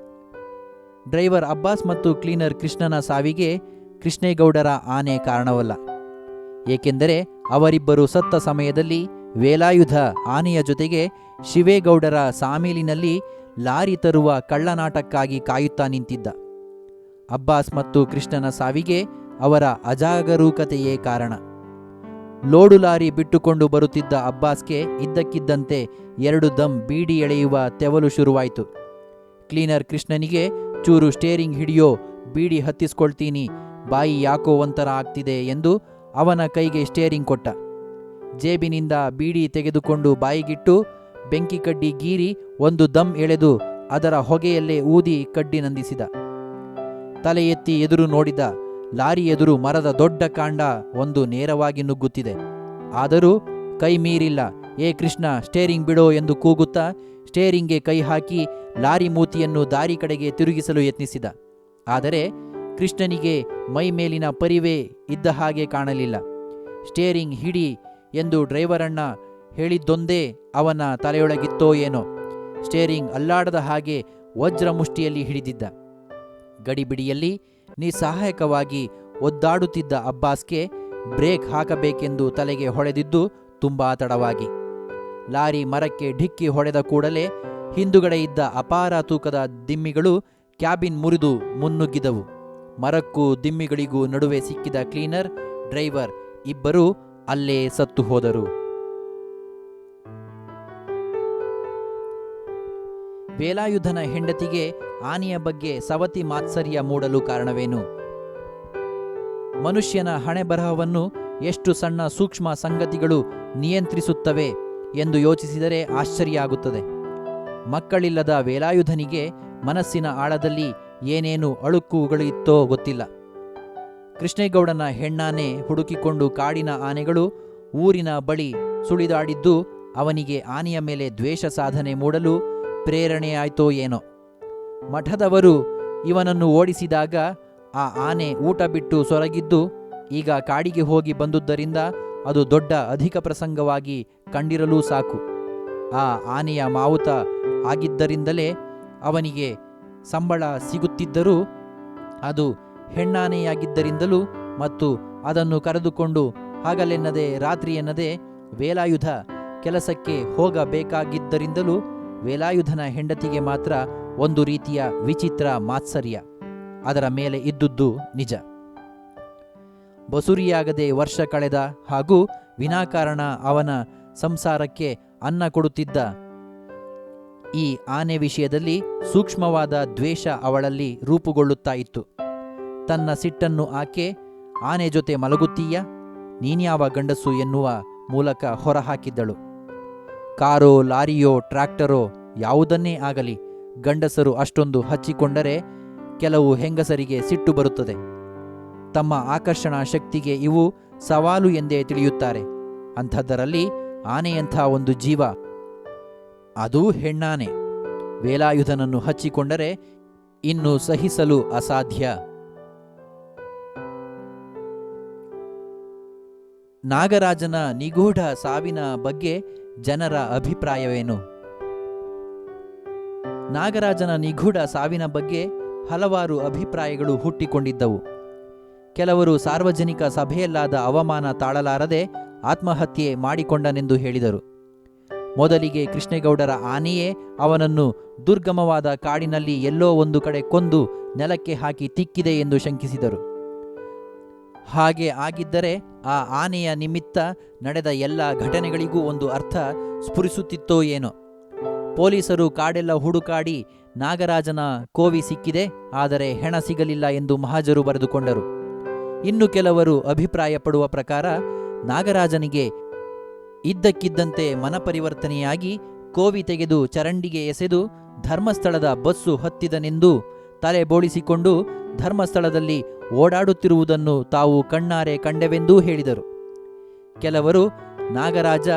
ಡ್ರೈವರ್ ಅಬ್ಬಾಸ್ ಮತ್ತು ಕ್ಲೀನರ್ ಕೃಷ್ಣನ ಸಾವಿಗೆ ಕೃಷ್ಣೇಗೌಡರ ಆನೆ ಕಾರಣವಲ್ಲ. ಏಕೆಂದರೆ ಅವರಿಬ್ಬರು ಸತ್ತ ಸಮಯದಲ್ಲಿ ವೇಲಾಯುಧ ಆನೆಯ ಜೊತೆಗೆ ಶಿವೇಗೌಡರ ಸಾಮೀಲಿನಲ್ಲಿ ಲಾರಿ ತರುವ ಕಳ್ಳನಾಟಕ್ಕಾಗಿ ಕಾಯುತ್ತಾ ನಿಂತಿದ್ದ. ಅಬ್ಬಾಸ್ ಮತ್ತು ಕೃಷ್ಣನ ಸಾವಿಗೆ ಅವರ ಅಜಾಗರೂಕತೆಯೇ ಕಾರಣ. ಲೋಡು ಲಾರಿ ಬಿಟ್ಟುಕೊಂಡು ಬರುತ್ತಿದ್ದ ಅಬ್ಬಾಸ್ಗೆ ಇದ್ದಕ್ಕಿದ್ದಂತೆ 2 ದಮ್ ಬೀಡಿ ಎಳೆಯುವ ತೆವಲು ಶುರುವಾಯಿತು. ಕ್ಲೀನರ್ ಕೃಷ್ಣನಿಗೆ ಚೂರು ಸ್ಟೇರಿಂಗ್ ಹಿಡಿಯೋ, ಬೀಡಿ ಹತ್ತಿಸ್ಕೊಳ್ತೀನಿ, ಬಾಯಿ ಯಾಕೋ ಒಂಥರ ಆಗ್ತಿದೆ ಎಂದು ಅವನ ಕೈಗೆ ಸ್ಟೇರಿಂಗ್ ಕೊಟ್ಟ. ಜೇಬಿನಿಂದ ಬೀಡಿ ತೆಗೆದುಕೊಂಡು ಬಾಯಿಗಿಟ್ಟು ಬೆಂಕಿ ಕಡ್ಡಿ ಗೀರಿ 1 ದಮ್ ಎಳೆದು ಅದರ ಹೊಗೆಯಲ್ಲೇ ಊದಿ ಕಡ್ಡಿ ನಂದಿಸಿದ. ತಲೆ ಎತ್ತಿ ಎದುರು ನೋಡಿದ. ಲಾರಿ ಎದುರು ಮರದ ದೊಡ್ಡ ಕಾಂಡ ಒಂದು ನೇರವಾಗಿ ನುಗ್ಗುತ್ತಿದೆ. ಆದರೂ ಕೈ ಮೀರಿಲ್ಲ. ಏ ಕೃಷ್ಣ, ಸ್ಟೇರಿಂಗ್ ಬಿಡೋ ಎಂದು ಕೂಗುತ್ತಾ ಸ್ಟೇರಿಂಗ್ಗೆ ಕೈ ಹಾಕಿ ಲಾರಿ ಮೂತಿಯನ್ನು ದಾರಿ ಕಡೆಗೆ ತಿರುಗಿಸಲು ಯತ್ನಿಸಿದ. ಆದರೆ ಕೃಷ್ಣನಿಗೆ ಮೈ ಮೇಲಿನ ಪರಿವೇ ಇದ್ದ ಹಾಗೆ ಕಾಣಲಿಲ್ಲ. ಸ್ಟೇರಿಂಗ್ ಹಿಡಿ ಎಂದು ಡ್ರೈವರಣ್ಣ ಹೇಳಿದ್ದೊಂದೇ ಅವನ ತಲೆಯೊಳಗಿತ್ತೋ ಏನೋ. ಸ್ಟೇರಿಂಗ್ ಅಲ್ಲಾಡದ ಹಾಗೆ ವಜ್ರ ಮುಷ್ಟಿಯಲ್ಲಿ ಹಿಡಿದಿದ್ದ. ಗಡಿಬಿಡಿಯಲ್ಲಿ ನಿಸ್ಸಹಾಯಕವಾಗಿ ಒದ್ದಾಡುತ್ತಿದ್ದ ಅಬ್ಬಾಸ್ಗೆ ಬ್ರೇಕ್ ಹಾಕಬೇಕೆಂದು ತಲೆಗೆ ಹೊಳೆದಿದ್ದು ತುಂಬಾ ತಡವಾಗಿ. ಲಾರಿ ಮರಕ್ಕೆ ಢಿಕ್ಕಿ ಹೊಡೆದ ಕೂಡಲೇ ಹಿಂದುಗಡೆ ಇದ್ದ ಅಪಾರ ತೂಕದ ದಿಮ್ಮಿಗಳು ಕ್ಯಾಬಿನ್ ಮುರಿದು ಮುನ್ನುಗ್ಗಿದವು. ಮರಕ್ಕೂ ದಿಮ್ಮಿಗಳಿಗೂ ನಡುವೆ ಸಿಕ್ಕಿದ ಕ್ಲೀನರ್, ಡ್ರೈವರ್ ಇಬ್ಬರೂ ಅಲ್ಲೇ ಸತ್ತು ಹೋದರು. ವೇಲಾಯುಧನ ಹೆಂಡತಿಗೆ ಆನೆಯ ಬಗ್ಗೆ ಸವತಿ ಮಾತ್ಸರ್ಯ ಮೂಡಲು ಕಾರಣವೇನು? ಮನುಷ್ಯನ ಹಣೆಬರಹವನ್ನು ಎಷ್ಟು ಸಣ್ಣ ಸೂಕ್ಷ್ಮ ಸಂಗತಿಗಳು ನಿಯಂತ್ರಿಸುತ್ತವೆ ಎಂದು ಯೋಚಿಸಿದರೆ ಆಶ್ಚರ್ಯ ಆಗುತ್ತದೆ. ಮಕ್ಕಳಿಲ್ಲದ ವೇಲಾಯುಧನಿಗೆ ಮನಸ್ಸಿನ ಆಳದಲ್ಲಿ ಏನೇನು ಅಳುಕುಗಳಿತ್ತೋ ಗೊತ್ತಿಲ್ಲ. ಕೃಷ್ಣೇಗೌಡನ ಹೆಣ್ಣಾನೆ ಹುಡುಕಿಕೊಂಡು ಕಾಡಿನ ಆನೆಗಳು ಊರಿನ ಬಳಿ ಸುಳಿದಾಡಿದ್ದು ಅವನಿಗೆ ಆನೆಯ ಮೇಲೆ ದ್ವೇಷ ಸಾಧನೆ ಮೂಡಲು ಪ್ರೇರಣೆಯಾಯ್ತೋ ಏನೋ. ಮಠದವರು ಇವನನ್ನು ಓಡಿಸಿದಾಗ ಆ ಆನೆ ಊಟ ಬಿಟ್ಟು ಸೊರಗಿದ್ದು ಈಗ ಕಾಡಿಗೆ ಹೋಗಿ ಬಂದುದರಿಂದ ಅದು ದೊಡ್ಡ ಅಧಿಕ ಪ್ರಸಂಗವಾಗಿ ಕಂಡಿರಲೂ ಸಾಕು. ಆ ಆನೆಯ ಮಾವುತ ಆಗಿದ್ದರಿಂದಲೇ ಅವನಿಗೆ ಸಂಬಳ ಸಿಗುತ್ತಿದ್ದರೂ ಅದು ಹೆಣ್ಣಾನೆಯಾಗಿದ್ದರಿಂದಲೂ ಮತ್ತು ಅದನ್ನು ಕರೆದುಕೊಂಡು ಹಗಲೆನ್ನದೆ ರಾತ್ರಿಯೆನ್ನದೆ ವೇಲಾಯುಧ ಕೆಲಸಕ್ಕೆ ಹೋಗಬೇಕಾಗಿದ್ದರಿಂದಲೂ ವೇಲಾಯುಧನ ಹೆಂಡತಿಗೆ ಮಾತ್ರ ಒಂದು ರೀತಿಯ ವಿಚಿತ್ರ ಮಾತ್ಸರ್ಯ ಅದರ ಮೇಲೆ ಇದ್ದುದು ನಿಜ. ಬಸುರಿಯಾಗದೆ ವರ್ಷ ಕಳೆದ ಹಾಗೂ ವಿನಾಕಾರಣ ಅವನ ಸಂಸಾರಕ್ಕೆ ಅನ್ನ ಕೊಡುತ್ತಿದ್ದ ಈ ಆನೆ ವಿಷಯದಲ್ಲಿ ಸೂಕ್ಷ್ಮವಾದ ದ್ವೇಷ ಅವಳಲ್ಲಿ ರೂಪುಗೊಳ್ಳುತ್ತಾ ಇತ್ತು. ತನ್ನ ಸಿಟ್ಟನ್ನು ಆಕೆ ಆನೆ ಜೊತೆ ಮಲಗುತ್ತೀಯ, ನೀನ್ಯಾವ ಗಂಡಸು ಎನ್ನುವ ಮೂಲಕ ಹೊರಹಾಕಿದ್ದಳು. ಕಾರೋ ಲಾರಿಯೋ ಟ್ರ್ಯಾಕ್ಟರೋ ಯಾವುದನ್ನೇ ಆಗಲಿ ಗಂಡಸರು ಅಷ್ಟೊಂದು ಹಚ್ಚಿಕೊಂಡರೆ ಕೆಲವು ಹೆಂಗಸರಿಗೆ ಸಿಟ್ಟು ಬರುತ್ತದೆ. ತಮ್ಮ ಆಕರ್ಷಣಾ ಶಕ್ತಿಗೆ ಇವು ಸವಾಲು ಎಂದೇ ತಿಳಿಯುತ್ತಾರೆ. ಅಂಥದ್ದರಲ್ಲಿ ಆನೆಯಂಥ ಒಂದು ಜೀವ, ಅದೂ ಹೆಣ್ಣಾನೆ, ವೇಲಾಯುಧನನ್ನು ಹಚ್ಚಿಕೊಂಡರೆ ಇನ್ನು ಸಹಿಸಲು ಅಸಾಧ್ಯ. ನಾಗರಾಜನ ನಿಗೂಢ ಸಾವಿನ ಬಗ್ಗೆ ಜನರ ಅಭಿಪ್ರಾಯವೇನು? ನಾಗರಾಜನ ನಿಗೂಢ ಸಾವಿನ ಬಗ್ಗೆ ಹಲವಾರು ಅಭಿಪ್ರಾಯಗಳು ಹುಟ್ಟಿಕೊಂಡಿದ್ದವು. ಕೆಲವರು ಸಾರ್ವಜನಿಕ ಸಭೆಯಲ್ಲಾದ ಅವಮಾನ ತಾಳಲಾರದೆ ಆತ್ಮಹತ್ಯೆ ಮಾಡಿಕೊಂಡನೆಂದು ಹೇಳಿದರು. ಮೊದಲಿಗೆ ಕೃಷ್ಣೇಗೌಡರ ಆನೆಯೇ ಅವನನ್ನು ದುರ್ಗಮವಾದ ಕಾಡಿನಲ್ಲಿ ಎಲ್ಲೋ ಒಂದು ಕಡೆ ಕೊಂದು ನೆಲಕ್ಕೆ ಹಾಕಿ ತಿಕ್ಕಿದೆ ಎಂದು ಶಂಕಿಸಿದರು. ಹಾಗೆ ಆಗಿದ್ದರೆ ಆ ಆನೆಯ ನಿಮಿತ್ತ ನಡೆದ ಎಲ್ಲ ಘಟನೆಗಳಿಗೂ ಒಂದು ಅರ್ಥ ಸ್ಫುರಿಸುತ್ತಿತ್ತೋ ಏನೋ. ಪೊಲೀಸರು ಕಾಡೆಲ್ಲ ಹುಡುಕಾಡಿ ನಾಗರಾಜನ ಕೋವಿ ಸಿಕ್ಕಿದೆ, ಆದರೆ ಹೆಣ ಸಿಗಲಿಲ್ಲ ಎಂದು ಮಹಾಜರು ಬರೆದುಕೊಂಡರು. ಇನ್ನು ಕೆಲವರು ಅಭಿಪ್ರಾಯ ಪಡುವ ಪ್ರಕಾರ ನಾಗರಾಜನಿಗೆ ಇದ್ದಕ್ಕಿದ್ದಂತೆ ಮನಪರಿವರ್ತನೆಯಾಗಿ ಕೋವಿ ತೆಗೆದು ಚರಂಡಿಗೆ ಎಸೆದು ಧರ್ಮಸ್ಥಳದ ಬಸ್ಸು ಹತ್ತಿದನೆಂದು ತಲೆ ಬೋಳಿಸಿಕೊಂಡು ಧರ್ಮಸ್ಥಳದಲ್ಲಿ ಓಡಾಡುತ್ತಿರುವುದನ್ನು ತಾವು ಕಣ್ಣಾರೆ ಕಂಡೆವೆಂದೂ ಹೇಳಿದರು. ಕೆಲವರು ನಾಗರಾಜ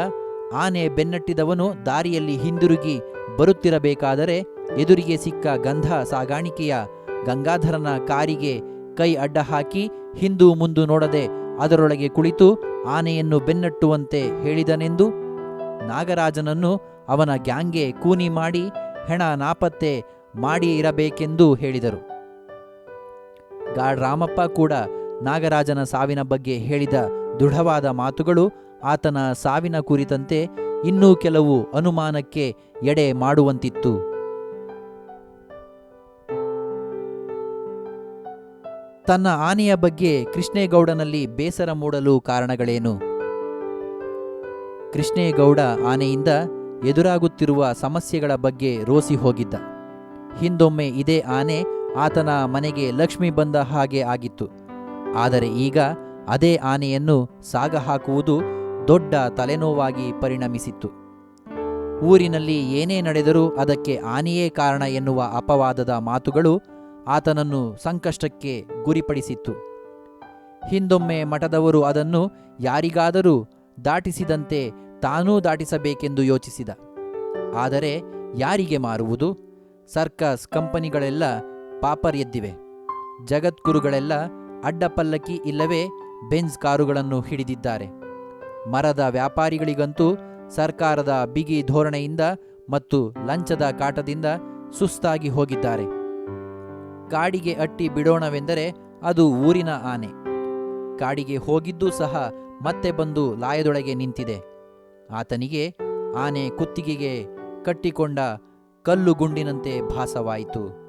ಆನೆ ಬೆನ್ನಟ್ಟಿದವನು ದಾರಿಯಲ್ಲಿ ಹಿಂದಿರುಗಿ ಬರುತ್ತಿರಬೇಕಾದರೆ ಎದುರಿಗೆ ಸಿಕ್ಕ ಗಂಧ ಸಾಗಾಣಿಕೆಯ ಗಂಗಾಧರನ ಕಾರಿಗೆ ಕೈ ಅಡ್ಡ ಹಾಕಿ ಹಿಂದು ಮುಂದು ನೋಡದೆ ಅದರೊಳಗೆ ಕುಳಿತು ಆನೆಯನ್ನು ಬೆನ್ನಟ್ಟುವಂತೆ ಹೇಳಿದನೆಂದು ನಾಗರಾಜನನ್ನು ಅವನ ಗ್ಯಾಂಗ್ಗೆ ಕೂನಿ ಮಾಡಿ ಹೆಣ ನಾಪತ್ತೆ ಮಾಡಿ ಇರಬೇಕೆಂದು ಹೇಳಿದರು. ಗಾಡ್ ರಾಮಪ್ಪ ಕೂಡ ನಾಗರಾಜನ ಸಾವಿನ ಬಗ್ಗೆ ಹೇಳಿದ ದೃಢವಾದ ಮಾತುಗಳು ಆತನ ಸಾವಿನ ಕುರಿತಂತೆ ಇನ್ನೂ ಕೆಲವು ಅನುಮಾನಕ್ಕೆ ಎಡೆ ಮಾಡುವಂತಿತ್ತು. ತನ್ನ ಆನೆಯ ಬಗ್ಗೆ ಕೃಷ್ಣೇಗೌಡನಲ್ಲಿ ಬೇಸರ ಮೂಡಲು ಕಾರಣಗಳೇನು? ಕೃಷ್ಣೇಗೌಡ ಆನೆಯಿಂದ ಎದುರಾಗುತ್ತಿರುವ ಸಮಸ್ಯೆಗಳ ಬಗ್ಗೆ ರೋಸಿ ಹೋಗಿದ್ದ. ಹಿಂದೊಮ್ಮೆ ಇದೇ ಆನೆ ಆತನ ಮನೆಗೆ ಲಕ್ಷ್ಮಿ ಬಂದ ಹಾಗೆ ಆಗಿತ್ತು. ಆದರೆ ಈಗ ಅದೇ ಆನೆಯನ್ನು ಸಾಗಹಾಕುವುದು ದೊಡ್ಡ ತಲೆನೋವಾಗಿ ಪರಿಣಮಿಸಿತ್ತು. ಊರಿನಲ್ಲಿ ಏನೇ ನಡೆದರೂ ಅದಕ್ಕೆ ಆನೆಯೇ ಕಾರಣ ಎನ್ನುವ ಅಪವಾದದ ಮಾತುಗಳು ಆತನನ್ನು ಸಂಕಷ್ಟಕ್ಕೆ ಗುರಿಪಡಿಸಿತ್ತು. ಹಿಂದೊಮ್ಮೆ ಮಠದವರು ಅದನ್ನು ಯಾರಿಗಾದರೂ ದಾಟಿಸಿದಂತೆ ತಾನೂ ದಾಟಿಸಬೇಕೆಂದು ಯೋಚಿಸಿದ. ಆದರೆ ಯಾರಿಗೆ ಮಾರುವುದು? Circus ಕಂಪನಿಗಳೆಲ್ಲ pauper ಎದ್ದಿವೆ. ಜಗದ್ಗುರುಗಳೆಲ್ಲ ಅಡ್ಡಪಲ್ಲಕ್ಕಿ ಇಲ್ಲವೇ ಬೆಂಜ್ ಕಾರುಗಳನ್ನು ಹಿಡಿದಿದ್ದಾರೆ. ಮರದ ವ್ಯಾಪಾರಿಗಳಿಗಂತೂ ಸರ್ಕಾರದ ಬಿಗಿ ಧೋರಣೆಯಿಂದ ಮತ್ತು ಲಂಚದ ಕಾಟದಿಂದ ಸುಸ್ತಾಗಿ ಹೋಗಿದ್ದಾರೆ. ಕಾಡಿಗೆ ಅಟ್ಟಿ ಬಿಡೋಣವೆಂದರೆ ಅದು ಊರಿನ ಆನೆ. ಕಾಡಿಗೆ ಹೋಗಿದ್ದೂ ಸಹ ಮತ್ತೆ ಬಂದು ಲಾಯದೊಳಗೆ ನಿಂತಿದೆ. ಆತನಿಗೆ ಆನೆ ಕುತ್ತಿಗೆಗೆ ಕಟ್ಟಿಕೊಂಡ ಕಲ್ಲು ಗುಂಡಿನಂತೆ ಭಾಸವಾಯಿತು.